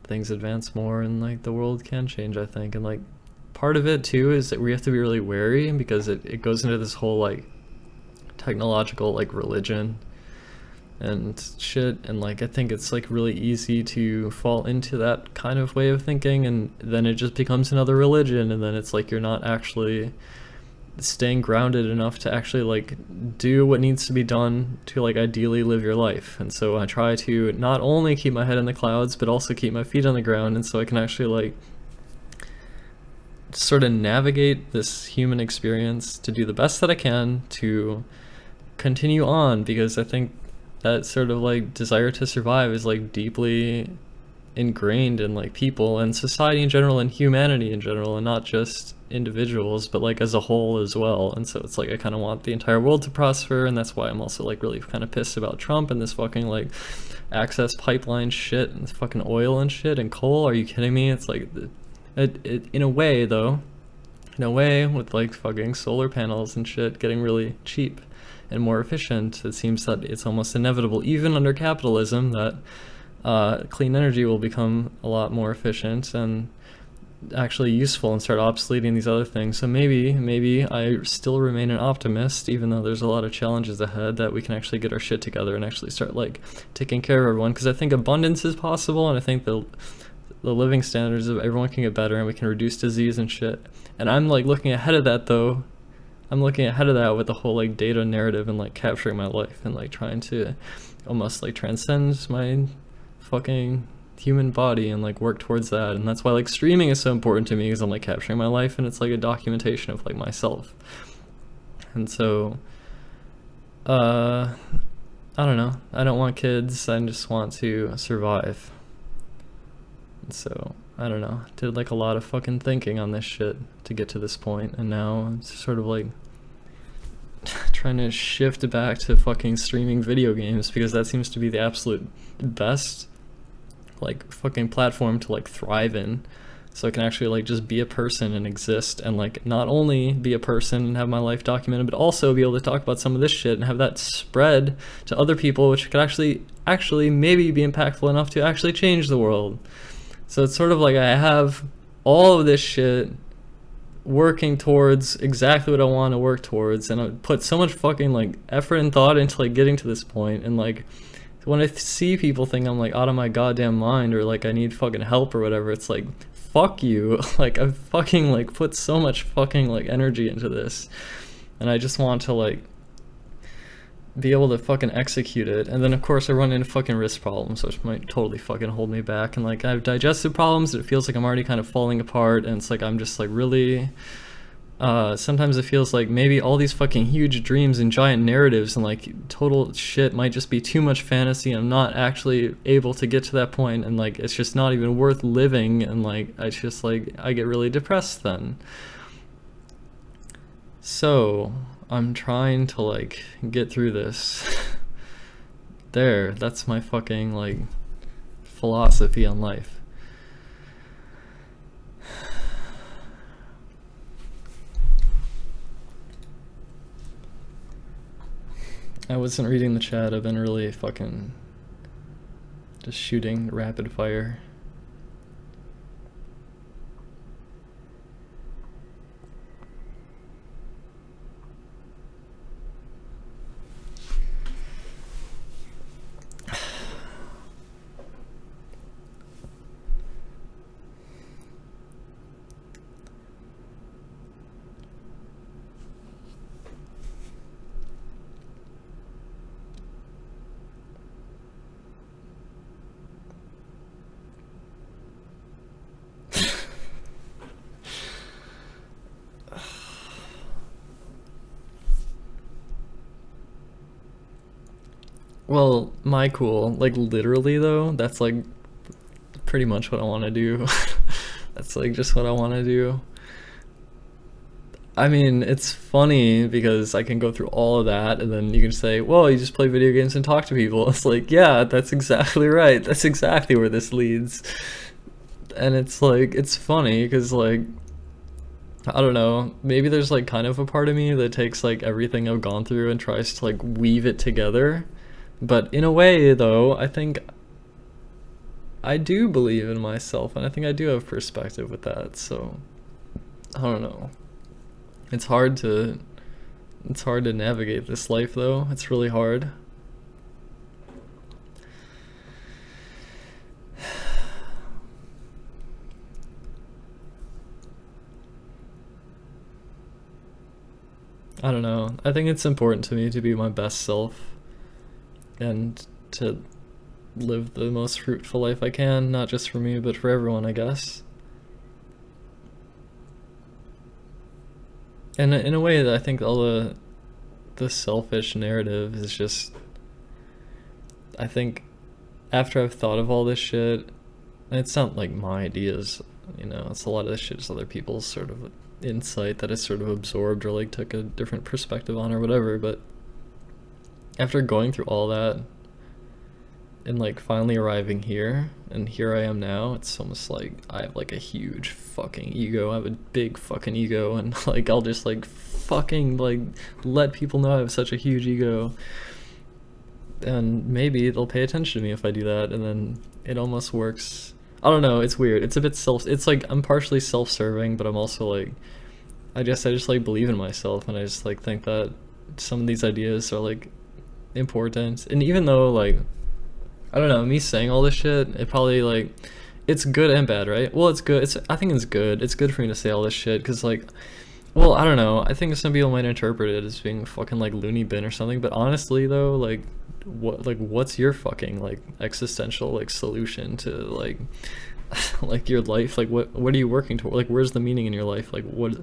things advance more and like the world can change, I think. And like part of it too is that we have to be really wary, because it goes into this whole like technological like religion and shit, and like I think it's like really easy to fall into that kind of way of thinking, and then it just becomes another religion, and then it's like you're not actually staying grounded enough to actually like do what needs to be done to like ideally live your life. And so I try to not only keep my head in the clouds but also keep my feet on the ground, and so I can actually like sort of navigate this human experience to do the best that I can to continue on, because I think that sort of like desire to survive is like deeply ingrained in like people and society in general and humanity in general, and not just individuals but like as a whole as well. And so it's like I kind of want the entire world to prosper, and that's why I'm also like really kind of pissed about Trump and this fucking like access pipeline shit and fucking oil and shit and coal. Are you kidding me? It's like it in a way though, in a way with like fucking solar panels and shit getting really cheap and more efficient, it seems that it's almost inevitable even under capitalism that clean energy will become a lot more efficient and actually useful and start obsoleting these other things. So maybe I still remain an optimist, even though there's a lot of challenges ahead, that we can actually get our shit together and actually start like taking care of everyone, because I think abundance is possible, and I think the living standards of everyone can get better, and we can reduce disease and shit. And I'm like looking ahead of that though. I'm looking ahead of that with the whole like data narrative and like capturing my life and like trying to almost like transcend my fucking human body and like work towards that. And that's why like streaming is so important to me, because I'm like capturing my life and it's like a documentation of like myself. And so I don't know, I don't want kids, I just want to survive. And so I don't know, did like a lot of fucking thinking on this shit to get to this point, and now it's sort of like trying to shift back to fucking streaming video games, because that seems to be the absolute best like fucking platform to like thrive in. so I can actually like just be a person and exist, and like not only be a person and have my life documented, but also be able to talk about some of this shit and have that spread to other people, which could actually maybe be impactful enough to actually change the world. So it's sort of like I have all of this shit working towards exactly what I want to work towards, and I put so much fucking like effort and thought into like getting to this point, and like when I see people think I'm like out of my goddamn mind or like I need fucking help or whatever, it's like fuck you. Like I've fucking like put so much fucking like energy into this, and I just want to like be able to fucking execute it. And then of course I run into fucking wrist problems, which might totally fucking hold me back, and like I have digestive problems. It feels like I'm already kind of falling apart, and it's like I'm just like really sometimes it feels like maybe all these fucking huge dreams and giant narratives and like total shit might just be too much fantasy, and I'm not actually able to get to that point, and like it's just not even worth living, and like it's just like I get really depressed then. So I'm trying to like get through this. That's my fucking like philosophy on life. I wasn't reading the chat. I've been really fucking just shooting rapid fire. Well, my cool, like literally though, that's like pretty much what I want to do. That's like just what I want to do. I mean, it's funny because I can go through all of that, and then you can say, well, you just play video games and talk to people. It's like, yeah, that's exactly right. That's exactly where this leads. And it's like, it's funny because like, I don't know, maybe there's like kind of a part of me that takes like everything I've gone through and tries to like weave it together. But in a way though, I think I do believe in myself, and I think I do have perspective with that. So I don't know. It's hard to navigate this life though. It's really hard. I don't know. I think it's important to me to be my best self and to live the most fruitful life I can, not just for me, but for everyone, I guess. And in a way that I think all the selfish narrative is just, I think after I've thought of all this shit, and it's not like my ideas, you know, it's a lot of this shit is other people's sort of insight that I sort of absorbed or like took a different perspective on or whatever, but after going through all that and like finally arriving here, and here I am now, it's almost like I have like a huge fucking ego. I have a big fucking ego, and like I'll just like fucking like let people know I have such a huge ego, and maybe they'll pay attention to me if I do that, and then it almost works. I don't know, it's weird. It's a bit it's like I'm partially self-serving, but I'm also like I just like believe in myself, and I just like think that some of these ideas are like important. And even though like I don't know, me saying all this shit, it probably like it's good and bad, right? Well, it's good. I think it's good. It's good for me to say all this shit because like, well, I don't know. I think some people might interpret it as being fucking like loony bin or something, but honestly though, like what's your fucking like existential like solution to like like your life? Like what are you working toward? Like where's the meaning in your life? Like what?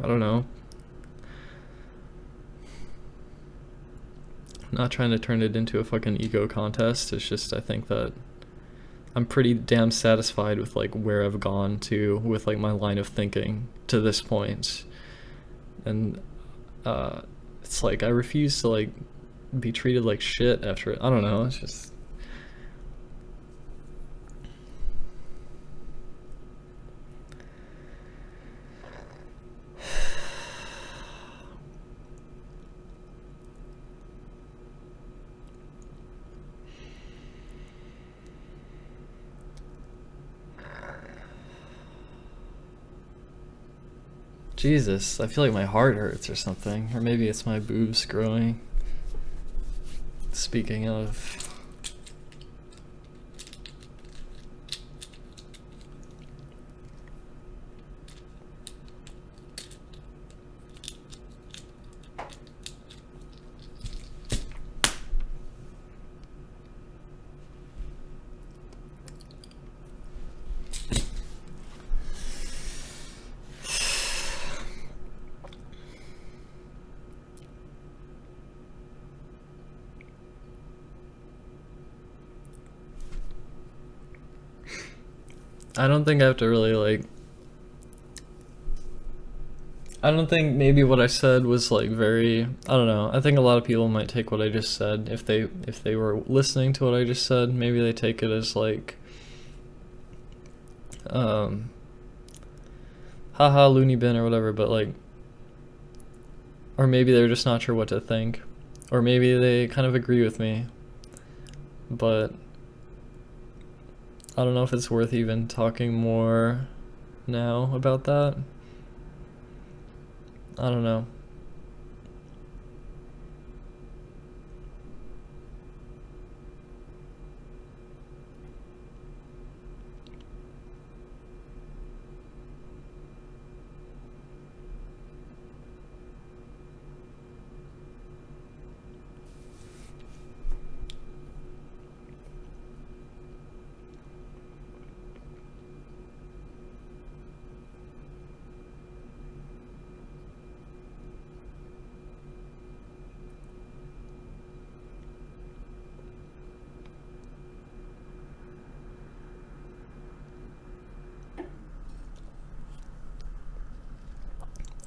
I don't know. I'm not trying to turn it into a fucking ego contest. It's just I think that I'm pretty damn satisfied with like where I've gone to with like my line of thinking to this point. And it's like I refuse to like be treated like shit after it. I don't know, it's just Jesus, I feel like my heart hurts or something. Or maybe it's my boobs growing. Speaking of... I don't think I have to really like... I don't think maybe what I said was like very... I don't know. I think a lot of people might take what I just said. If they were listening to what I just said, maybe they take it as like... haha, loony bin or whatever, but like... Or maybe they're just not sure what to think. Or maybe they kind of agree with me. But... I don't know if it's worth even talking more now about that. I don't know.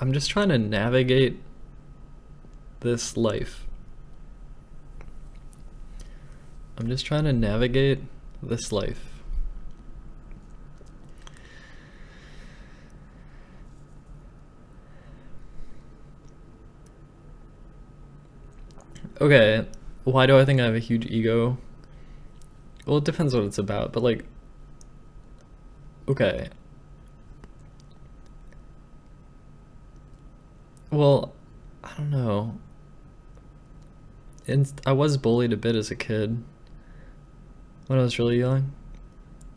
I'm just trying to navigate this life. I'm just trying to navigate this life. Okay, why do I think I have a huge ego? Well, it depends what it's about, but like, okay. Well, I don't know. I was bullied a bit as a kid when I was really young,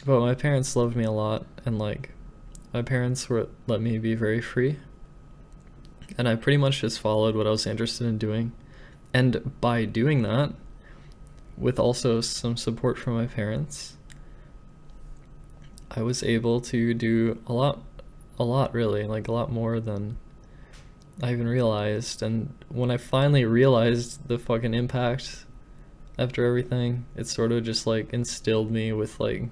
but my parents loved me a lot, and like, my parents let me be very free, and I pretty much just followed what I was interested in doing, and by doing that, with also some support from my parents, I was able to do a lot really, like a lot more than I even realized. And when I finally realized the fucking impact after everything, it sort of just like instilled me with like,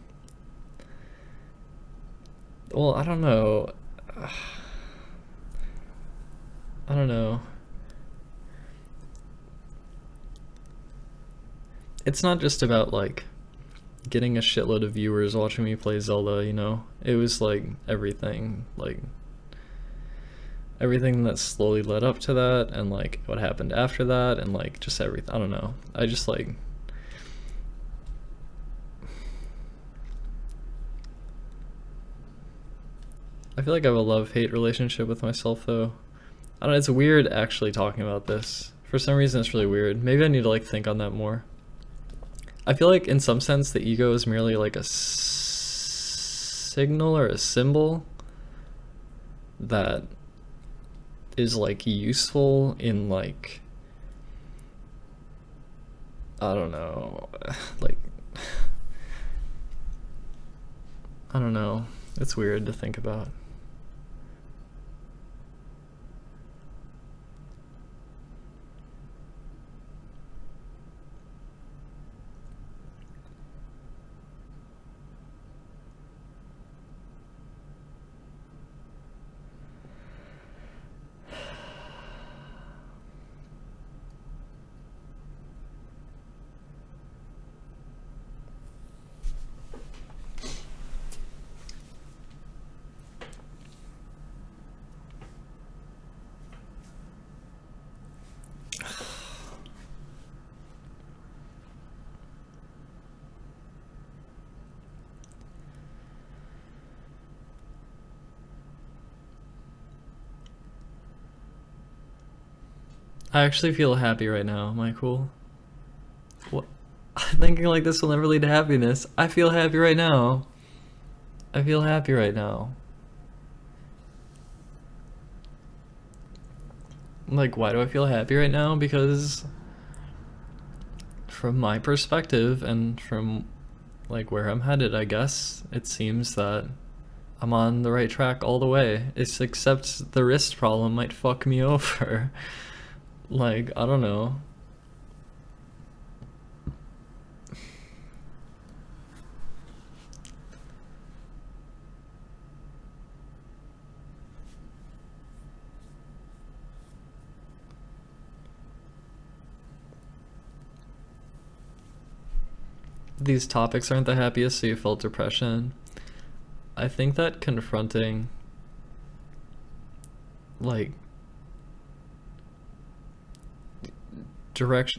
well, I don't know. I don't know. It's not just about like getting a shitload of viewers watching me play Zelda, you know? It was like everything that slowly led up to that, and like what happened after that, and like just everything. I don't know. I just like... I feel like I have a love-hate relationship with myself though. I don't know, it's weird actually talking about this. For some reason it's really weird. Maybe I need to like think on that more. I feel like in some sense the ego is merely like a signal or a symbol that is like useful in like, I don't know, like, I don't know, it's weird to think about. I actually feel happy right now. Am I cool? What? Thinking like this will never lead to happiness. I feel happy right now. I feel happy right now. Like, why do I feel happy right now? Because from my perspective and from like where I'm headed, I guess, it seems that I'm on the right track all the way. It's except the wrist problem might fuck me over. Like, I don't know. These topics aren't the happiest, so you felt depression. I think that confronting, like,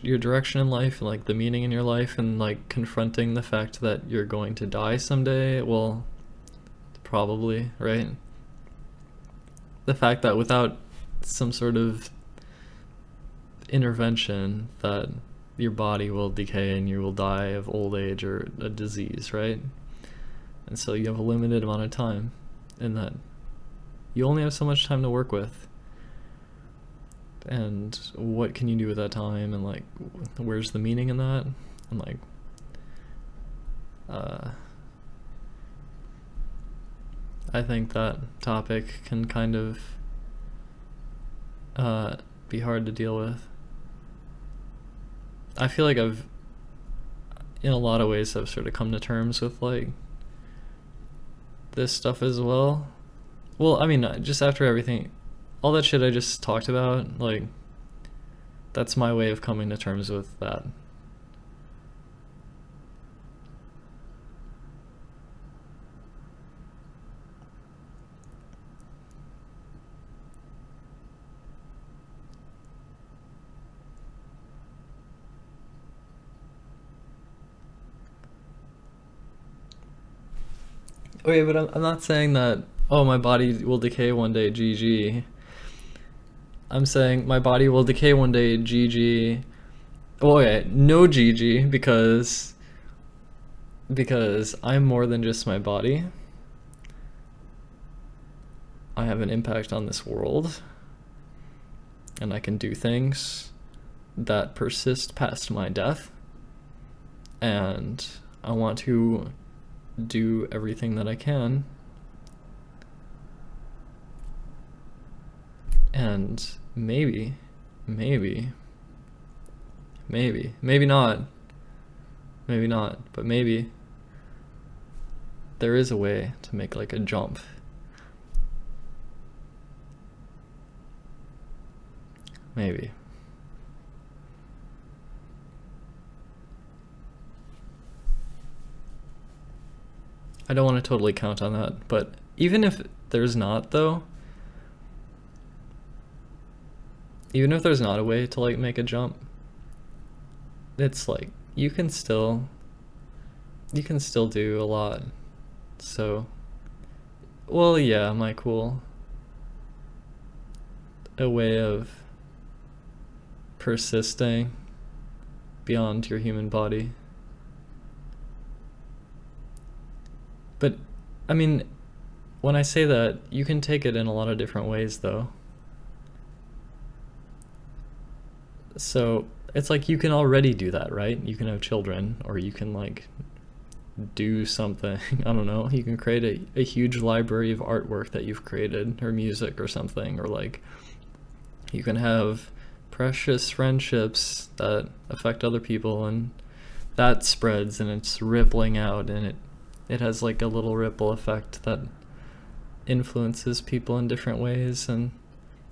your direction in life and like the meaning in your life, and like confronting the fact that you're going to die someday, well, probably, right? The fact that without some sort of intervention that your body will decay and you will die of old age or a disease, right? And so you have a limited amount of time, and that you only have so much time to work with. And what can you do with that time, and like where's the meaning in that? And like I think that topic can kind of be hard to deal with. I feel like I've, in a lot of ways, I've sort of come to terms with like this stuff as well. Well, I mean, just after everything, all that shit I just talked about, like, that's my way of coming to terms with that. Okay, but I'm not saying that, oh, my body will decay one day, GG. I'm saying my body will decay one day, GG. Oh, okay, no GG, because I'm more than just my body. I have an impact on this world, and I can do things that persist past my death, and I want to do everything that I can, and maybe not, but maybe there is a way to make like a jump. Maybe. I don't want to totally count on that, but even if there's not, though, even if there's not a way to like make a jump, it's like you can still do a lot. So, well, yeah, am I cool? A way of persisting beyond your human body. But, I mean, when I say that, you can take it in a lot of different ways, though. So, it's like you can already do that, right? You can have children, or you can, like, do something. I don't know. You can create a huge library of artwork that you've created, or music or something, or, like, you can have precious friendships that affect other people, and that spreads, and it's rippling out, and it has like a little ripple effect that influences people in different ways, and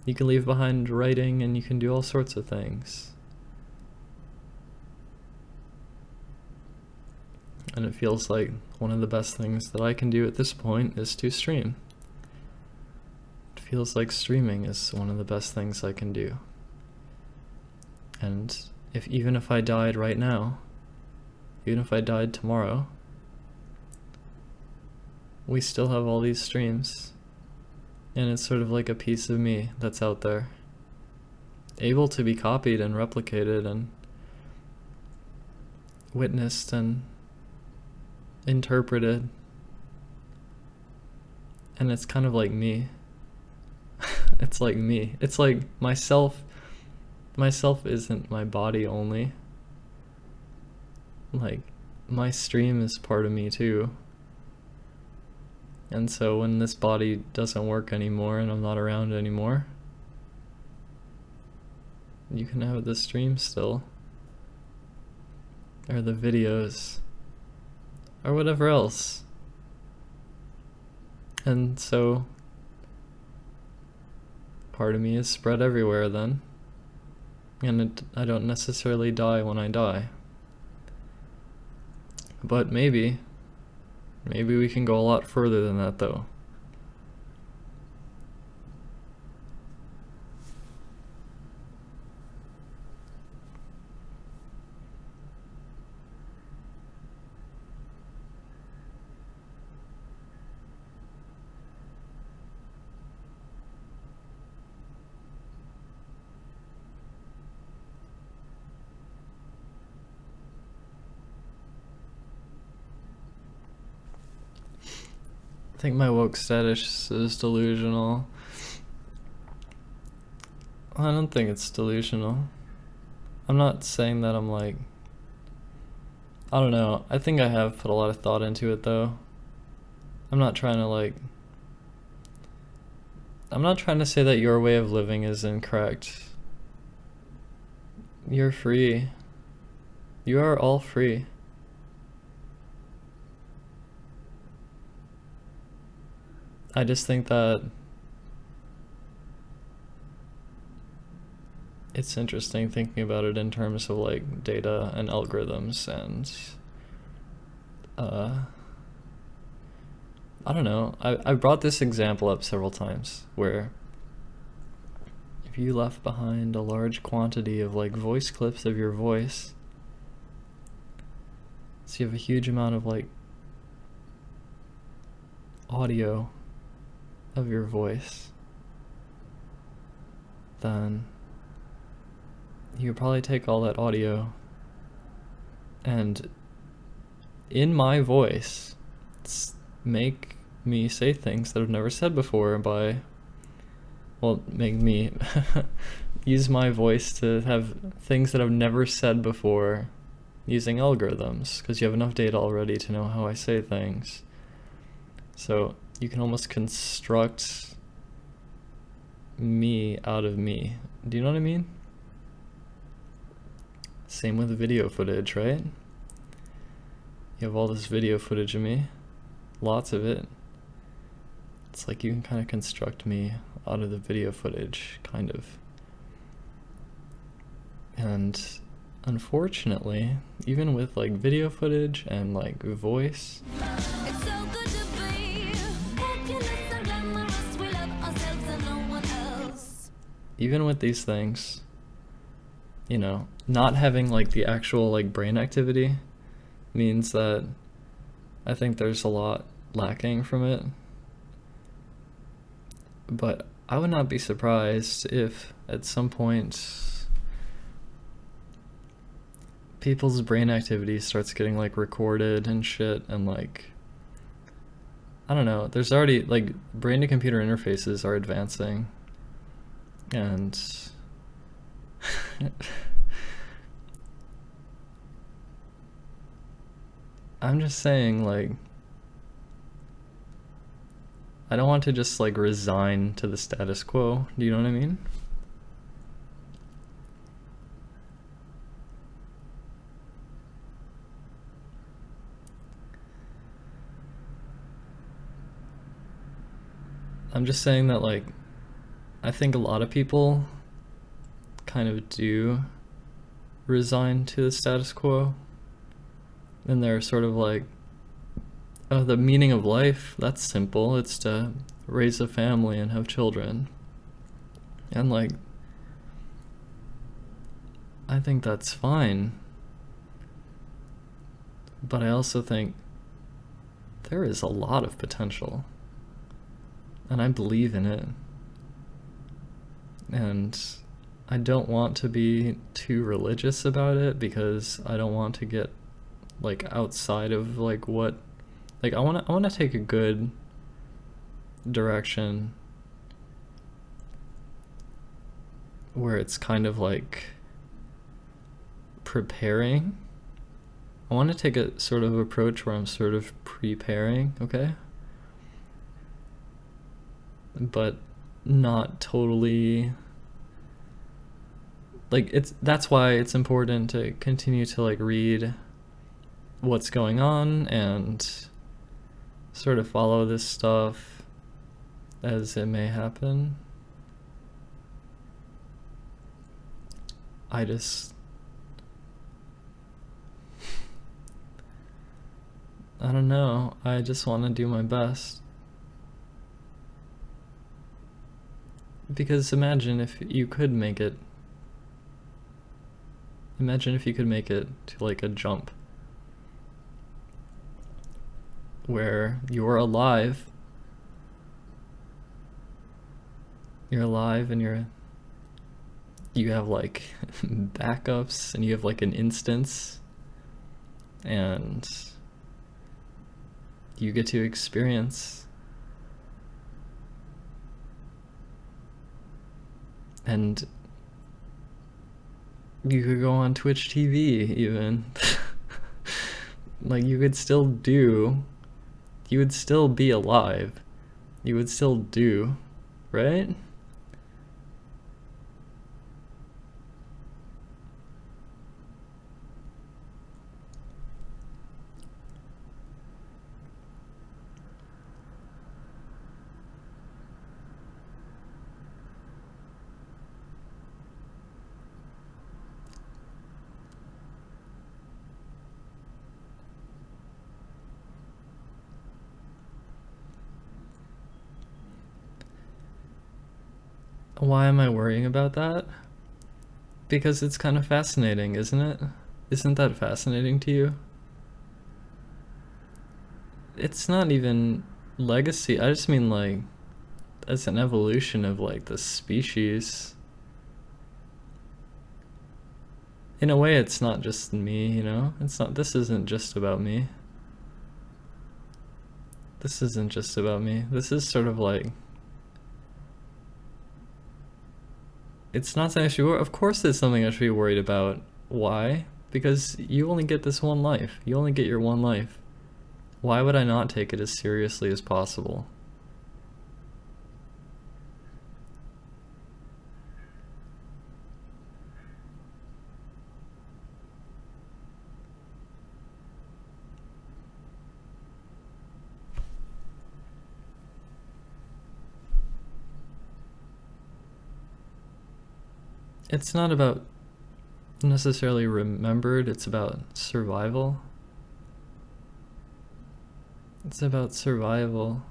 you can leave behind writing, and you can do all sorts of things. And it feels like one of the best things that I can do at this point is to stream. It feels like streaming is one of the best things I can do. And even if I died right now, even if I died tomorrow, we still have all these streams, and it's sort of like a piece of me that's out there. able to be copied and replicated and witnessed and interpreted. And it's kind of like me. It's like me. It's like myself isn't my body only. Like, my stream is part of me too. And so when this body doesn't work anymore and I'm not around anymore, you can have the stream still, or the videos, or whatever else. And so part of me is spread everywhere then, and I don't necessarily die when I die. But maybe we can go a lot further than that though. I think my woke status is delusional. I don't think it's delusional. I'm not saying that I'm like, I don't know. I think I have put a lot of thought into it though. I'm not trying to say that your way of living is incorrect. You're free. You are all free. I just think that it's interesting thinking about it in terms of like data and algorithms and I don't know. I've brought this example up several times where if you left behind a large quantity of like voice clips of your voice, so you have a huge amount of like audio of your voice, then you could probably take all that audio and in my voice make me say things that I've never said before make me use my voice to have things that I've never said before using algorithms, because you have enough data already to know how I say things. So you can almost construct me out of me. Do you know what I mean? Same with video footage, right? You have all this video footage of me, lots of it. It's like you can kind of construct me out of the video footage, kind of. And unfortunately, even with like video footage and like voice, even with these things, you know, not having like the actual like brain activity means that I think there's a lot lacking from it. But I would not be surprised if at some point people's brain activity starts getting like recorded and shit, and like, I don't know, there's already like brain to computer interfaces are advancing. And I'm just saying, like, I don't want to just like resign to the status quo. Do you know what I mean? I'm just saying that, like, I think a lot of people kind of do resign to the status quo, and they're sort of like, oh, the meaning of life, that's simple, it's to raise a family and have children. And like, I think that's fine, but I also think there is a lot of potential, and I believe in it. And I don't want to be too religious about it because I don't want to get like outside of like what, like I want to take a good direction where it's kind of like preparing. I want to take a sort of approach where I'm sort of preparing, okay? But not totally, like, that's why it's important to continue to like read what's going on and sort of follow this stuff as it may happen. I don't know. I just want to do my best. Because imagine if you could make it. Imagine if you could make it to like a jump where you're alive. You're alive and you have like backups and you have like an instance and you get to experience and you could go on Twitch TV even. Like you would still be alive. You would still do, right? Why am I worrying about that? Because it's kind of fascinating, isn't it? Isn't that fascinating to you? It's not even legacy. I just mean like as an evolution of like the species. In a way, it's not just me, you know? This isn't just about me. This isn't just about me. This is sort of like, it's not something I should worry. Of course it's something I should be worried about. Why? Because you only get this one life. You only get your one life. Why would I not take it as seriously as possible? It's not about necessarily remembered, it's about survival. It's about survival.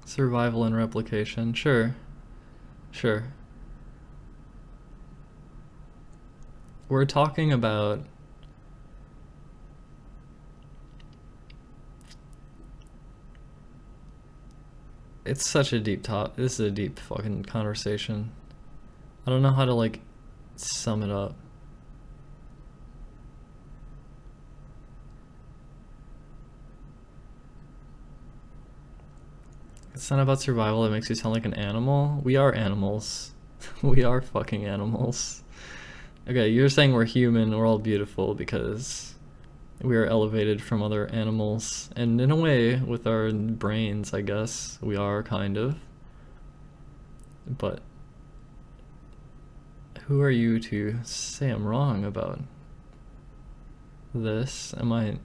Survival and replication, sure. Sure. We're talking about it's such a deep top. This is a deep fucking conversation. I don't know how to like sum it up. It's not about survival. It makes you sound like an animal. We are animals. We are fucking animals. Okay, you're saying we're human, we're all beautiful because we are elevated from other animals. And in a way, with our brains, I guess, we are kind of. But who are you to say I'm wrong about this? Am I...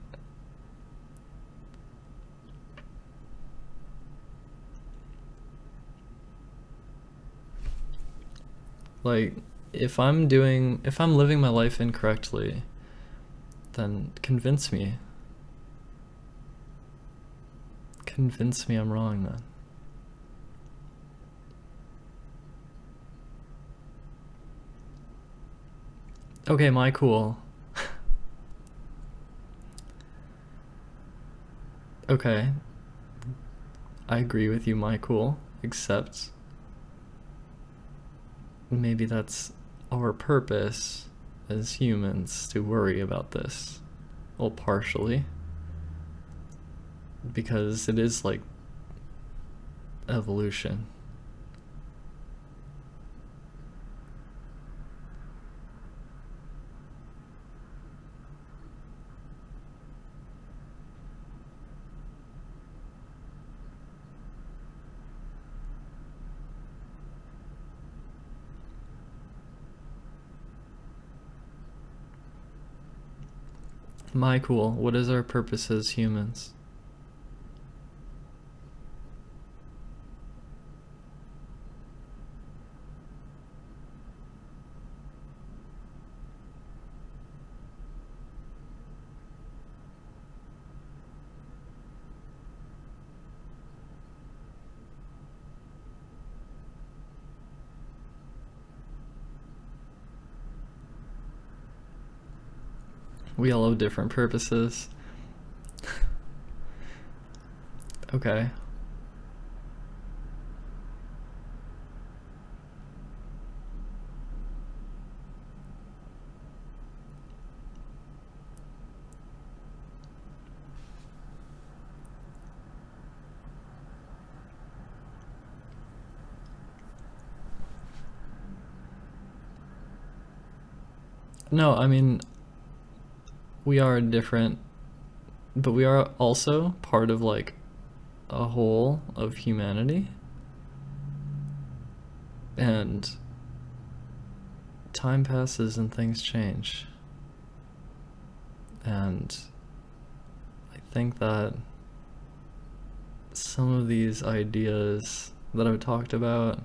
Like, if I'm living my life incorrectly, then convince me. Convince me I'm wrong then. Okay, my cool. Okay, I agree with you, my cool, except maybe that's our purpose as humans to worry about this. Well, partially. Because it is like evolution. My cool, what is our purpose as humans? We all have different purposes. Okay. No, I mean, we are different, but we are also part of like a whole of humanity. And time passes and things change. And I think that some of these ideas that I've talked about,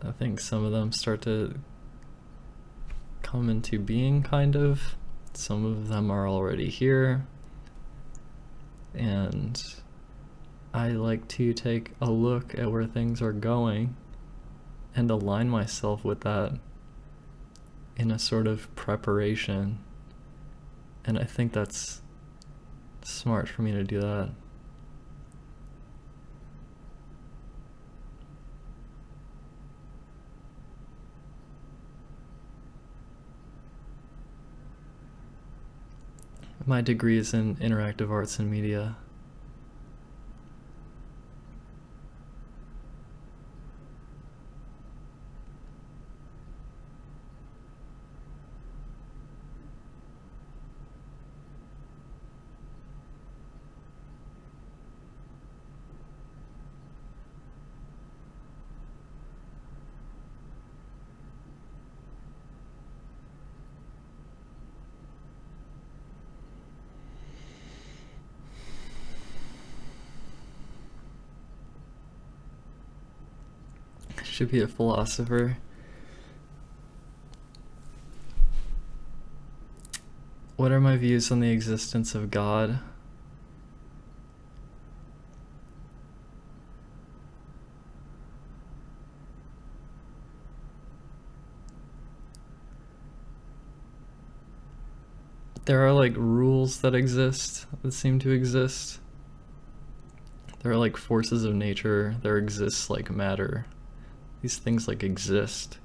I think some of them start to come into being, kind of. Some of them are already here. And I like to take a look at where things are going and align myself with that in a sort of preparation. And I think that's smart for me to do that. My degree is in interactive arts and media. Should be a philosopher. What are my views on the existence of God? There are like rules that exist, that seem to exist. There are like forces of nature. There exists like matter. These things like exist.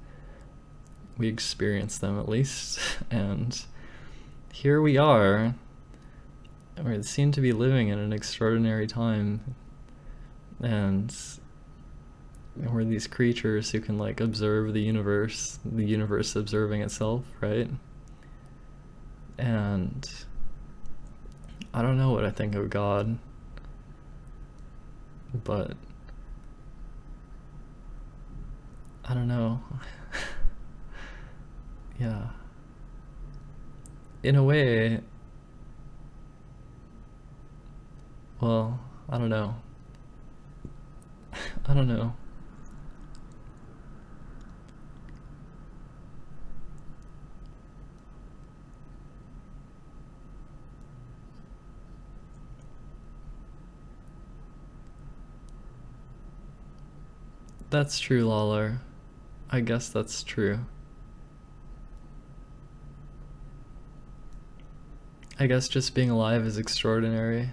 We experience them at least. And here we are. We seem to be living in an extraordinary time. And we're these creatures who can like observe the universe observing itself, right? And I don't know what I think of God, but I don't know. Yeah. In a way, well, I don't know. I don't know. That's true, Lawler. I guess that's true. I guess just being alive is extraordinary.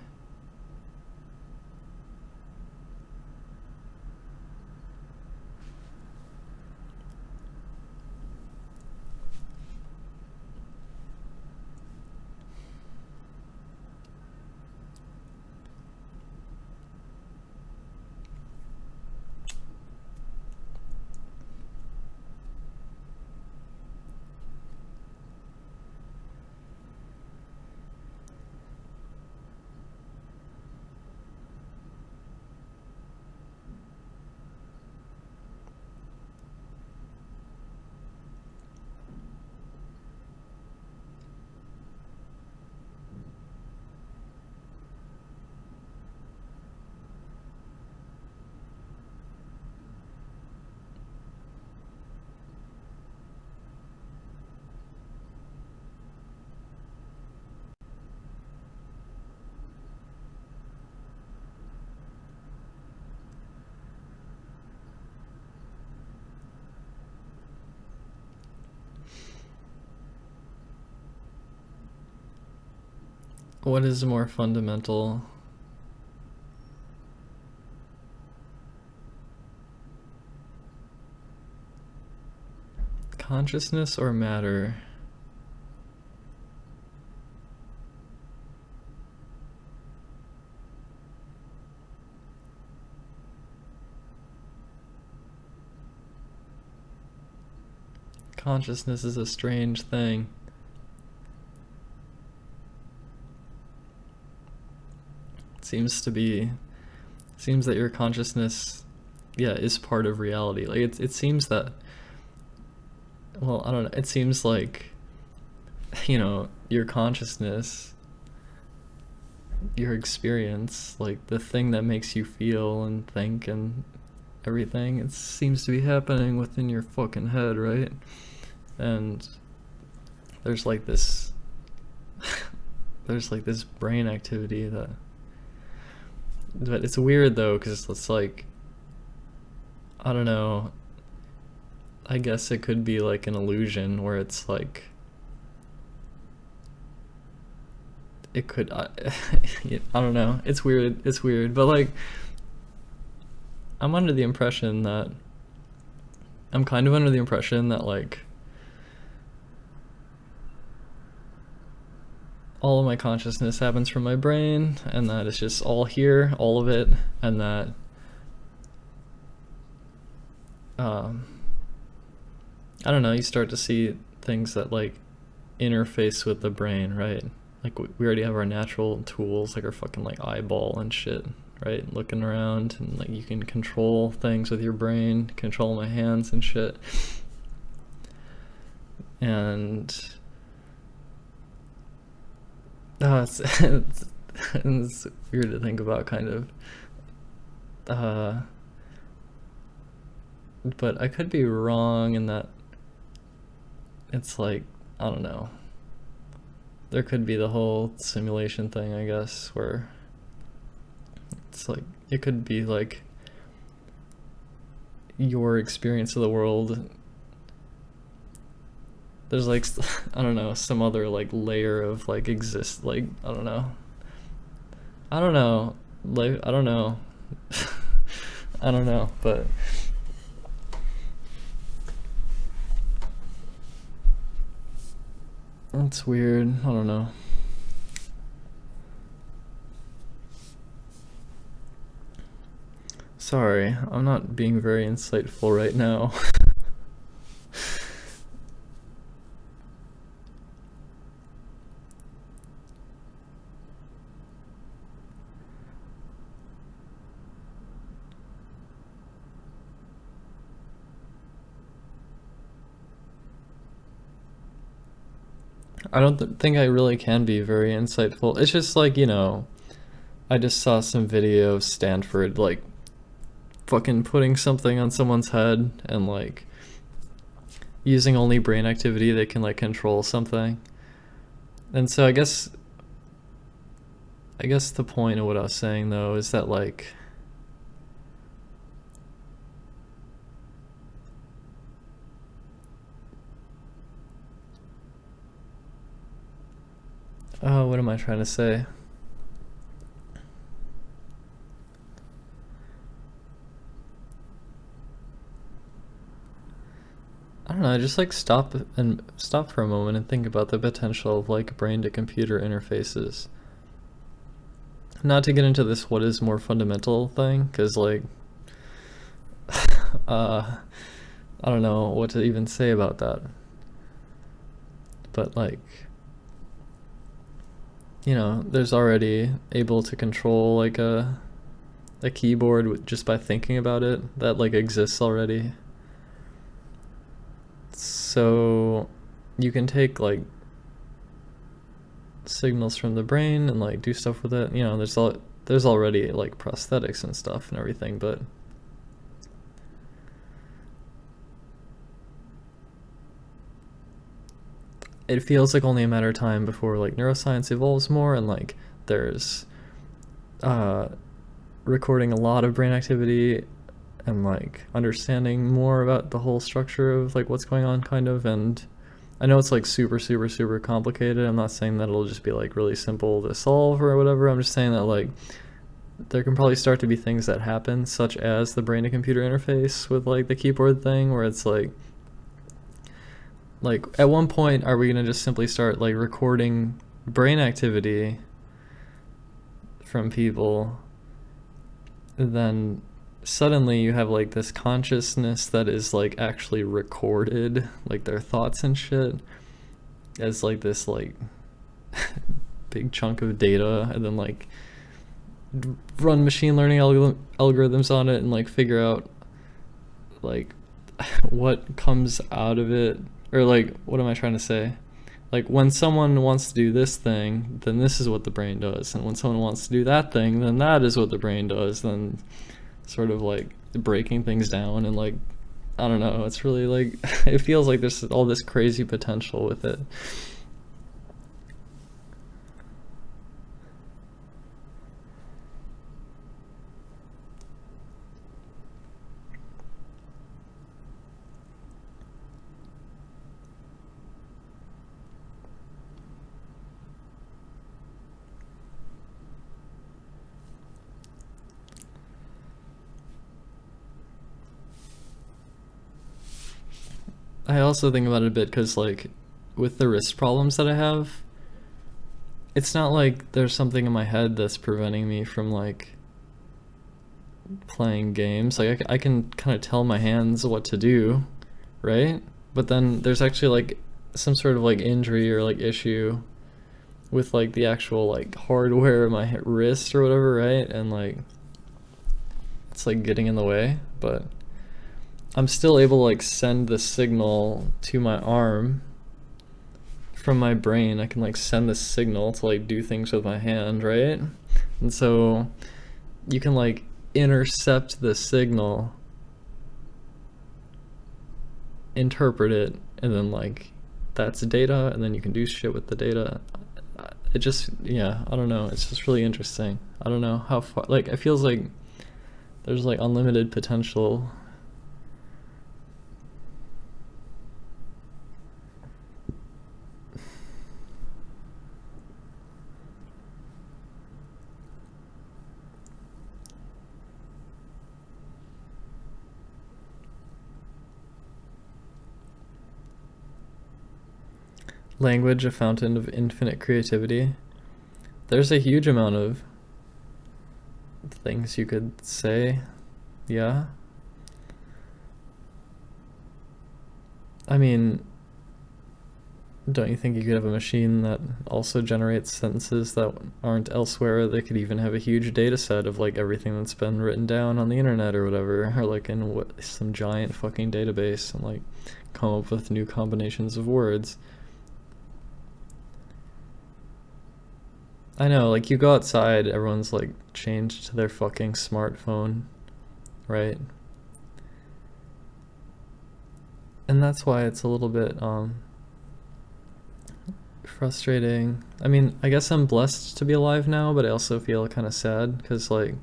What is more fundamental? Consciousness or matter? Consciousness is a strange thing. Seems that your consciousness, yeah, is part of reality. Like it seems that, well, I don't know, it seems like, you know, your consciousness, your experience, like the thing that makes you feel and think and everything, it seems to be happening within your fucking head, right? And there's like this there's like this brain activity that, but it's weird though, because it's like, I don't know, I guess it could be like an illusion where it's like, it could, I don't know, it's weird, but like, I'm kind of under the impression that like, all of my consciousness happens from my brain, and that it's just all here, all of it, and that I don't know, you start to see things that like interface with the brain, right? Like we already have our natural tools, like our fucking like eyeball and shit, right? Looking around, and like you can control things with your brain, control my hands and shit. And it's weird to think about, kind of. But I could be wrong in that it's like, I don't know. There could be the whole simulation thing, I guess, where it's like, it could be like your experience of the world. There's like, I don't know, some other like layer of like like, I don't know, like, I don't know. I don't know, but it's weird. I don't know. Sorry, I'm not being very insightful right now. I don't think I really can be very insightful. It's just like, you know, I just saw some video of Stanford like fucking putting something on someone's head and like using only brain activity they can like control something. And so I guess the point of what I was saying though is that like, Oh, what am I trying to say? I don't know, just like stop for a moment and think about the potential of like brain to computer interfaces. Not to get into this what is more fundamental thing, because like I don't know what to even say about that. But like, you know, there's already able to control like a keyboard just by thinking about it, that like exists already. So you can take like signals from the brain and like do stuff with it. You know, there's already like prosthetics and stuff and everything, but it feels like only a matter of time before like neuroscience evolves more and like there's recording a lot of brain activity and like understanding more about the whole structure of like what's going on kind of. And I know it's like super complicated. I'm not saying that it'll just be like really simple to solve or whatever. I'm just saying that like there can probably start to be things that happen, such as the brain to computer interface with like the keyboard thing, where it's like at one point are we going to just simply start like recording brain activity from people, and then suddenly you have like this consciousness that is like actually recorded, like their thoughts and shit, as like this like big chunk of data, and then like run machine learning algorithms on it and like figure out like what comes out of it. Or like, what am I trying to say? Like when someone wants to do this thing, then this is what the brain does, and when someone wants to do that thing, then that is what the brain does. Then sort of like breaking things down, and like I don't know, it's really like it feels like there's all this crazy potential with it. I also think about it a bit because like with the wrist problems that I have, it's not like there's something in my head that's preventing me from like playing games. Like I can kind of tell my hands what to do, right? But then there's actually like some sort of like injury or like issue with like the actual like hardware of my wrist or whatever, right? And like it's like getting in the way, but I'm still able to like send the signal to my arm from my brain. I can like send the signal to like do things with my hand, right? And so you can like intercept the signal, interpret it, and then like that's data, and then you can do shit with the data. It just, yeah, I don't know, it's just really interesting. I don't know how far, like it feels like there's like unlimited potential. Language, a fountain of infinite creativity. There's a huge amount of things you could say, yeah. I mean, don't you think you could have a machine that also generates sentences that aren't elsewhere? They could even have a huge data set of like everything that's been written down on the internet or whatever, or like in some giant fucking database, and like come up with new combinations of words. I know, like you go outside, everyone's like changed to their fucking smartphone, right? And that's why it's a little bit frustrating. I mean, I guess I'm blessed to be alive now, but I also feel kind of sad because like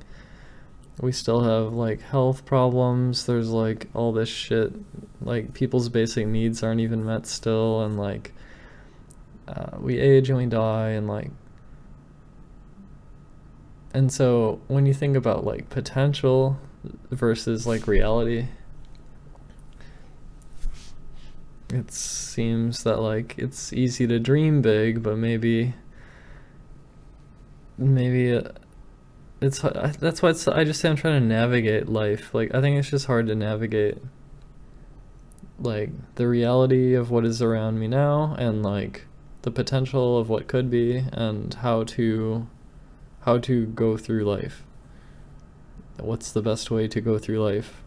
we still have like health problems. There's like all this shit, like people's basic needs aren't even met still, and like we age and we die, and like, and so when you think about like potential versus like reality, it seems that like it's easy to dream big, but maybe it's that's why I just say I'm trying to navigate life. Like I think it's just hard to navigate like the reality of what is around me now, and like the potential of what could be, and how to go through life. What's the best way to go through life?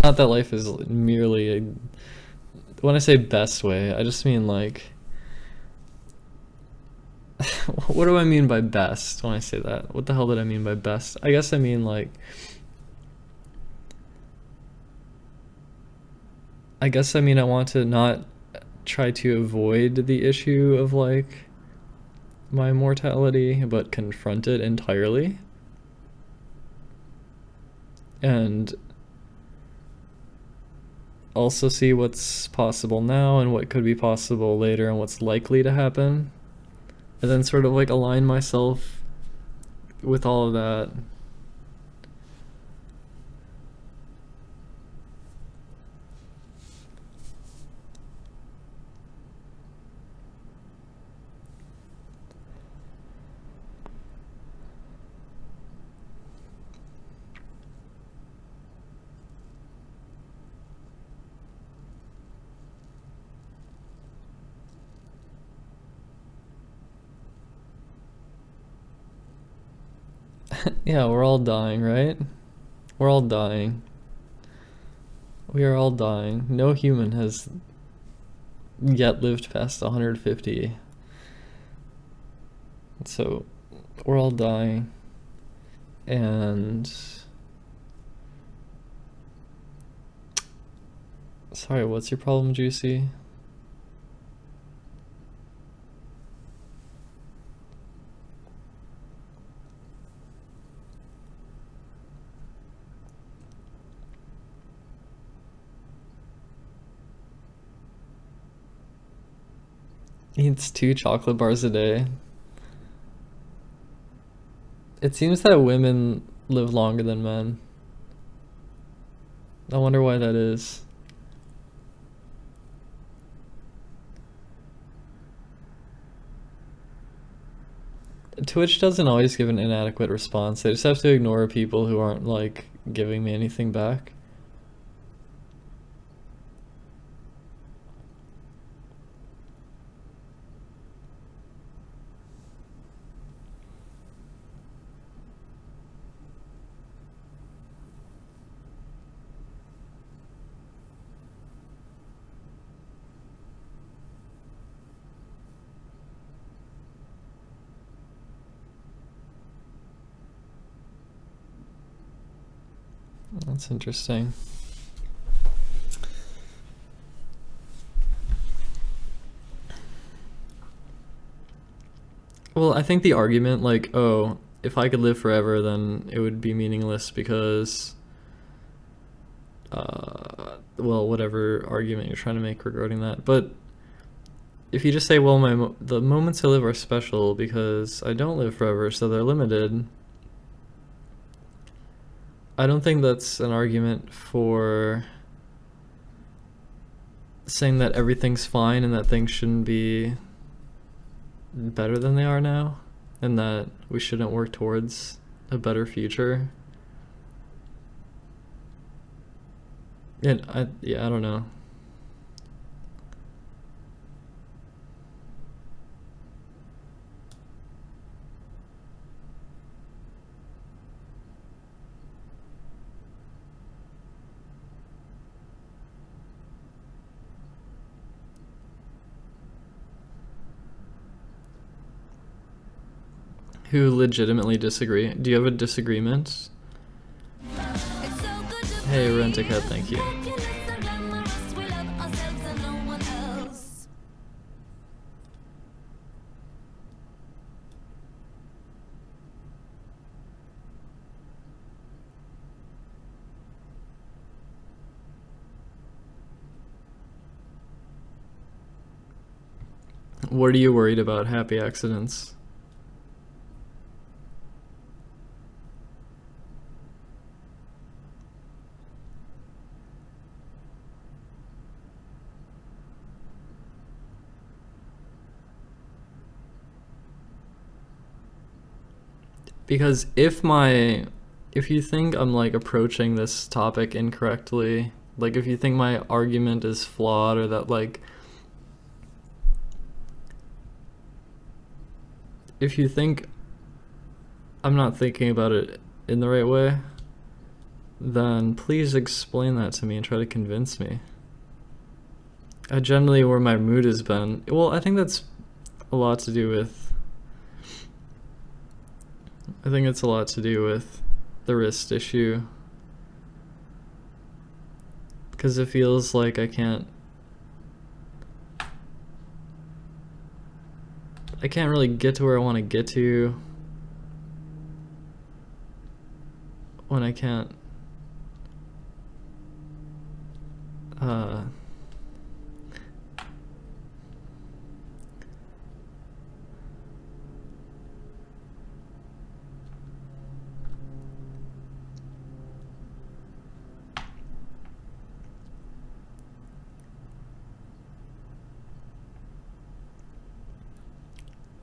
Not that life is merely when I say best way, I just mean like what do I mean by best when I say that? What the hell did I mean by best? I guess I mean like I want to not try to avoid the issue of like my mortality, but confront it entirely. And also see what's possible now and what could be possible later and what's likely to happen. And then sort of like align myself with all of that. Yeah, we're all dying, right? We're all dying. We are all dying. No human has yet lived past 150. So we're all dying. And sorry, what's your problem, Juicy? Eats 2 chocolate bars a day. It seems that women live longer than men. I wonder why that is. Twitch doesn't always give an inadequate response. I just have to ignore people who aren't like giving me anything back. That's interesting. Well, I think the argument like, oh, if I could live forever, then it would be meaningless because, well, whatever argument you're trying to make regarding that. But if you just say, well, the moments I live are special because I don't live forever, so they're limited, I don't think that's an argument for saying that everything's fine and that things shouldn't be better than they are now, and that we shouldn't work towards a better future. And I don't know. Who legitimately disagree? Do you have a disagreement? Hey, Rent-A-Cat, thank you. What are you worried about? Happy accidents? Because if you think I'm like approaching this topic incorrectly, like if you think my argument is flawed, or that like if you think I'm not thinking about it in the right way, then please explain that to me and try to convince me. Generally where my mood has been, well, I think that's a lot to do with the wrist issue, because it feels like I can't really get to where I want to get to when I can't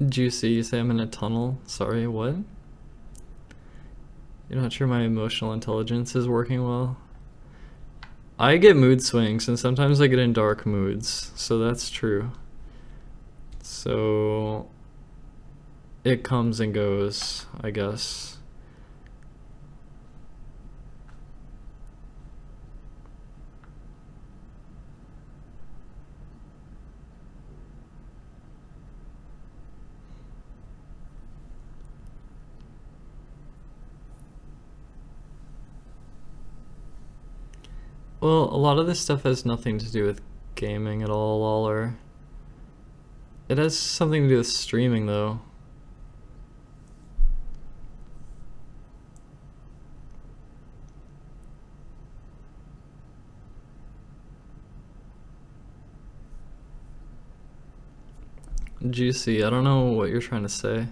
Juicy, you say I'm in a tunnel? Sorry, what? You're not sure my emotional intelligence is working well? I get mood swings, and sometimes I get in dark moods, so that's true. So it comes and goes, I guess. Well, a lot of this stuff has nothing to do with gaming at all, Lawler. It has something to do with streaming, though. Juicy, I don't know what you're trying to say.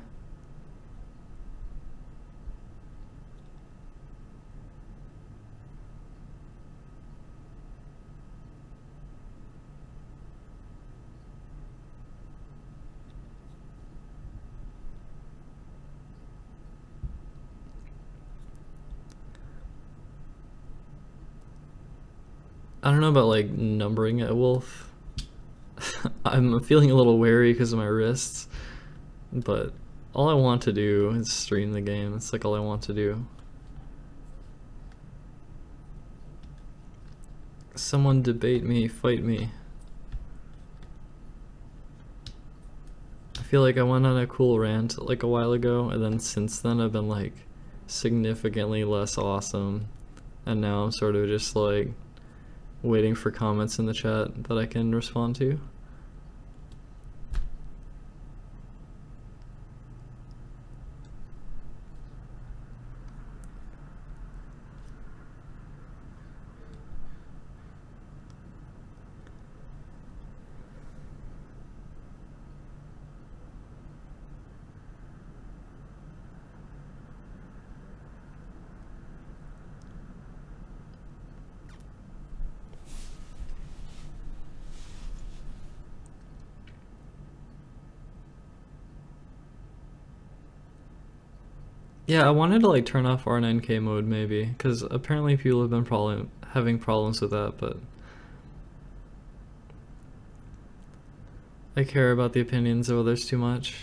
I don't know about like numbering it, Wolf. I'm feeling a little wary because of my wrists, but all I want to do is stream the game. It's like all I want to do. Someone debate me, fight me. I feel like I went on a cool rant like a while ago, and then since then I've been like significantly less awesome, and now I'm sort of just like waiting for comments in the chat that I can respond to. Yeah, I wanted to like turn off R9K mode maybe, because apparently people have been having problems with that, but I care about the opinions of others too much.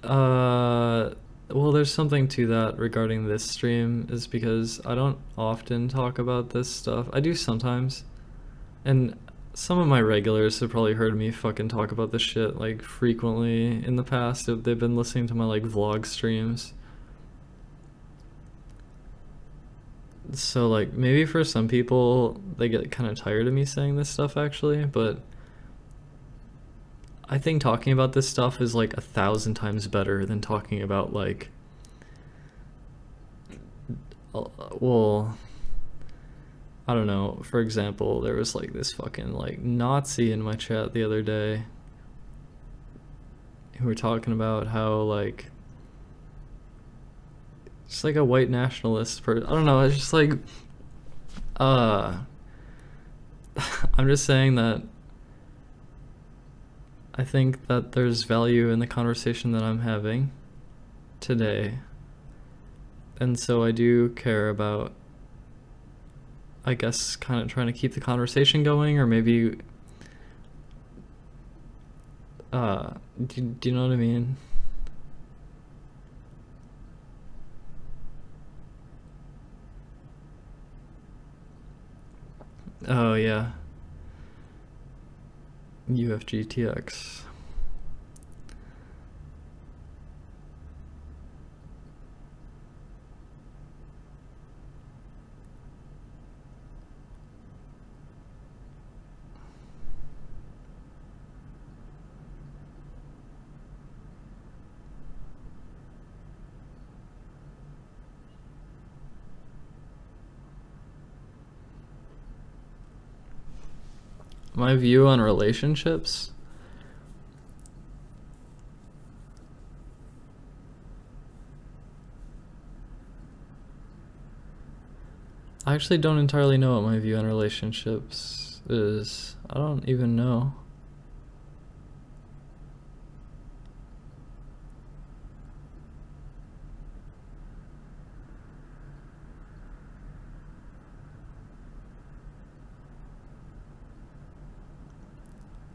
Well, there's something to that regarding this stream, is because I don't often talk about this stuff. I do sometimes, and some of my regulars have probably heard me fucking talk about this shit like frequently in the past if they've been listening to my like vlog streams. So like maybe for some people they get kind of tired of me saying this stuff actually, but I think talking about this stuff is like 1,000 times better than talking about like well, I don't know, for example, there was like this fucking like Nazi in my chat the other day who were talking about how like just like a white nationalist person. I don't know, it's just like I'm just saying that I think that there's value in the conversation that I'm having today. And so I do care about, I guess, kind of trying to keep the conversation going, or maybe, do you know what I mean? Oh, yeah. UFGTX. My view on relationships? I actually don't entirely know what my view on relationships is. I don't even know.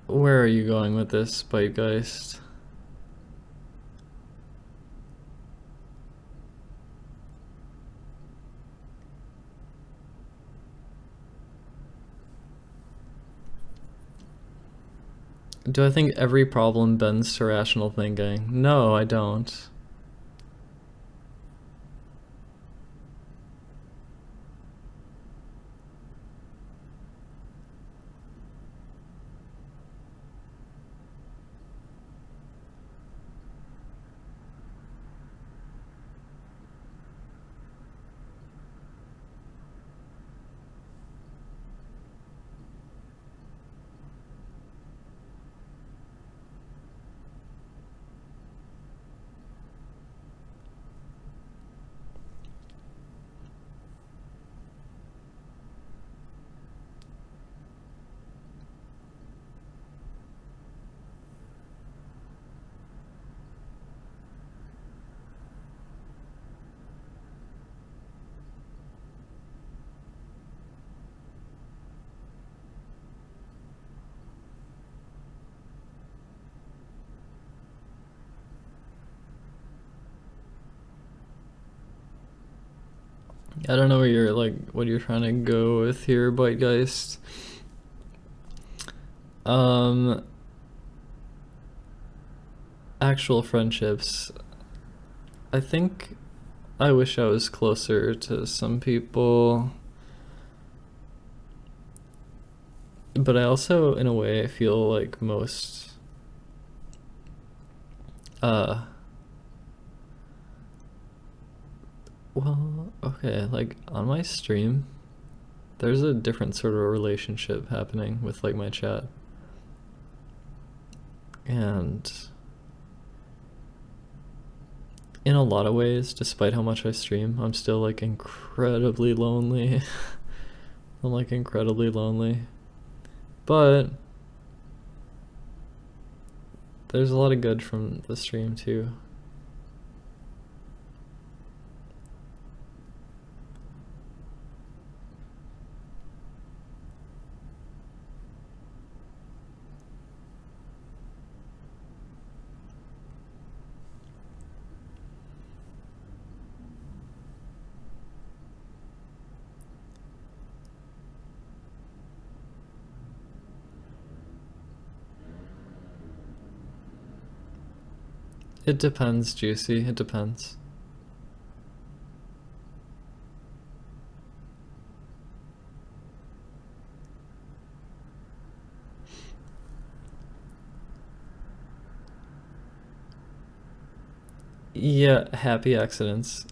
Where are you going with this, Spitegeist? Do I think every problem bends to rational thinking? No, I don't. I don't know what you're trying to go with here, Bitegeist. Actual friendships. I think I wish I was closer to some people. But I also, in a way, I feel like most, well, okay, like on my stream, there's a different sort of relationship happening with like my chat. And in a lot of ways, despite how much I stream, I'm still like incredibly lonely. I'm like incredibly lonely. But there's a lot of good from the stream too. It depends, Juicy. It depends. Yeah, happy accidents.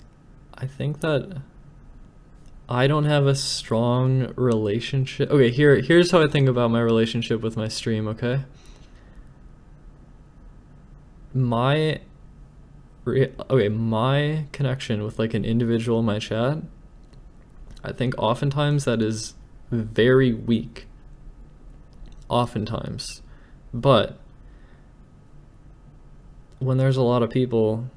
I think that I don't have a strong relationship. Okay, here's how I think about my relationship with my stream, okay? My my connection with like an individual in my chat, I think oftentimes that is very weak. Oftentimes. But when there's a lot of people,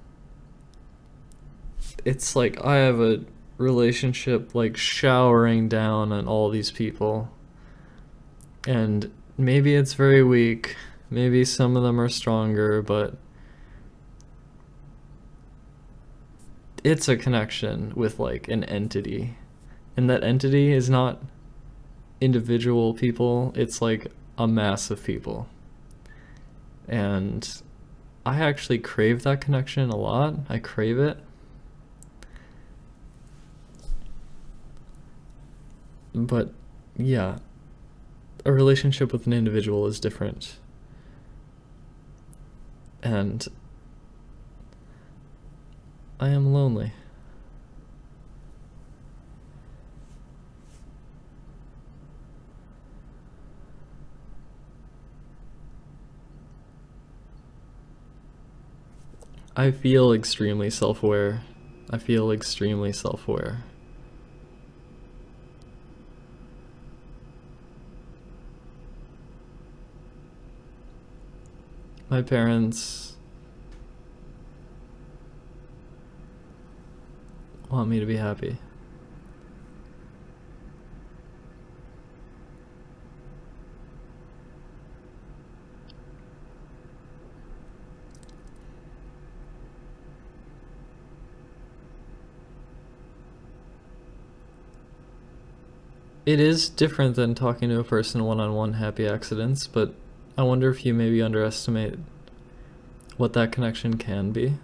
it's like I have a relationship like showering down on all these people. And maybe it's very weak. Maybe some of them are stronger, but it's a connection with like an entity. And that entity is not individual people, it's like a mass of people. And I actually crave that connection a lot. I crave it. But yeah, a relationship with an individual is different. And I am lonely. I feel extremely self-aware. I feel extremely self-aware. My parents want me to be happy. It is different than talking to a person one-on-one, happy accidents, but I wonder if you maybe underestimate what that connection can be.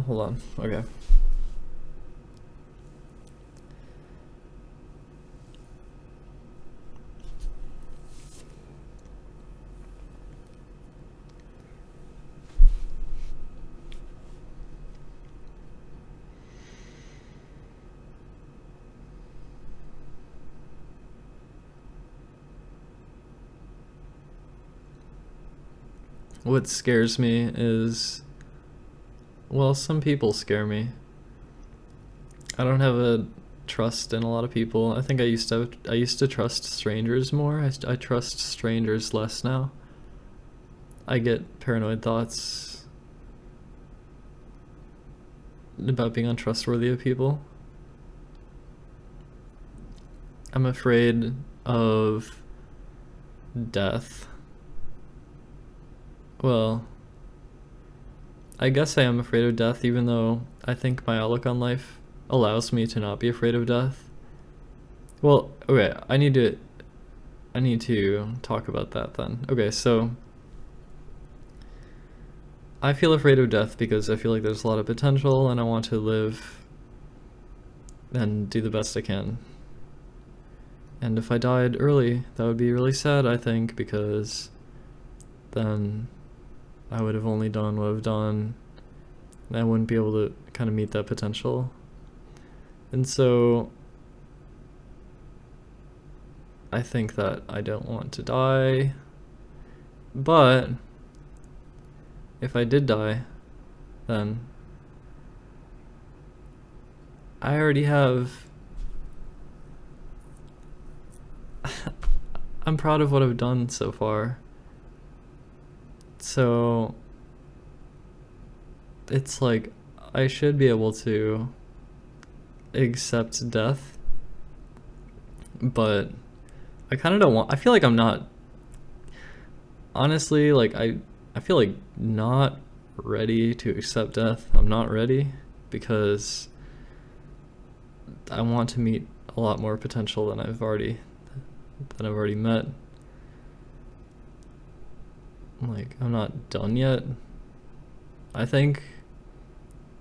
Hold on. Okay. What scares me is, well, some people scare me. I don't have a trust in a lot of people. I think I used to trust strangers more. I trust strangers less now. I get paranoid thoughts about being untrustworthy of people. I'm afraid of death. Well, I guess I am afraid of death, even though I think my outlook on life allows me to not be afraid of death. Well, okay, I need to talk about that then. Okay, so I feel afraid of death because I feel like there's a lot of potential and I want to live and do the best I can. And if I died early, that would be really sad, I think, because then I would have only done what I've done and I wouldn't be able to kind of meet that potential. And so I think that I don't want to die, but if I did die, then I already have I'm proud of what I've done so far. So it's like I should be able to accept death, but I kind of don't want. I feel like I'm not. Honestly, like I feel like not ready to accept death. I'm not ready because I want to meet a lot more potential than I've already met. Like, I'm not done yet. I think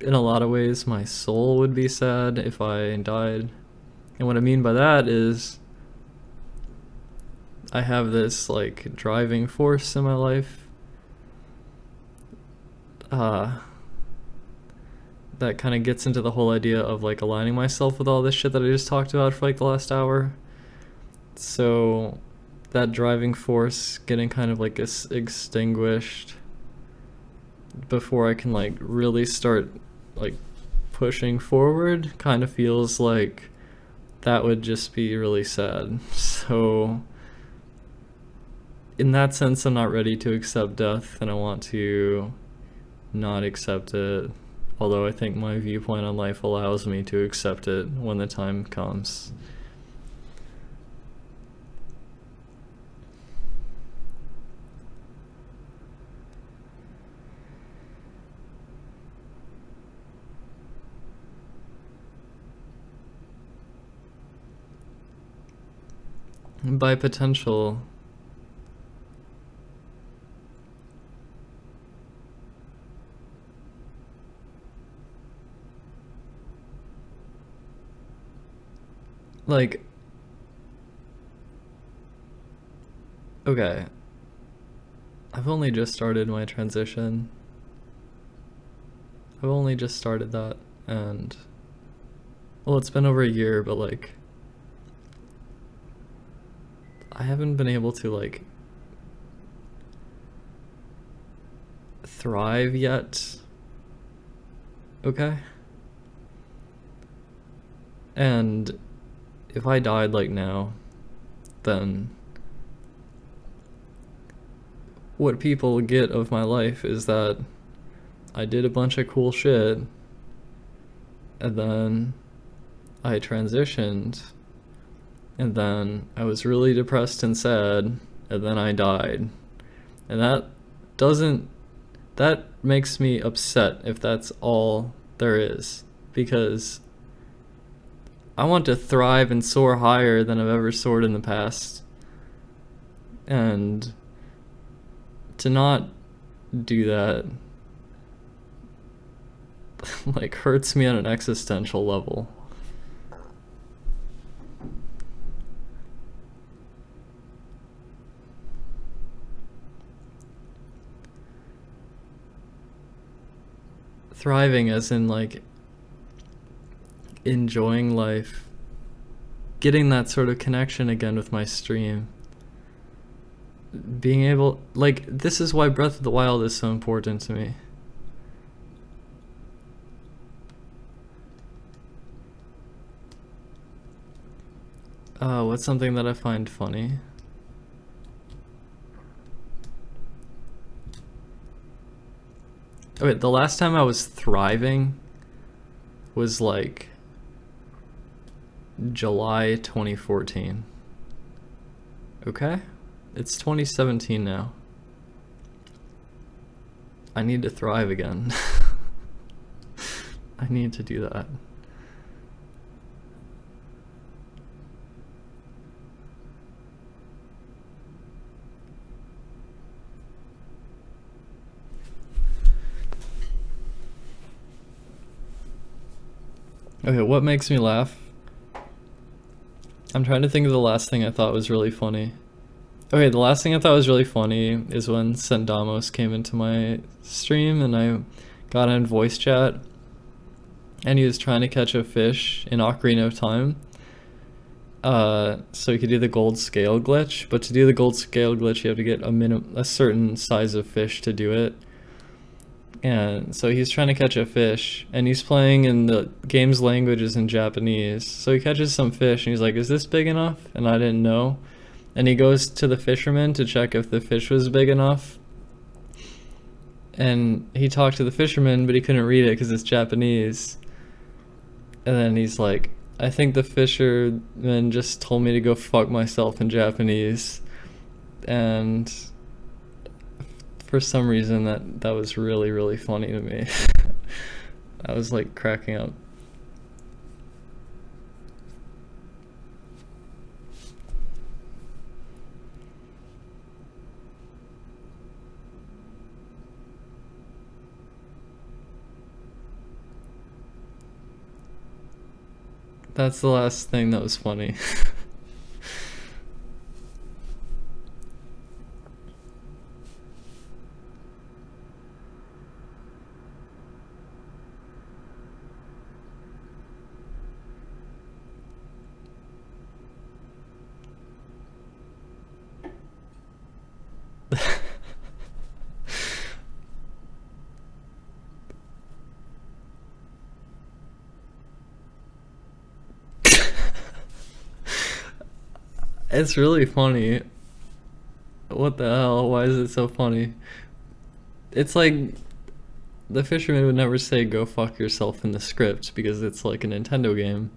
in a lot of ways my soul would be sad if I died. And what I mean by that is I have this like driving force in my life that kind of gets into the whole idea of like aligning myself with all this shit that I just talked about for like the last hour. So that driving force getting kind of like extinguished before I can like really start like pushing forward kind of feels like that would just be really sad. So in that sense, I'm not ready to accept death, and I want to not accept it, although I think my viewpoint on life allows me to accept it when the time comes. By potential, like, okay, I've only just started my transition. I've only just started that, and, well, it's been over a year, but like, I haven't been able to like thrive yet. Okay? And if I died like now, then what people get of my life is that I did a bunch of cool shit, and then I transitioned, and then I was really depressed and sad, and then I died. And that makes me upset if that's all there is, because I want to thrive and soar higher than I've ever soared in the past. And to not do that like hurts me on an existential level. Thriving as in like enjoying life, getting that sort of connection again with my stream, being able, like, this is why Breath of the Wild is so important to me. What's something that I find funny? Okay, the last time I was thriving was like July 2014. Okay? It's 2017 now. I need to thrive again. I need to do that. Okay, what makes me laugh? I'm trying to think of the last thing I thought was really funny. Okay, the last thing I thought was really funny is when Sendamos came into my stream and I got in voice chat and he was trying to catch a fish in Ocarina of Time. So he could do the gold scale glitch, but to do the gold scale glitch you have to get a certain size of fish to do it. And so he's trying to catch a fish, and he's playing in the game's language is in Japanese. So he catches some fish, and he's like, is this big enough? And I didn't know. And he goes to the fisherman to check if the fish was big enough. And he talked to the fisherman, but he couldn't read it because it's Japanese. And then he's like, I think the fisherman just told me to go fuck myself in Japanese. And for some reason that was really, really funny to me. I was like cracking up. That's the last thing that was funny. It's really funny. What the hell? Why is it so funny? It's like the fisherman would never say go fuck yourself in the script because it's like a Nintendo game.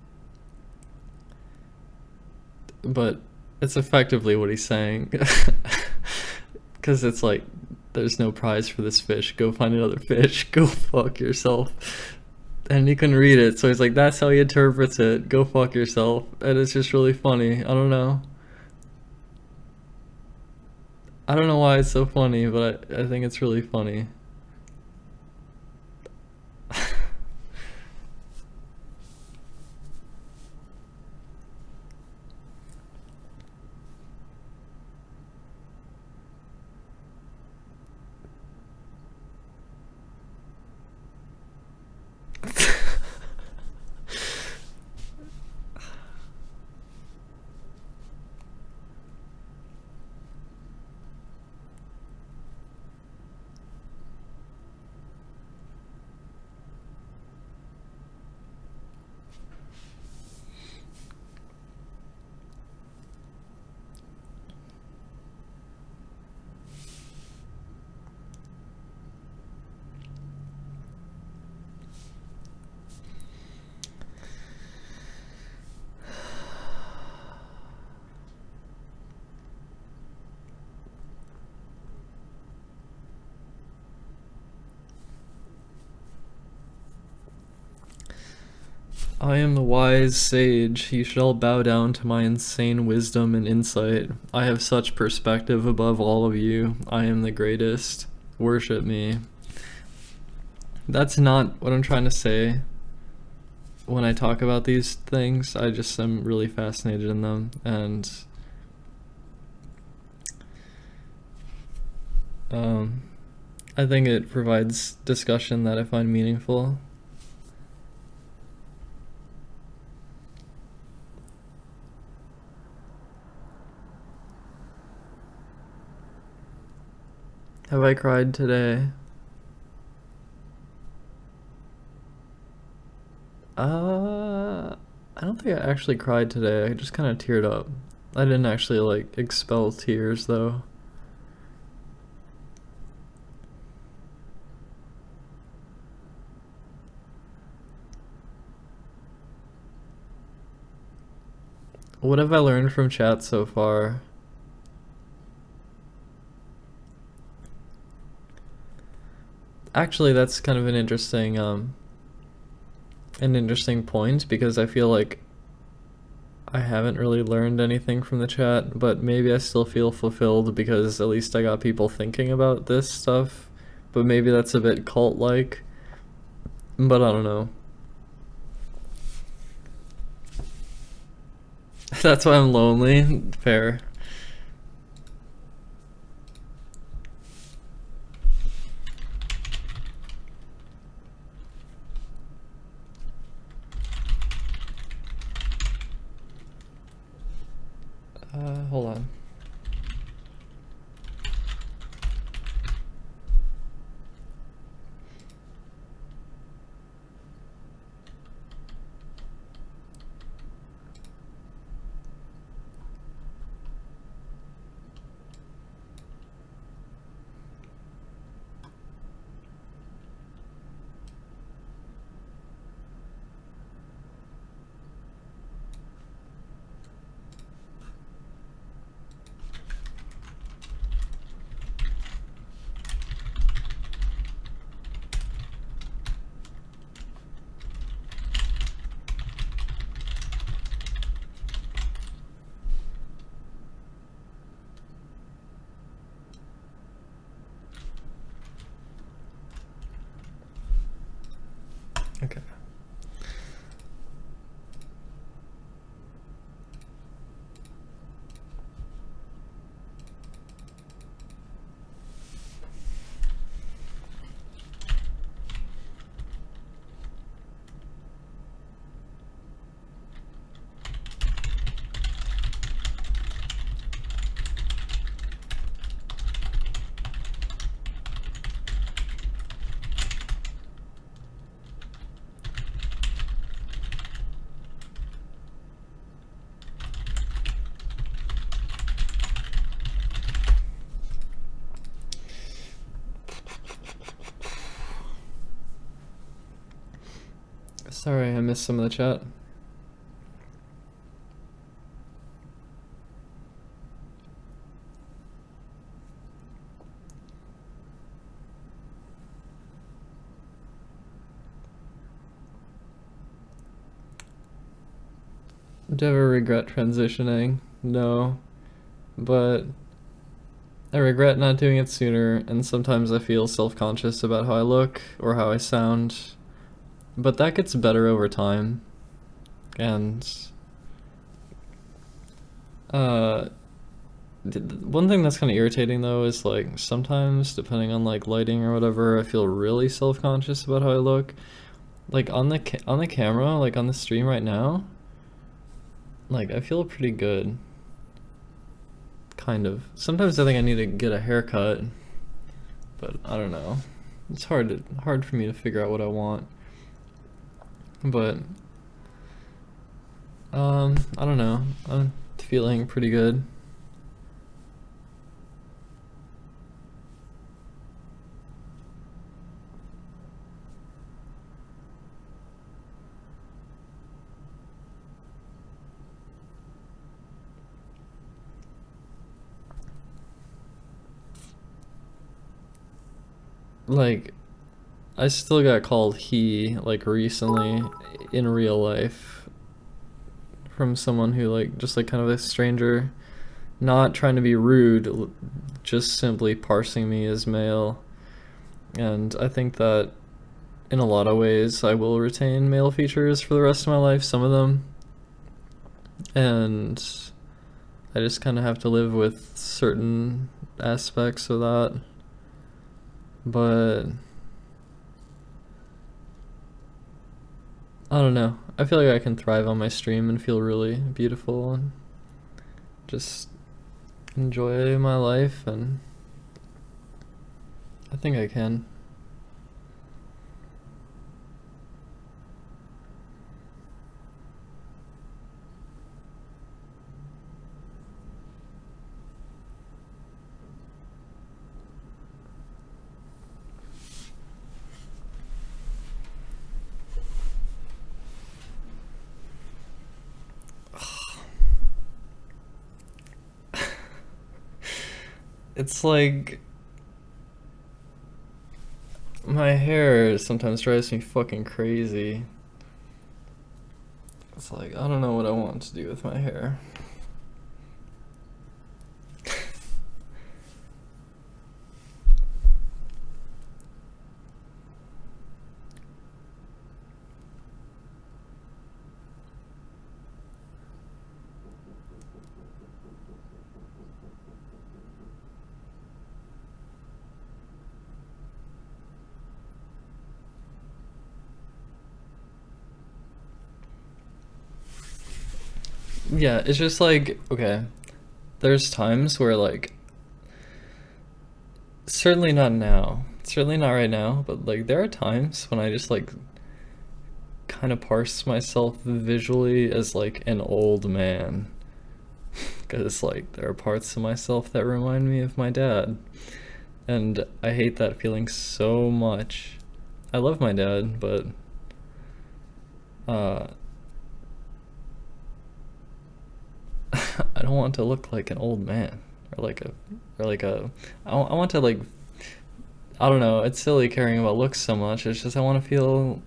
But it's effectively what he's saying. Because it's like, there's no prize for this fish. Go find another fish. Go fuck yourself. And he couldn't read it, so he's like, that's how he interprets it. Go fuck yourself. And it's just really funny. I don't know. I don't know why it's so funny, but I think it's really funny. I am the wise sage. You should all bow down to my insane wisdom and insight. I have such perspective above all of you. I am the greatest. Worship me. That's not what I'm trying to say when I talk about these things. I just am really fascinated in them, and I think it provides discussion that I find meaningful. Have I cried today? I don't think I actually cried today. I just kind of teared up. I didn't actually like expel tears though. What have I learned from chat so far? Actually, that's kind of an interesting point, because I feel like I haven't really learned anything from the chat, but maybe I still feel fulfilled because at least I got people thinking about this stuff. But maybe that's a bit cult-like, but I don't know. That's why I'm lonely. Fair. Hold on. Okay. Sorry, I missed some of the chat. Do you ever regret transitioning? No, but I regret not doing it sooner, and sometimes I feel self-conscious about how I look or how I sound, but that gets better over time. And one thing that's kind of irritating though is like sometimes, depending on like lighting or whatever, I feel really self-conscious about how I look. Like on the camera, like on the stream right now, like I feel pretty good. Kind of. Sometimes I think I need to get a haircut, but I don't know. It's hard for me to figure out what I want. But I don't know. I'm feeling pretty good. Like, I still got called he, like, recently in real life from someone who, like, just, like, kind of a stranger, not trying to be rude, just simply parsing me as male. And I think that in a lot of ways I will retain male features for the rest of my life, some of them. And I just kind of have to live with certain aspects of that. But I don't know. I feel like I can thrive on my stream and feel really beautiful and just enjoy my life, and I think I can. It's like my hair sometimes drives me fucking crazy. It's like I don't know what I want to do with my hair. Yeah, it's just like, okay, there's times where like, certainly not now, certainly not right now, but like there are times when I just like kind of parse myself visually as like an old man. Because like there are parts of myself that remind me of my dad. And I hate that feeling so much. I love my dad, but I don't want to look like an old man or like I want to like, I don't know, it's silly caring about looks so much. It's just I want to feel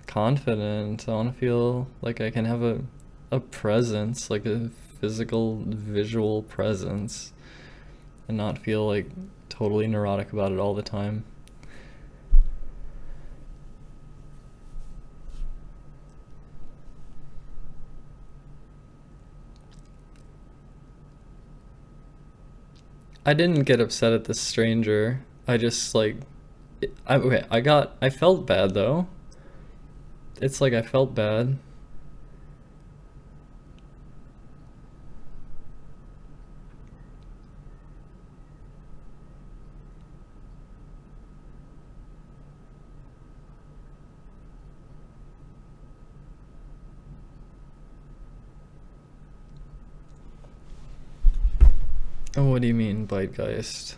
confident. I want to feel like I can have a presence, like a physical visual presence, and not feel like totally neurotic about it all the time. I didn't get upset at this stranger. I just like, okay, I felt bad though. It's like I felt bad. Oh, what do you mean, Bitegeist?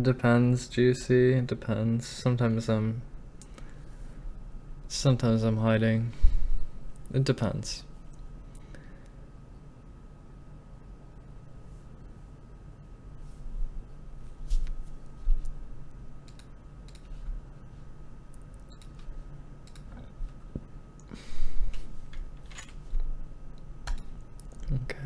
Depends, Juicy. It depends. Sometimes I'm hiding. It depends. Okay.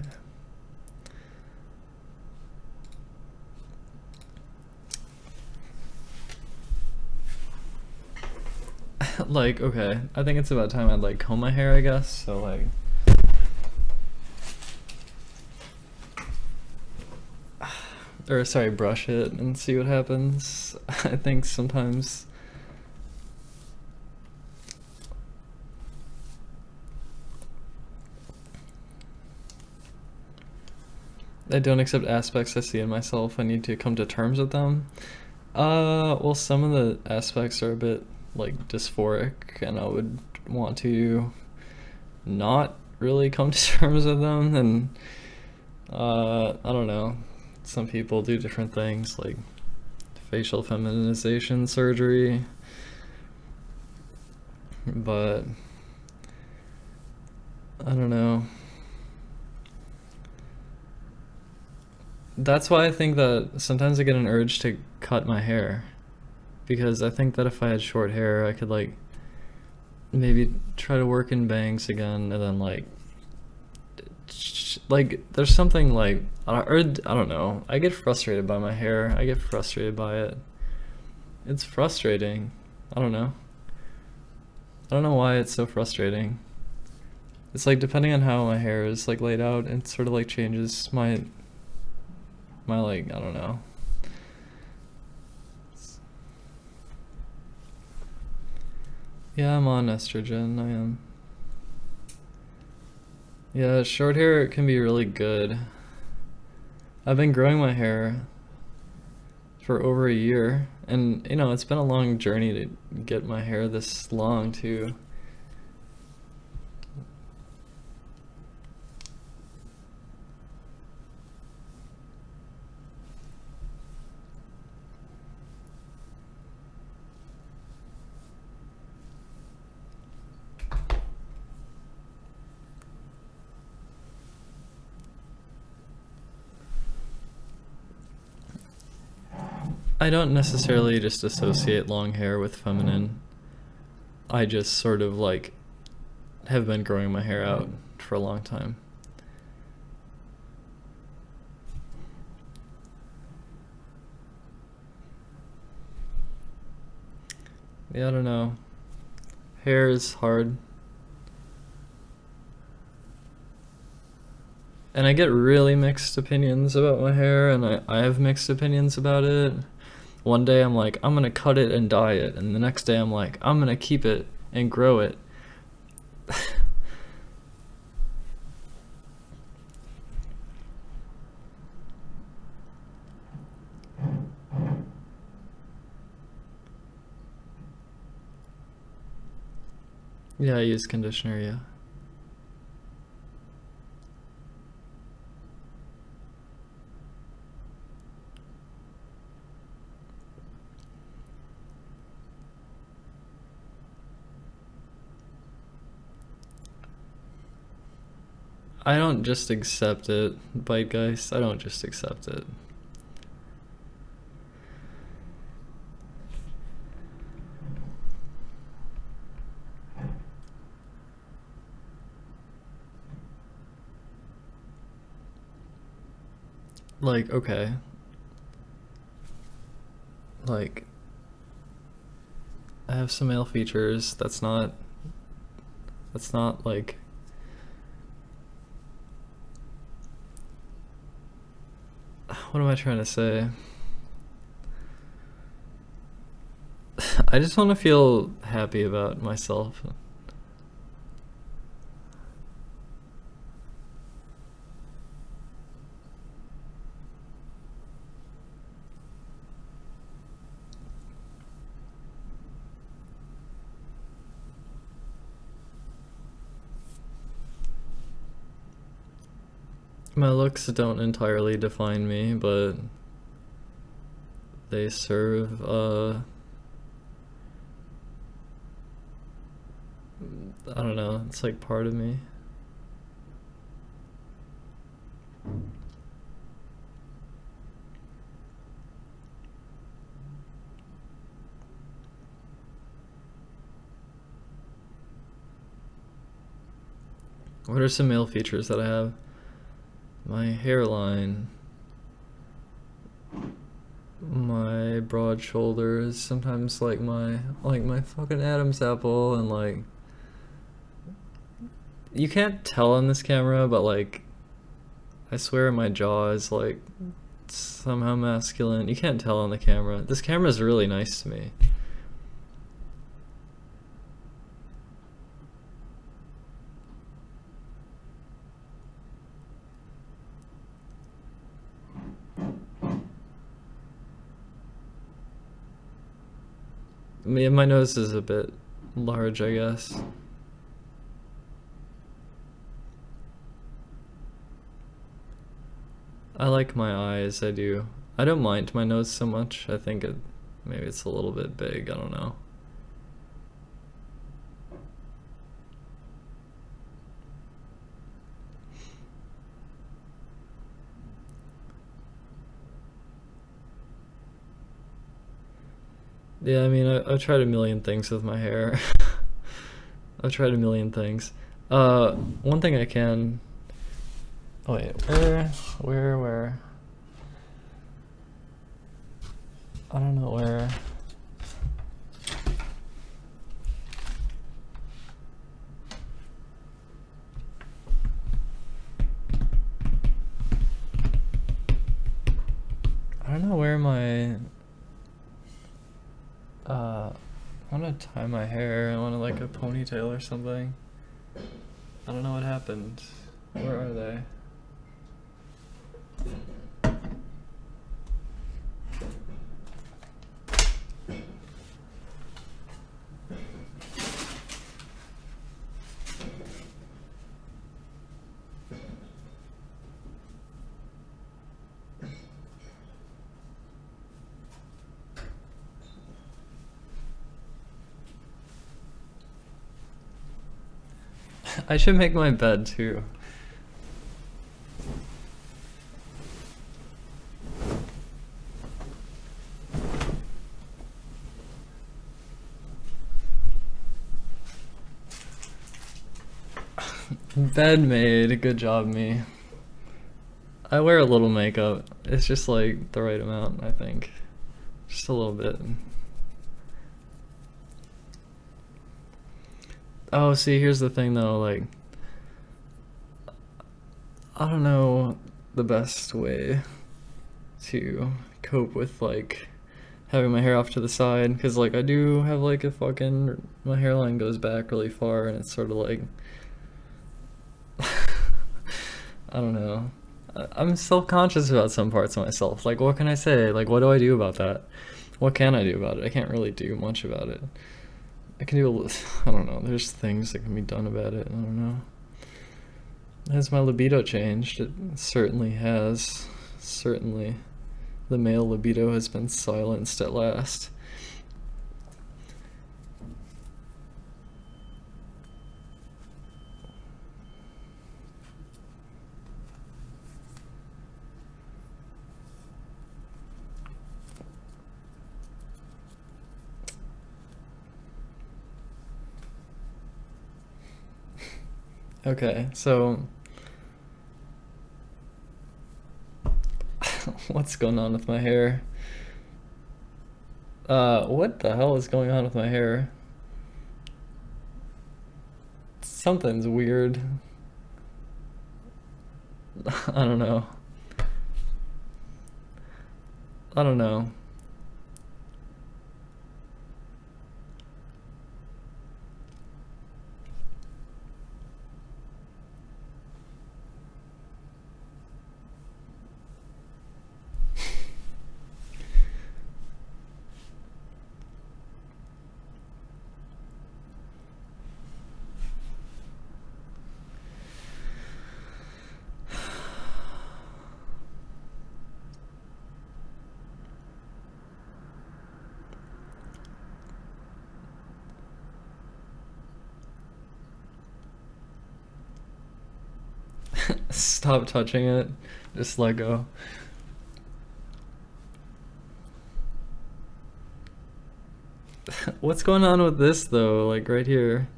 Like, okay, I think it's about time I'd like comb my hair, I guess. So like, or sorry, brush it and see what happens. I think sometimes I don't accept aspects I see in myself. I need to come to terms with them. Well, some of the aspects are a bit like dysphoric, and I would want to not really come to terms with them. And I don't know. Some people do different things, like facial feminization surgery, but I don't know. That's why I think that sometimes I get an urge to cut my hair, because I think that if I had short hair, I could like maybe try to work in bangs again, and then like there's something like, or I don't know, I get frustrated by my hair. I get frustrated by it. It's frustrating. I don't know why it's so frustrating. It's like, depending on how my hair is like laid out, it sort of like changes my like, I don't know. Yeah, I'm on estrogen. I am. Yeah, short hair can be really good. I've been growing my hair for over a year, and you know, it's been a long journey to get my hair this long too. I don't necessarily just associate long hair with feminine. I just sort of like have been growing my hair out for a long time. Yeah, I don't know. Hair is hard. And I get really mixed opinions about my hair, and I have mixed opinions about it. One day I'm like, I'm gonna cut it and dye it, and the next day I'm like, I'm gonna keep it and grow it. Yeah, I use conditioner, yeah. I don't just accept it, Bitegeist. I don't just accept it. Like, okay. Like, I have some male features. That's not like what am I trying to say? I just want to feel happy about myself. My looks don't entirely define me, but they serve, I don't know, it's like part of me. What are some male features that I have? My hairline, my broad shoulders, sometimes like my fucking Adam's apple, and like, you can't tell on this camera, but like, I swear my jaw is like somehow masculine. You can't tell on the camera. This camera is really nice to me. My nose is a bit large, I guess. I like my eyes, I do. I don't mind my nose so much. I think maybe it's a little bit big, I don't know. Yeah, I mean, I've tried a million things with my hair. I've tried a million things. One thing I can... Oh wait, where? I don't know where. I don't know where my... I want to tie my hair. I want to like a ponytail or something. I don't know what happened. Where are they? I should make my bed too. Bed made, good job me. I wear a little makeup. It's just like the right amount, I think. Just a little bit. Oh, see, here's the thing though, like, I don't know the best way to cope with like having my hair off to the side, because like I do have like a fucking, my hairline goes back really far and it's sort of like, I don't know. I'm self-conscious about some parts of myself. Like, what can I say? Like, what do I do about that? What can I do about it? I can't really do much about it. I can do a little, I don't know, there's things that can be done about it, I don't know. Has my libido changed? It certainly has. Certainly. The male libido has been silenced at last. Okay, so what's going on with my hair? What the hell is going on with my hair? Something's weird. I don't know. I don't know. Stop touching it. Just let go. What's going on with this though? Like right here.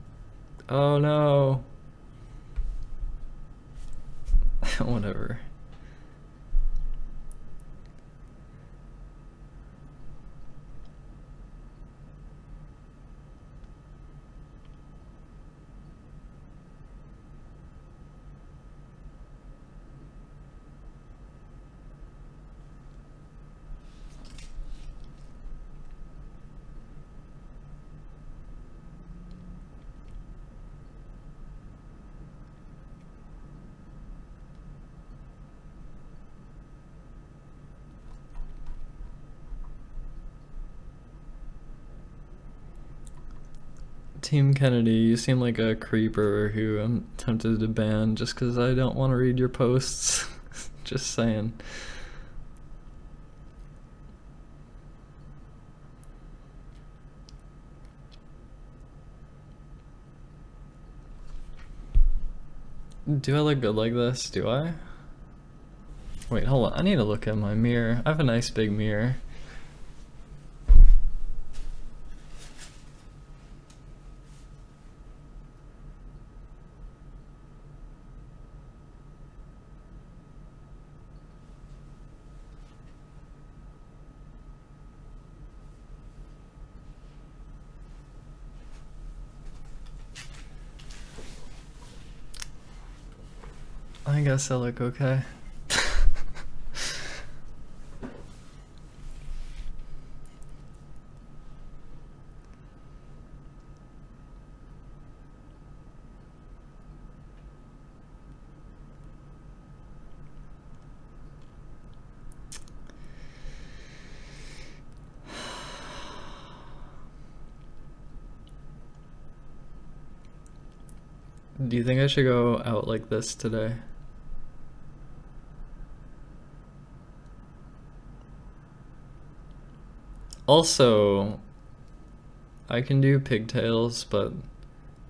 Oh no. Whatever. Team Kennedy, you seem like a creeper who I'm tempted to ban just because I don't want to read your posts. Just saying. Do I look good like this? Do I? Wait, hold on. I need to look at my mirror. I have a nice big mirror. I guess I look okay. Do you think I should go out like this today? Also, I can do pigtails, but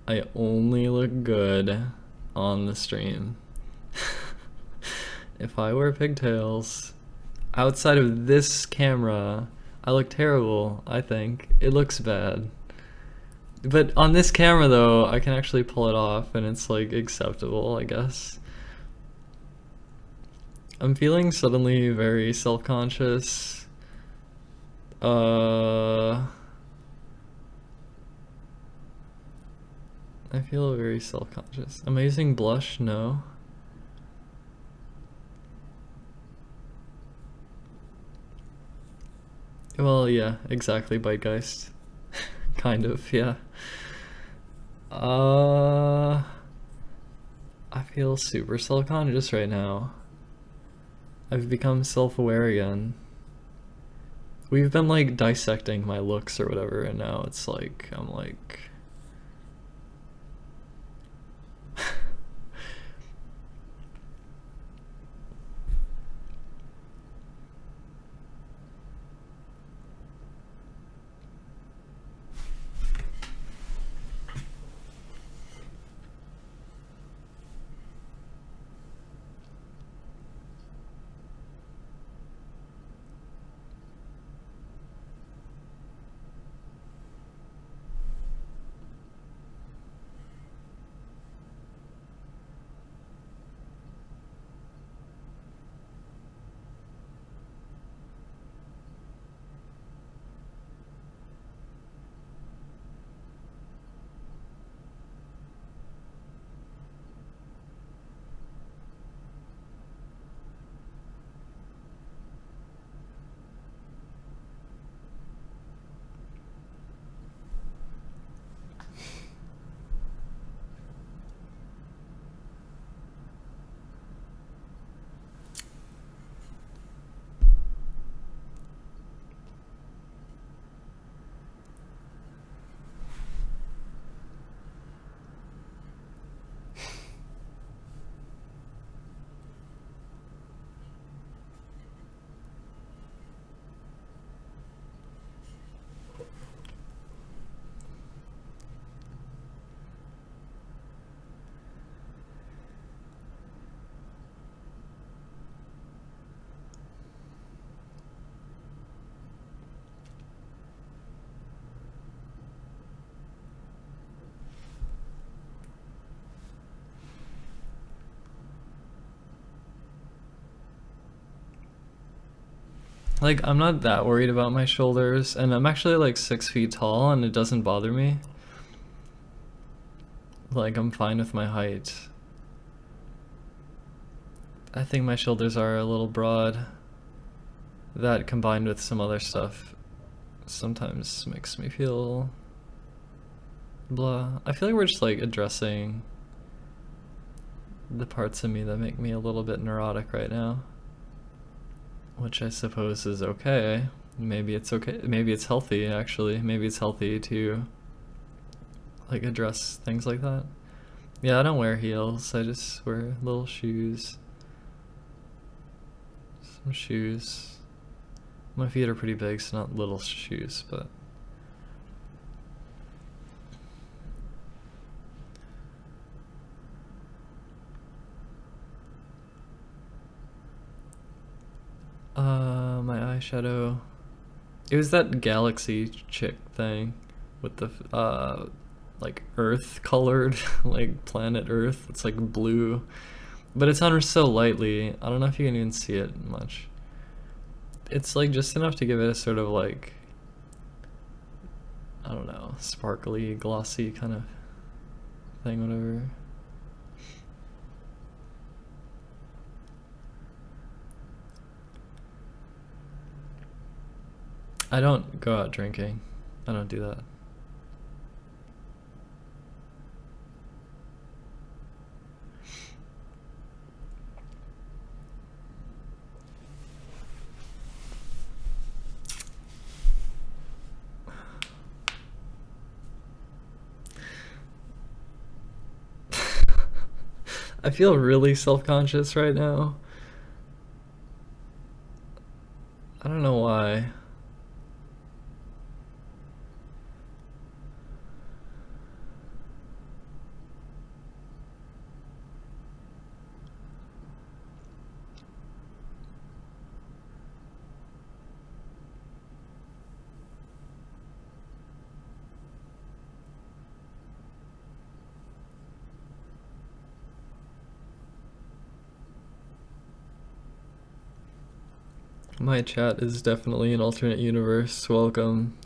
I only look good on the stream. If I wear pigtails outside of this camera, I look terrible, I think. It looks bad. But on this camera though, I can actually pull it off and it's like acceptable, I guess. I'm feeling suddenly very self-conscious. I feel very self-conscious. Am I using blush? No. Well, yeah, exactly, Bitegeist. Kind of, yeah. I feel super self-conscious right now. I've become self-aware again. We've been like dissecting my looks or whatever, and now it's like, I'm like... Like, I'm not that worried about my shoulders, and I'm actually like 6 feet tall, and it doesn't bother me. Like, I'm fine with my height. I think my shoulders are a little broad. That combined with some other stuff sometimes makes me feel blah. I feel like we're just like addressing the parts of me that make me a little bit neurotic right now, which I suppose is okay. Maybe it's okay. Maybe it's healthy, actually. Maybe it's healthy to like address things like that. Yeah, I don't wear heels. I just wear little shoes. Some shoes. My feet are pretty big, so not little shoes, but my eyeshadow. It was that galaxy chick thing with the like earth colored, like planet Earth. It's like blue, but it's on so lightly. I don't know if you can even see it much. It's like just enough to give it a sort of like, I don't know, sparkly, glossy kind of thing, whatever. I don't go out drinking. I don't do that. I feel really self-conscious right now. I don't know why. My chat is definitely an alternate universe. Welcome.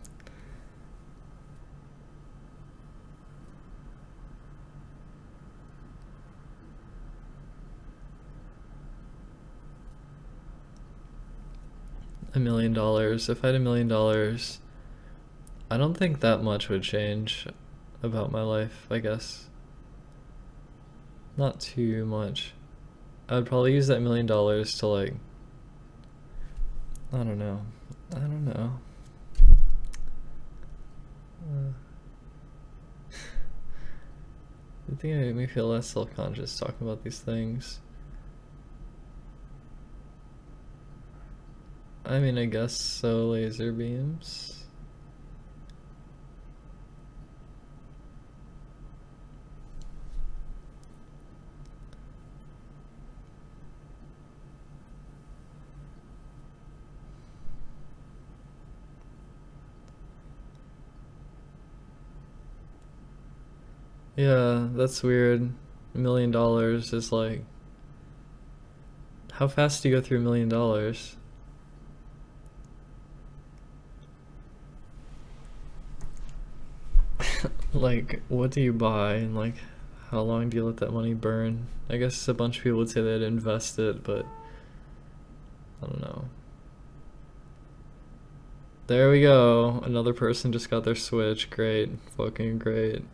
$1 million. If I had $1 million, I don't think that much would change about my life, I guess. Not too much. I would probably use that $1 million to like, I don't know. I don't know. I think it made me feel less self-conscious talking about these things. I mean, I guess so, laser beams. Yeah, that's weird. $1 million is like, how fast do you go through $1 million? Like, what do you buy, and like, how long do you let that money burn? I guess a bunch of people would say they'd invest it, but I don't know. There we go. Another person just got their Switch. Great. Fucking great.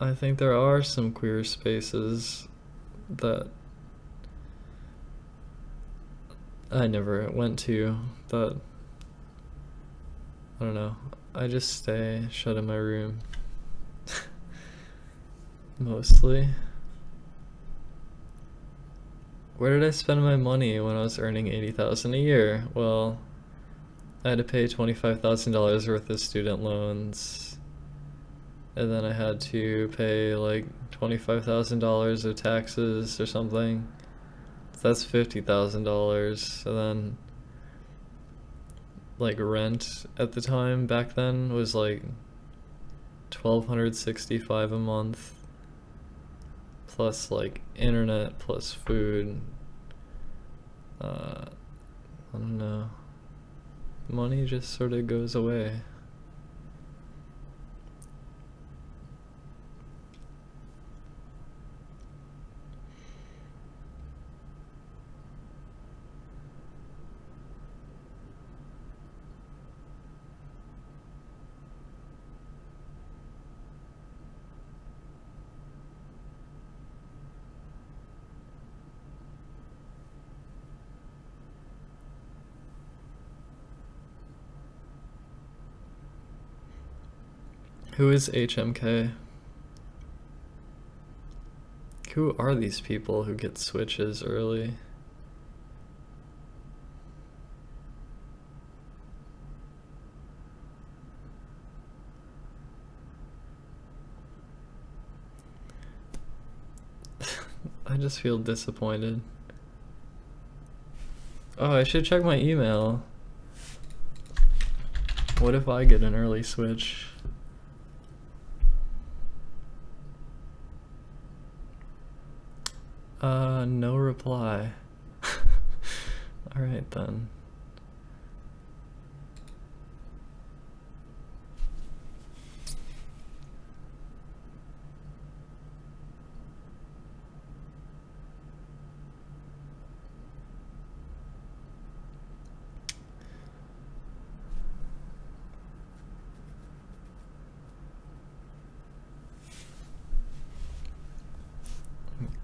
I think there are some queer spaces that I never went to, that, I don't know, I just stay shut in my room. Mostly. Where did I spend my money when I was earning $80,000 a year? Well, I had to pay $25,000 worth of student loans, and then I had to pay like $25,000 of taxes or something. So that's $50,000, and then like rent at the time back then was like $1,265 a month, plus like internet, plus food. I don't know. Money just sort of goes away. Who is HMK? Who are these people who get switches early? I just feel disappointed. Oh, I should check my email. What if I get an early switch? No reply. Alright then.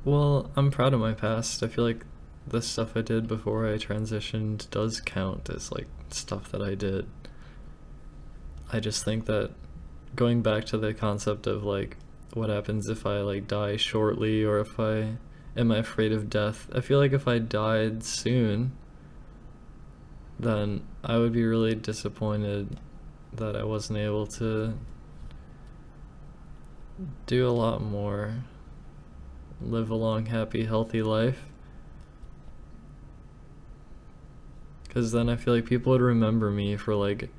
Well, I'm proud of my past. I feel like the stuff I did before I transitioned does count as like stuff that I did. I just think that going back to the concept of like what happens if I like die shortly, or if I am I afraid of death, I feel like if I died soon, then I would be really disappointed that I wasn't able to do a lot more. Live a long, happy, healthy life. Because then I feel like people would remember me for like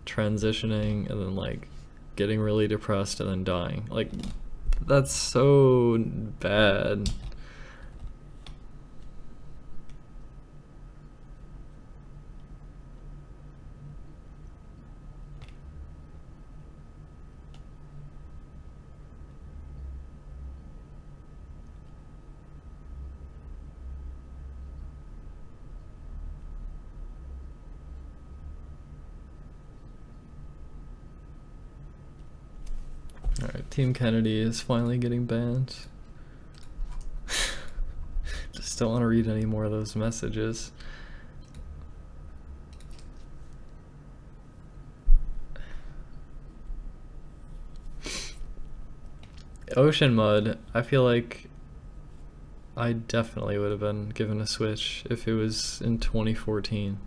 transitioning and then like getting really depressed and then dying. Like, that's so bad. Alright, Team Kennedy is finally getting banned. Just don't want to read any more of those messages. Ocean Mud, I feel like I definitely would have been given a Switch if it was in 2014.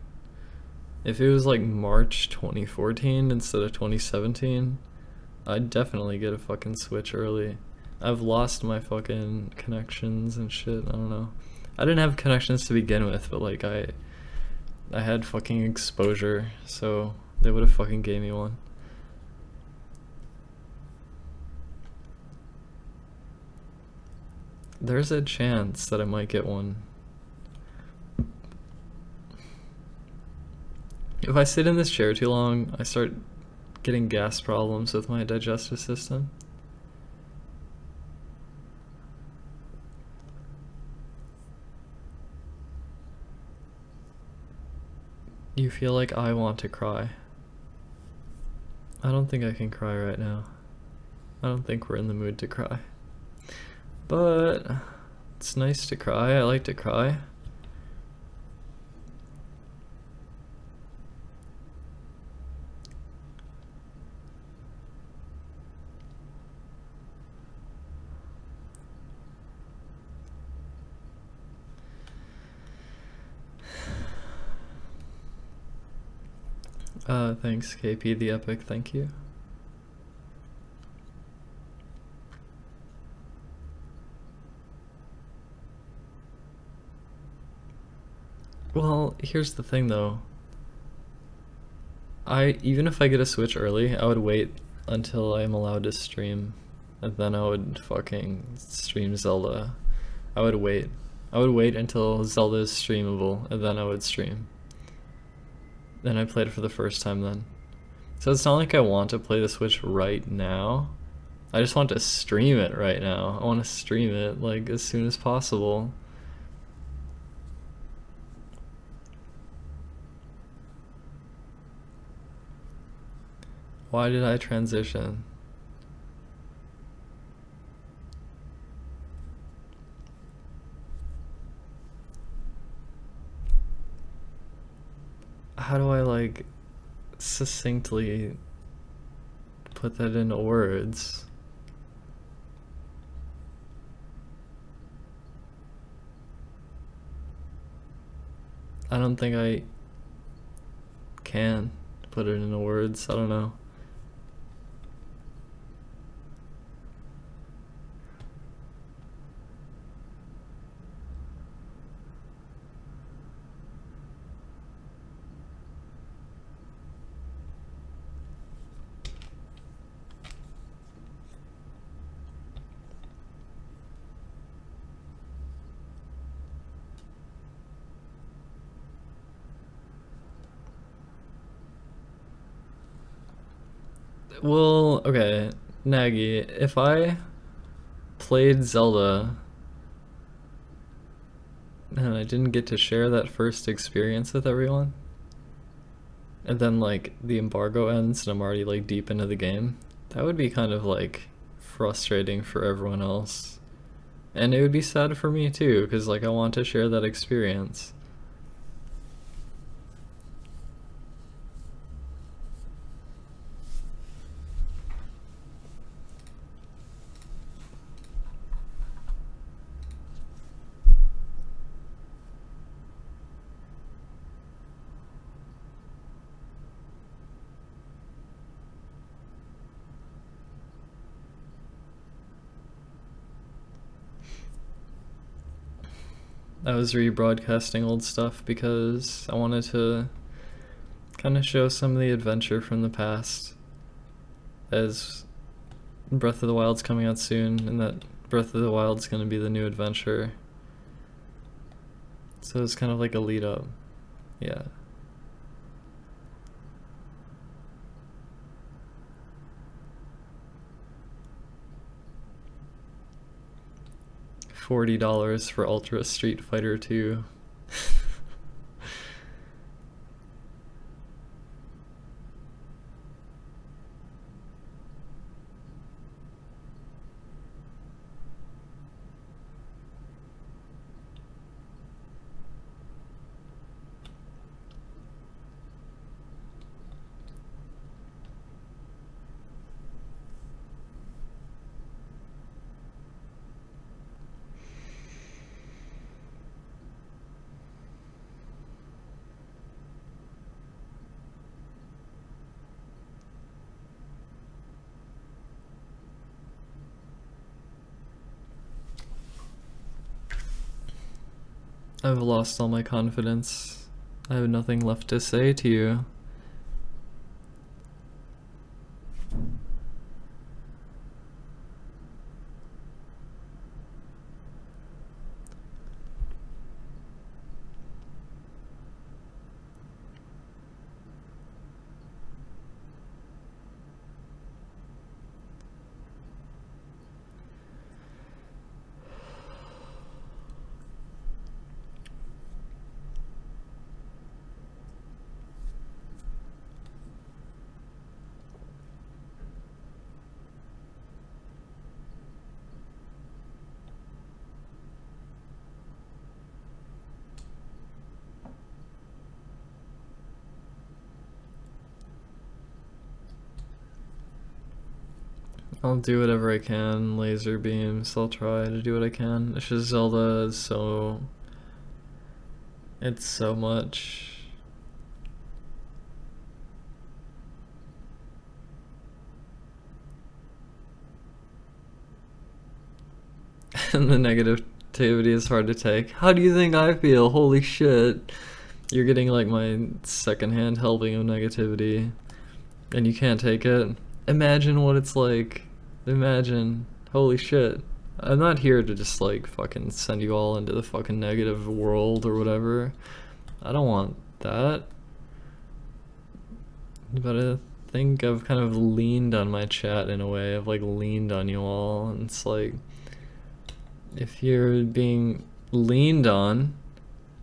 If it was like March 2014 instead of 2017, I'd definitely get a fucking Switch early. I've lost my fucking connections and shit, I don't know. I didn't have connections to begin with, but like I had fucking exposure, so they would have fucking gave me one. There's a chance that I might get one. If I sit in this chair too long, I start getting gas problems with my digestive system. You feel like I want to cry. I don't think I can cry right now. I don't think we're in the mood to cry. But it's nice to cry. I like to cry. Thanks, KP the Epic, thank you. Well, here's the thing though. Even if I get a Switch early, I would wait until I'm allowed to stream, and then I would fucking stream Zelda. I would wait. I would wait until Zelda is streamable, and then I would stream. And I played it for the first time then. So it's not like I want to play the Switch right now. I just want to stream it right now. I want to stream it like as soon as possible. Why did I transition? How do I like succinctly put that into words? I don't think I can put it into words. I don't know. Well, okay, Nagy, if I played Zelda and I didn't get to share that first experience with everyone, and then like the embargo ends and I'm already like deep into the game, that would be kind of like frustrating for everyone else. And it would be sad for me too, because like I want to share that experience. I was rebroadcasting old stuff because I wanted to kind of show some of the adventure from the past, as Breath of the Wild's coming out soon, and that Breath of the Wild's going to be the new adventure. So it's kind of like a lead up. Yeah. $40 for Ultra Street Fighter 2. I've lost all my confidence. I have nothing left to say to you. I'll do whatever I can, laser beams, I'll try to do what I can. It's just Zelda is so... it's so much. And the negativity is hard to take. How do you think I feel? Holy shit. You're getting like my secondhand helping of negativity, and you can't take it? imagine what it's like. Imagine. Holy shit. I'm not here to just like fucking send you all into the fucking negative world or whatever. I don't want that. But I think I've kind of leaned on my chat in a way. I've like leaned on you all, and it's like, if you're being leaned on,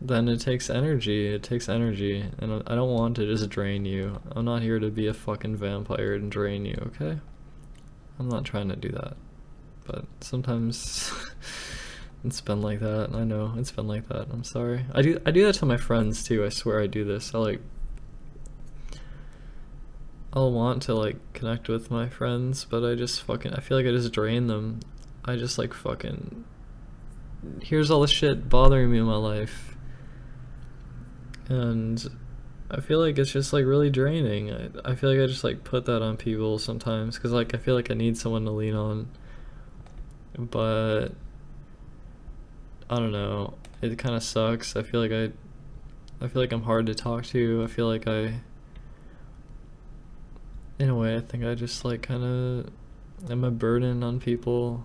then it takes energy. It takes energy, and I don't want to just drain you. I'm not here to be a fucking vampire and drain you, okay? I'm not trying to do that. But sometimes it's been like that. I know it's been like that. I'm sorry. I do that to my friends too. I swear I do this. I'll want to like connect with my friends, but I feel like I just drain them. I just like fucking, here's all the shit bothering me in my life, and I feel like it's just like really draining. I feel like I just like put that on people sometimes, because like I feel like I need someone to lean on, but I don't know, it kind of sucks. I feel like I'm hard to talk to. I feel like in a way, I think I just like kind of am a burden on people.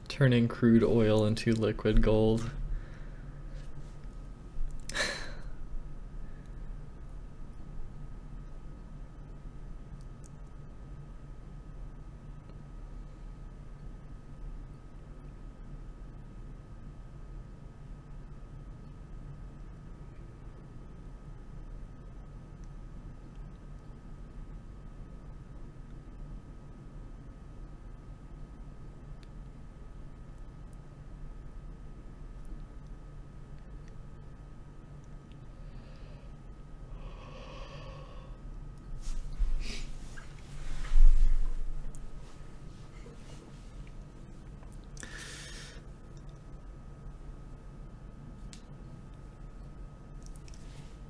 Turning crude oil into liquid gold.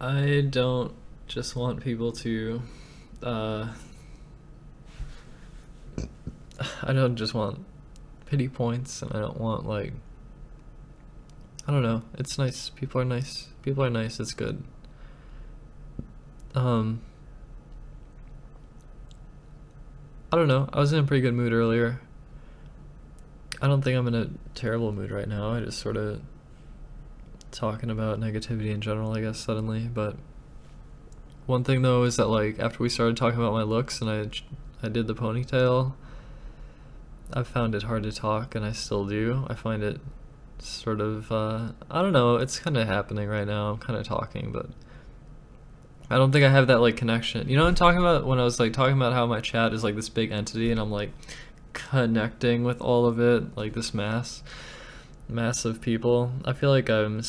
I don't just want people to, I don't just want pity points, and I don't want like, I don't know, it's nice, people are nice, it's good. I don't know, I was in a pretty good mood earlier. I don't think I'm in a terrible mood right now. I just sort of talking about negativity in general, I guess, suddenly. But one thing though is that like after we started talking about my looks and I did the ponytail, I found it hard to talk, and I still do. I find it sort of I don't know, it's kind of happening right now. I'm kind of talking, but I don't think I have that like connection. You know what I'm talking about, when I was like talking about how my chat is like this big entity and I'm like connecting with all of it, like this mass of people. I feel like I'm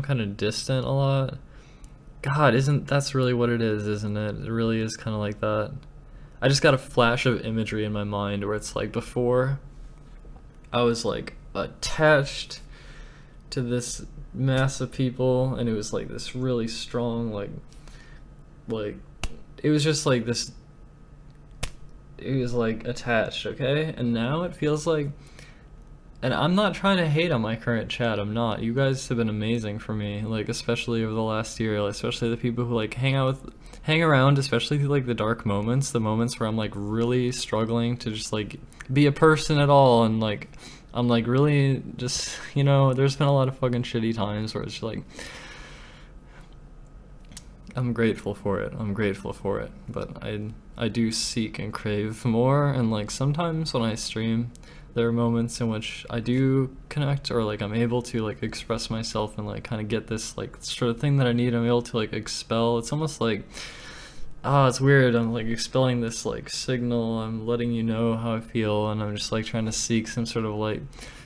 kind of distant a lot. God, that's really what it is, isn't it? It really is kind of like that. I just got a flash of imagery in my mind where it's like, before I was like attached to this mass of people, and it was like this really strong like it was just like this, it was like attached, okay? And now it feels like And I'm not trying to hate on my current chat. I'm not. You guys have been amazing for me, like especially over the last year, like, especially the people who like hang around, especially through like the dark moments, the moments where I'm like really struggling to just like be a person at all, and like I'm like really just, you know, there's been a lot of fucking shitty times where it's like I'm grateful for it. I'm grateful for it, but I do seek and crave more, and like sometimes when I stream, there are moments in which I do connect, or like I'm able to like express myself and like kind of get this like sort of thing that I need. I'm able to like expel. It's almost like, it's weird. I'm like expelling this like signal. I'm letting you know how I feel, and I'm just like trying to seek some sort of like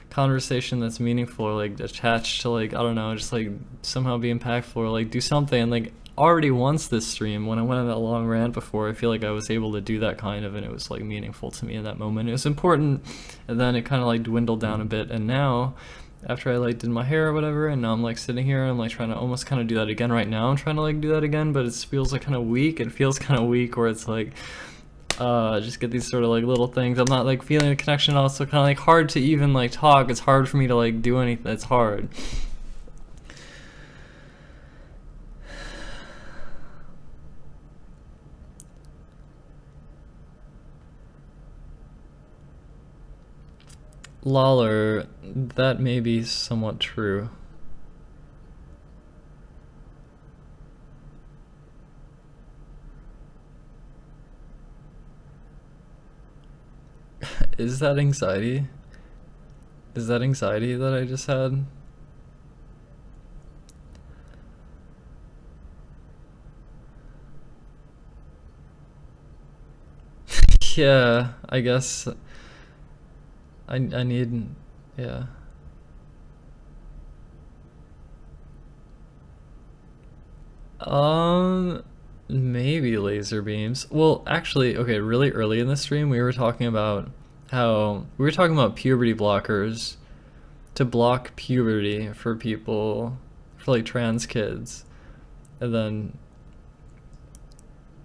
conversation that's meaningful, or like attached to like, I don't know, just like somehow be impactful, or like do something. And like already once this stream, when I went on that long rant before, I feel like I was able to do that kind of, and it was like meaningful to me in that moment. It was important, and then it kind of like dwindled down a bit. And now, after I like did my hair or whatever, and now I'm like sitting here and I'm like trying to almost kind of do that again right now. I'm trying to like do that again, but it feels like kind of weak. It feels kind of weak, where it's like just get these sort of like little things. I'm not like feeling a connection. Also kind of like hard to even like talk. It's hard for me to like do anything. It's hard. Lawler, that may be somewhat true. Is that anxiety? Is that anxiety that I just had? Yeah, I guess I need, yeah. Maybe laser beams. Well, actually, okay, really early in the stream, we were talking about puberty blockers to block puberty for people, for like trans kids, and then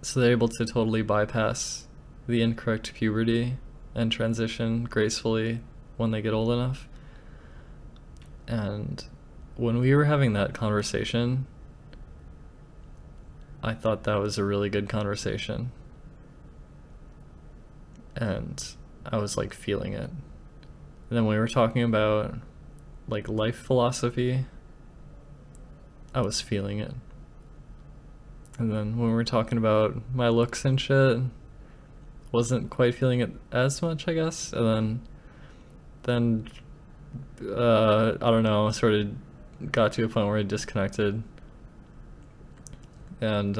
so they're able to totally bypass the incorrect puberty and transition gracefully when they get old enough. And when we were having that conversation, I thought that was a really good conversation, and I was like feeling it. And then when we were talking about like life philosophy, I was feeling it. And then when we were talking about my looks and shit, wasn't quite feeling it as much, I guess. And then I don't know, sort of got to a point where I disconnected. And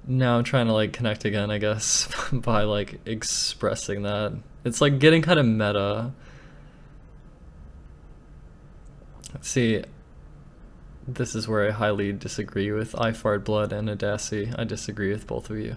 now I'm trying to like connect again, I guess, by like expressing that. It's like getting kind of meta. See, this is where I highly disagree with I Fart Blood and Adasi. I disagree with both of you.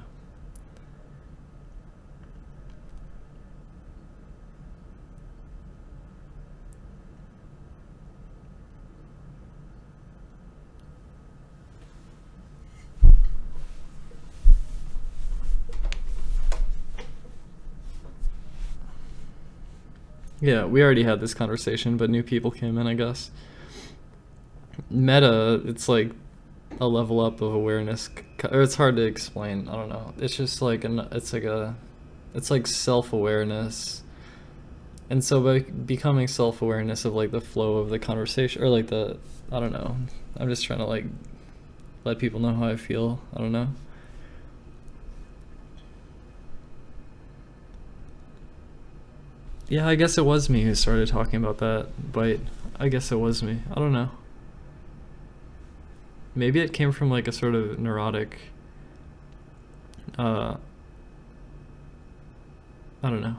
Yeah, we already had this conversation, but new people came in, I guess. Meta, it's like a level up of awareness, or it's hard to explain. I don't know. It's just like it's like self-awareness. And so by becoming self-awareness of like the flow of the conversation, or like I don't know. I'm just trying to like let people know how I feel. I don't know. Yeah, I guess it was me who started talking about that bite. I guess it was me. I don't know. Maybe it came from like a sort of neurotic, I don't know.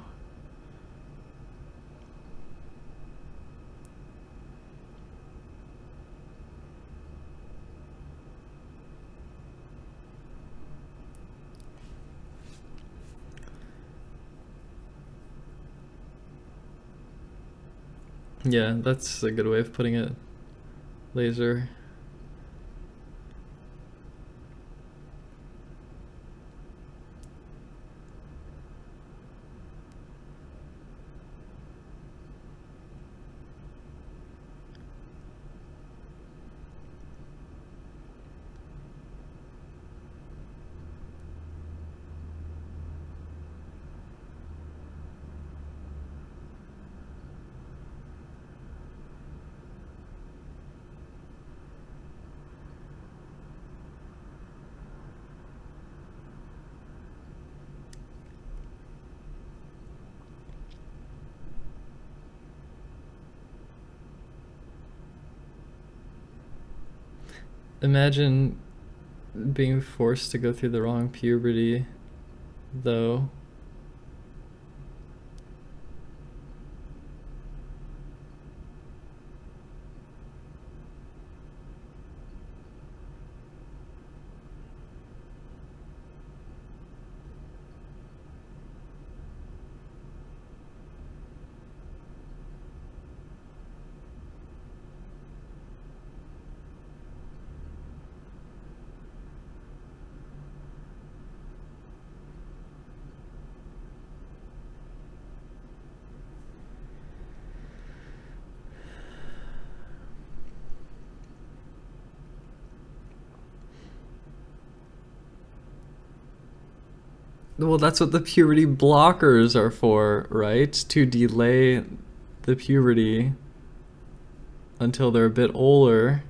Yeah, that's a good way of putting it. Laser. Imagine being forced to go through the wrong puberty, though. Well, that's what the puberty blockers are for, right? To delay the puberty until they're a bit older,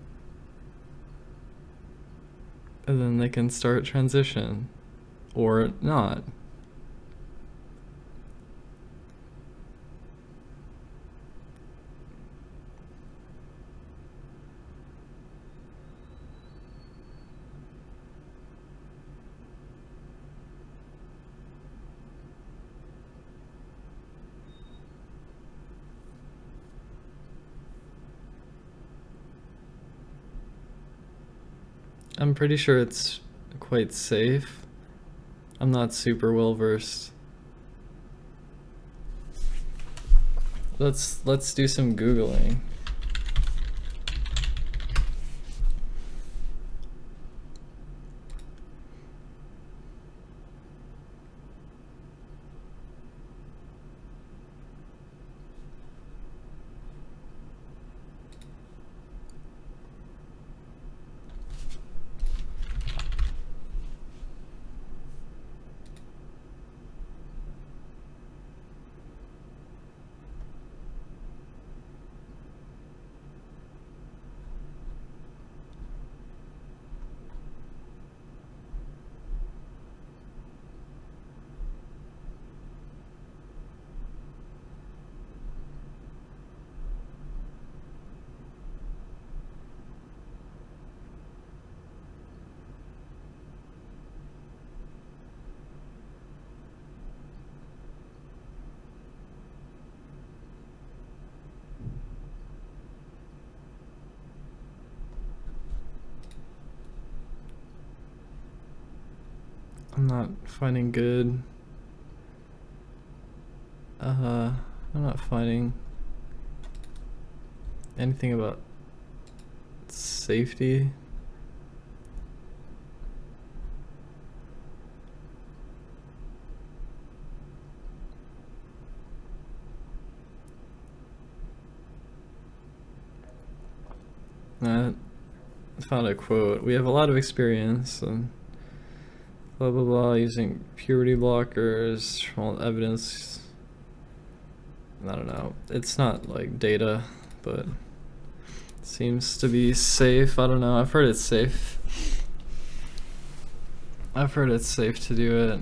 and then they can start transition, or not. I'm pretty sure it's quite safe. I'm not super well versed. Let's do some Googling. I'm not finding good. I'm not finding anything about safety. I found a quote. We have a lot of experience and blah blah blah using puberty blockers, well, evidence. I don't know. It's not like data, but it seems to be safe. I don't know. I've heard it's safe. I've heard it's safe to do it.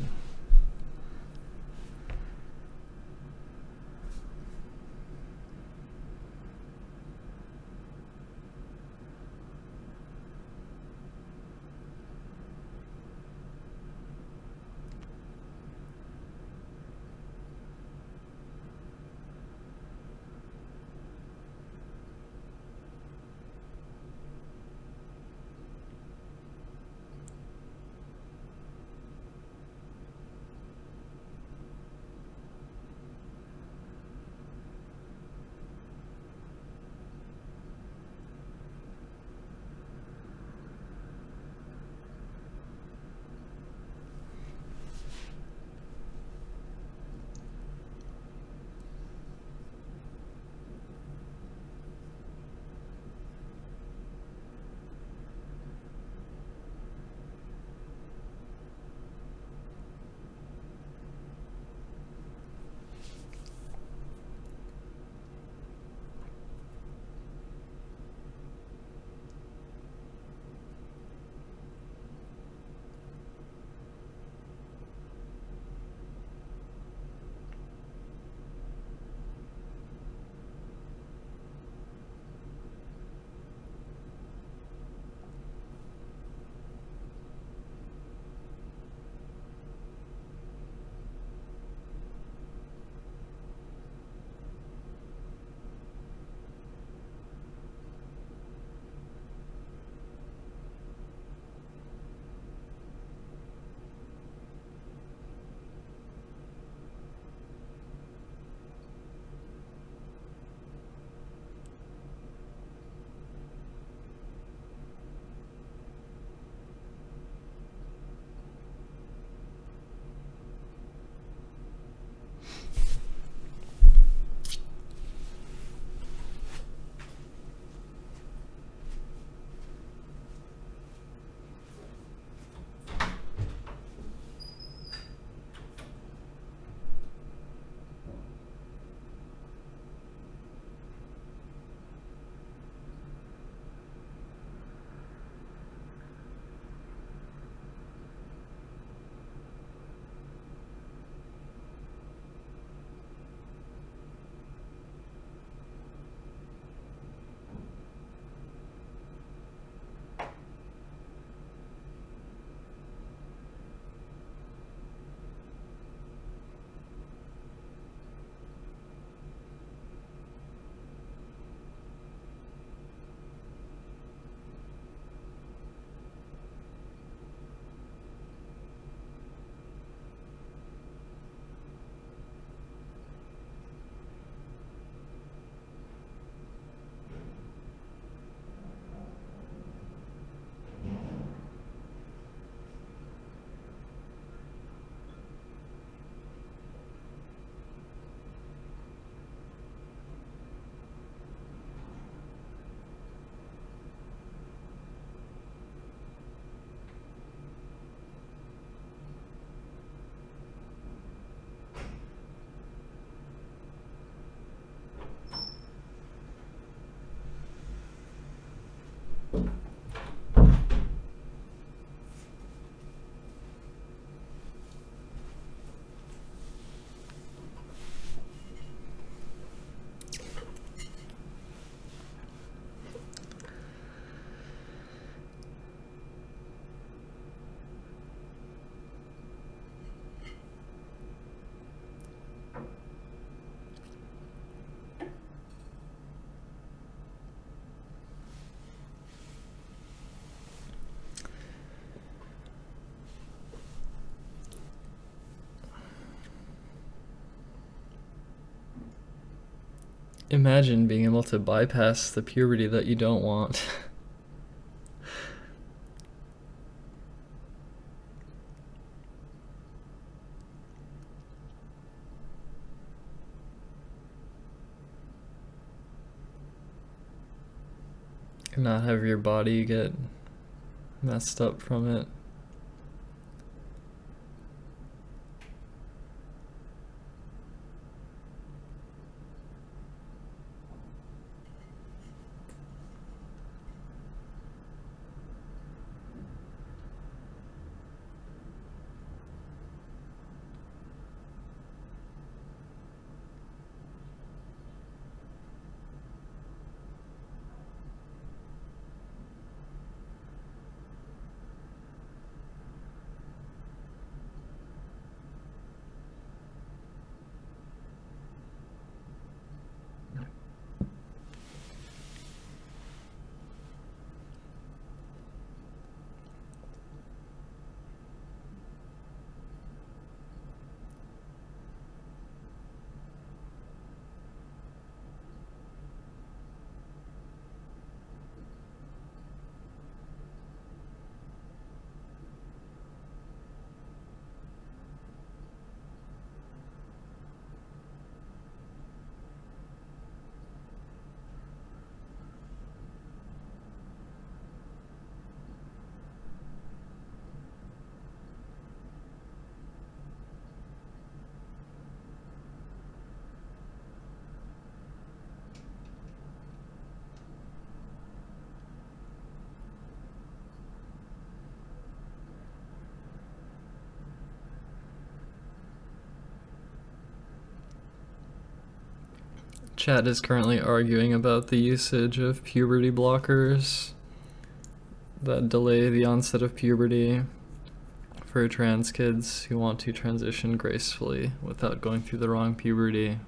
Imagine being able to bypass the puberty that you don't want. And not have your body get messed up from it. Chat is currently arguing about the usage of puberty blockers that delay the onset of puberty for trans kids who want to transition gracefully without going through the wrong puberty.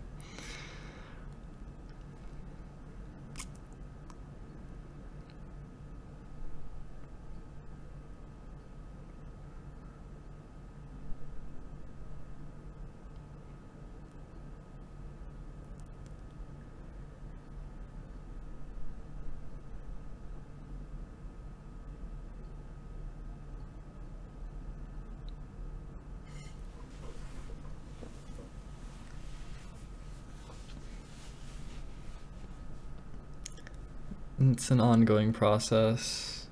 It's an ongoing process.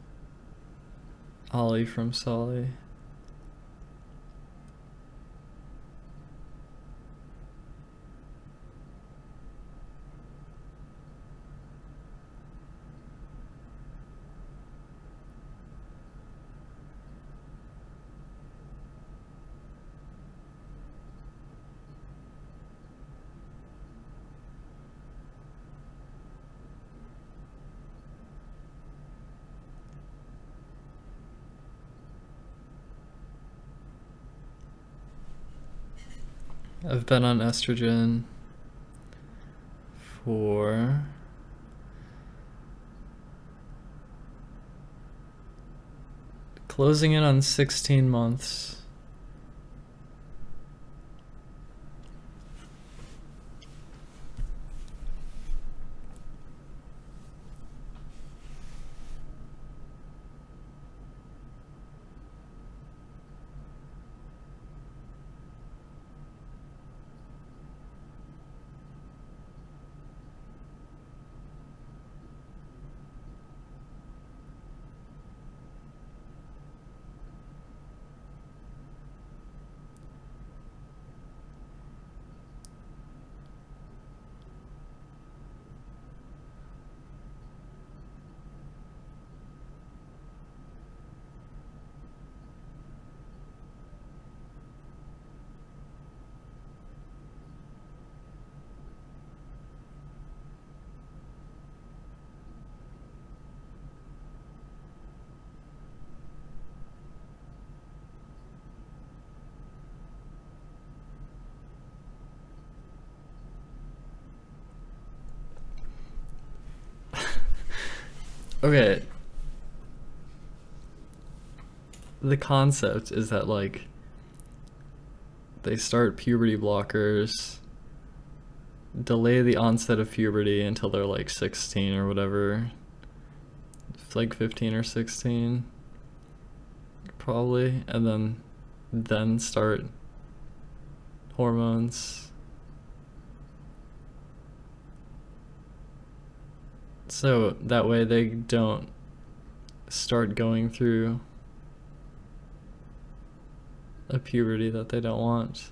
Ollie from Solly. I've been on estrogen for closing in on 16 months. Okay. The concept is that, like, they start puberty blockers delay the onset of puberty until they're like 16 or whatever, like 15 or 16 probably, and then start hormones. So that way they don't start going through a puberty that they don't want.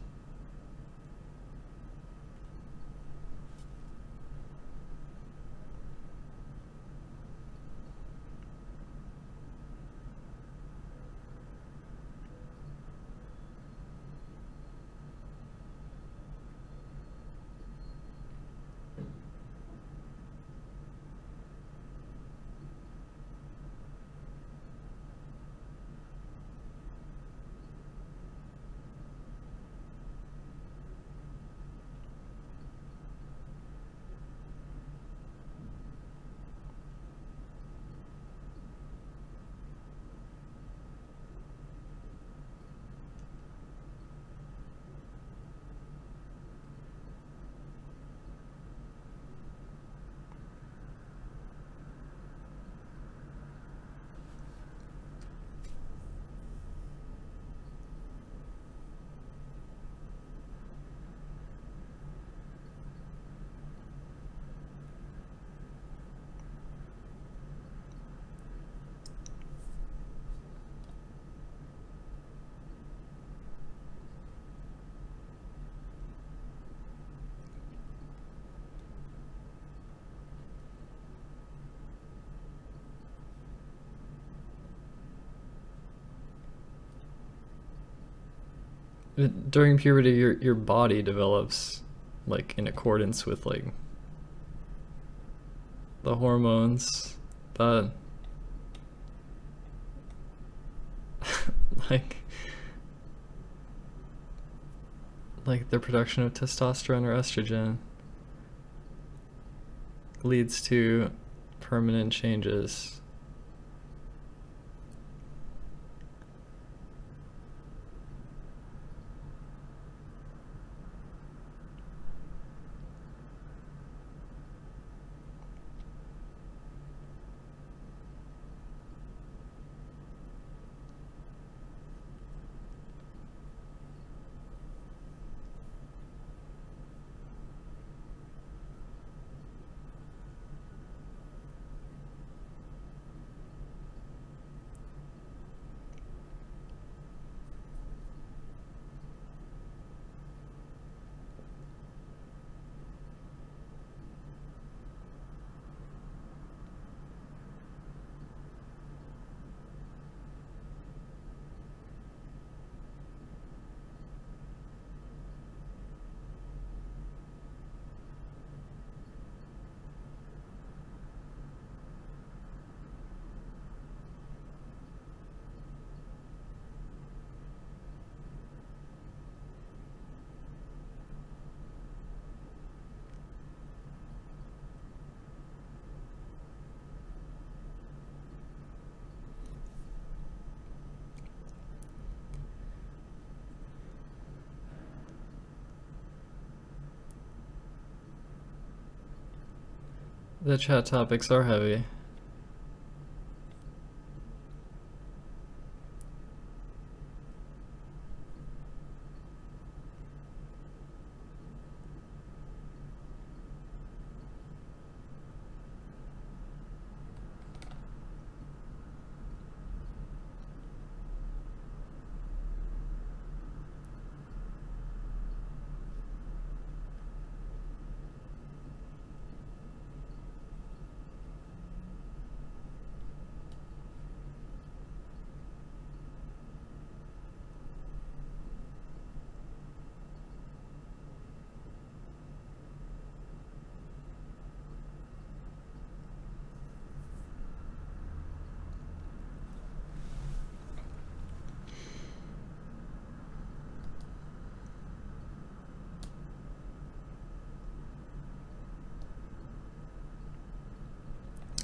During puberty, your body develops like in accordance with like the hormones that like the production of testosterone or estrogen leads to permanent changes. The chat topics are heavy.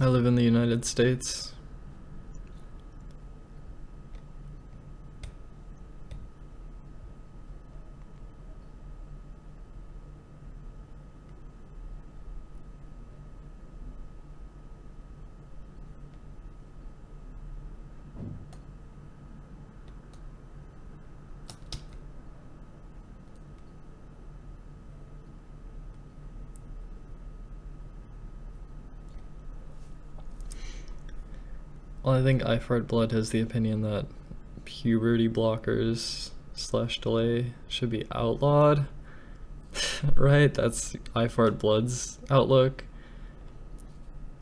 I live in the United States. Well, I think I Fart Blood has the opinion that puberty blockers slash delay should be outlawed. Right? That's I Fart Blood's outlook,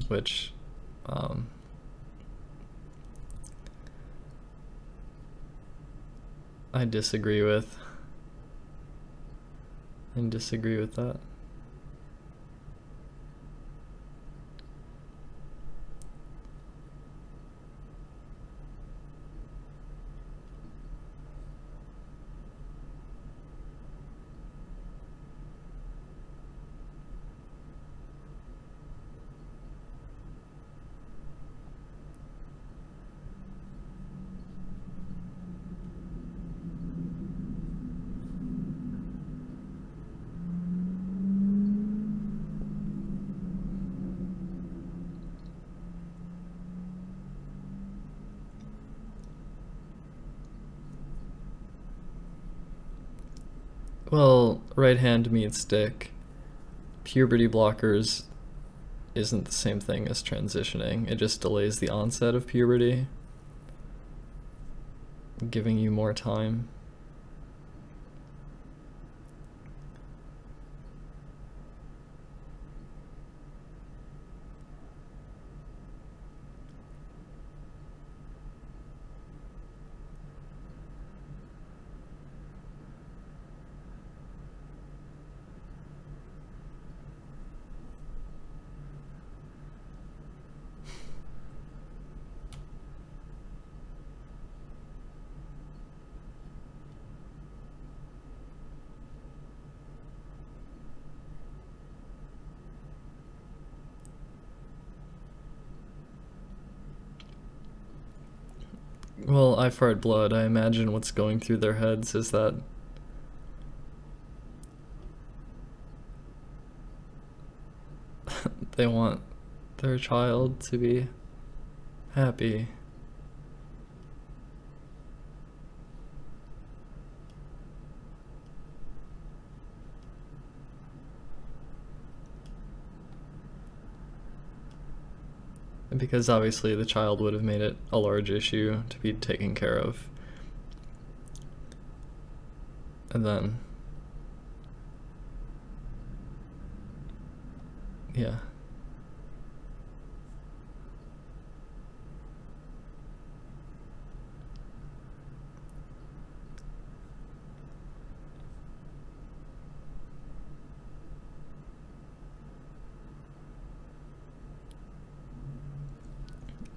which I disagree with. And disagree with that. Well, right hand meets stick. Puberty blockers isn't the same thing as transitioning. It just delays the onset of puberty, giving you more time. Well, I Fart Blood, I imagine what's going through their heads is that they want their child to be happy. Because obviously the child would have made it a large issue to be taken care of. And then, yeah.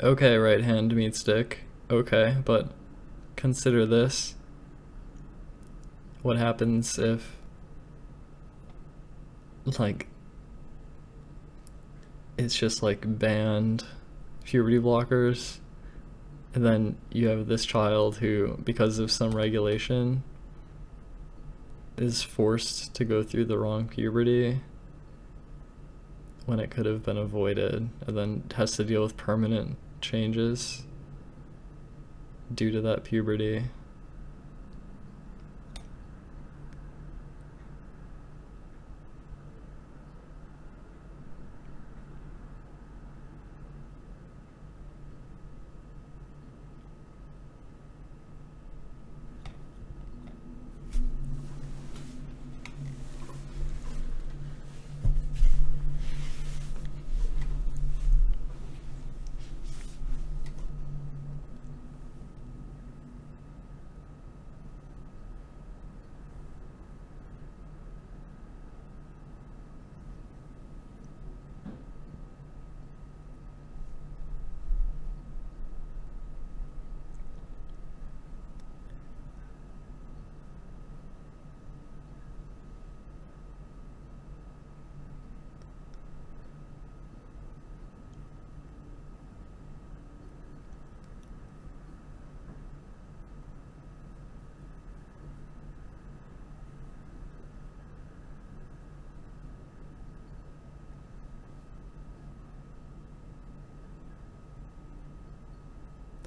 Okay, right hand meets stick. Okay, but consider this. What happens if, like, it's just like banned puberty blockers, and then you have this child who, because of some regulation, is forced to go through the wrong puberty when it could have been avoided, and then has to deal with permanent changes due to that puberty.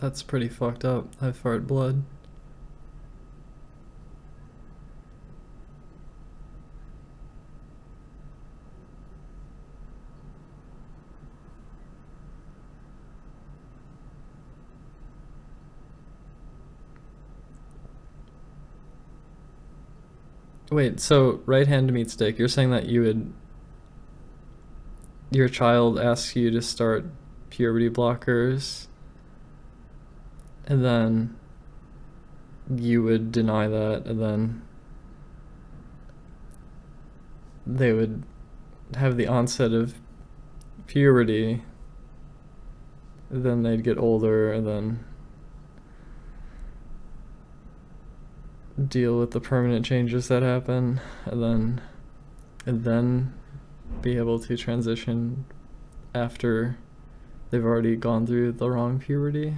That's pretty fucked up. I fart blood. Wait, so right hand meets dick. You're saying that your child asks you to start puberty blockers, and then you would deny that, and then they would have the onset of puberty, then they'd get older, and then deal with the permanent changes that happen, and then be able to transition after they've already gone through the wrong puberty.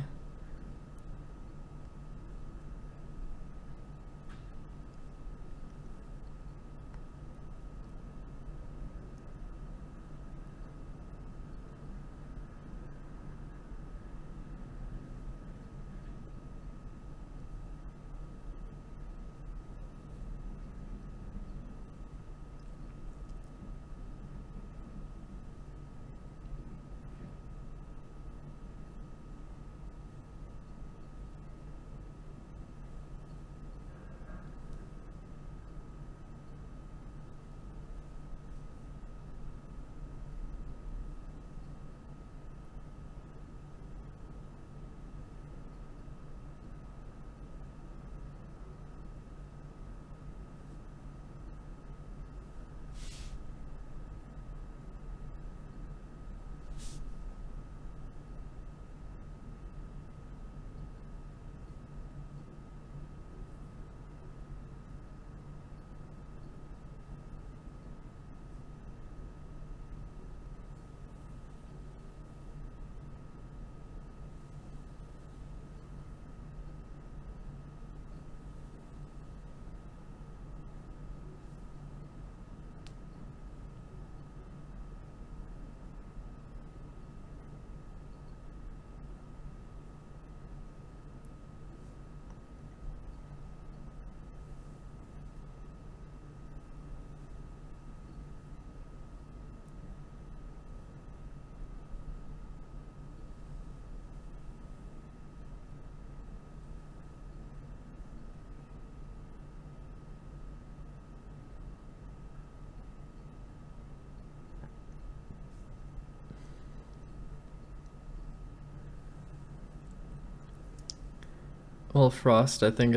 Well, Frost, I think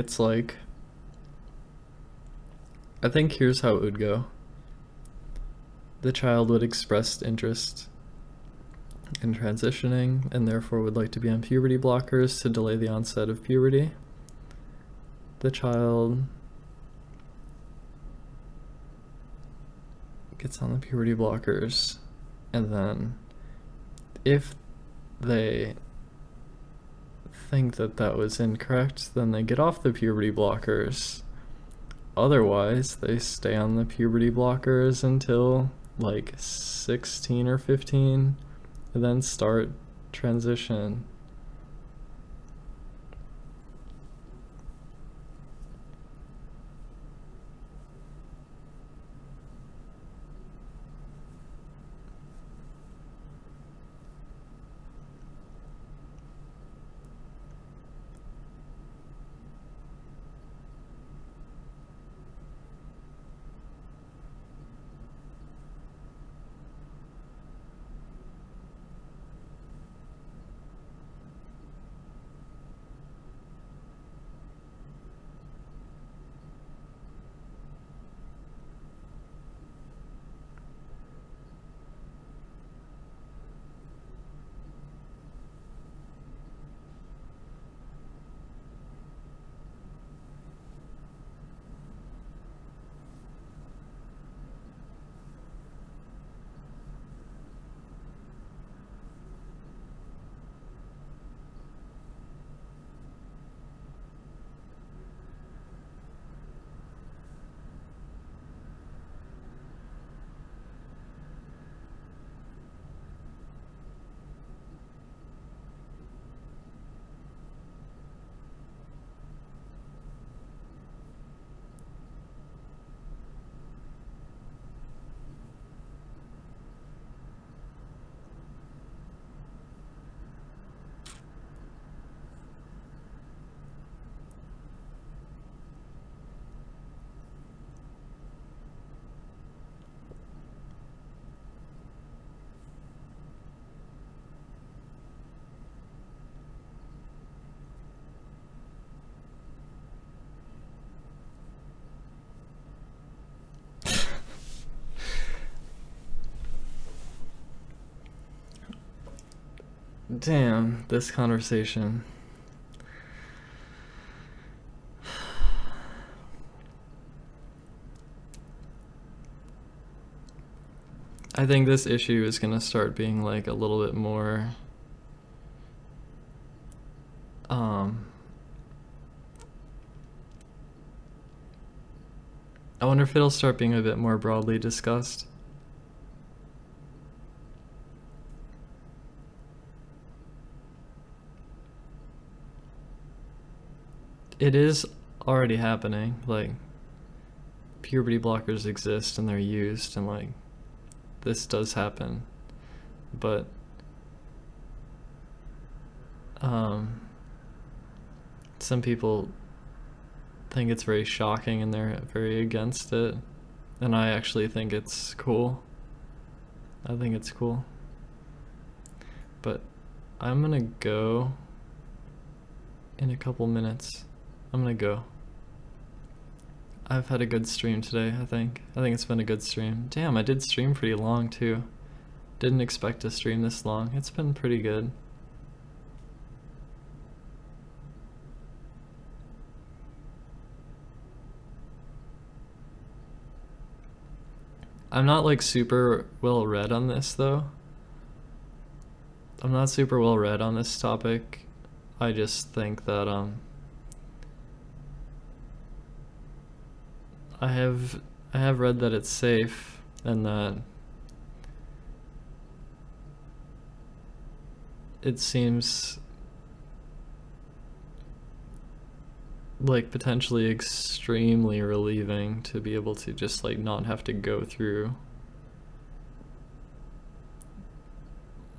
here's how it would go. The child would express interest in transitioning and therefore would like to be on puberty blockers to delay the onset of puberty. The child gets on the puberty blockers, and then if they think that that was incorrect, then they get off the puberty blockers. Otherwise, they stay on the puberty blockers until like 16 or 15, and then start transition. Damn, this conversation. I think this issue is gonna start being like a little bit more I wonder if it'll start being a bit more broadly discussed. It is already happening, like puberty blockers exist and they're used, and like this does happen, but some people think it's very shocking and they're very against it, and I actually think it's cool. I think it's cool. But I'm gonna go in a couple minutes. I'm gonna go. I've had a good stream today, I think. I think it's been a good stream. Damn, I did stream pretty long too. Didn't expect to stream this long. It's been pretty good. I'm not like super well read on this though. I'm not super well read on this topic. I just think that I have read that it's safe and that it seems like potentially extremely relieving to be able to just like not have to go through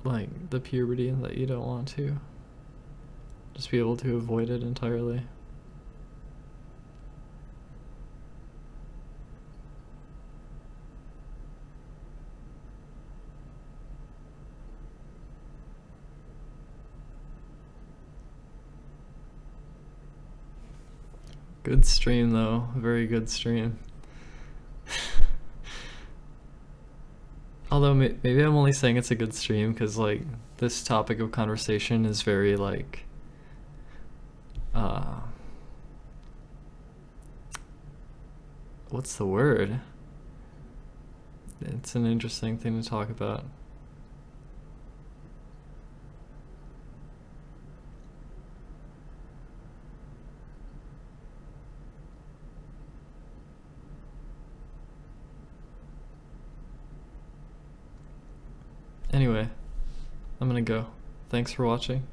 like the puberty that you don't want to. Just be able to avoid it entirely. Good stream though, very good stream. Although maybe I'm only saying it's a good stream because like this topic of conversation is very like what's the word? It's an interesting thing to talk about. Anyway, I'm gonna go. Thanks for watching.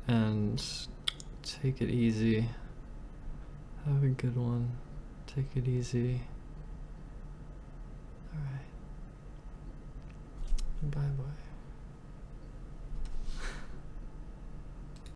And take it easy. Have a good one. Take it easy. Alright. Bye bye.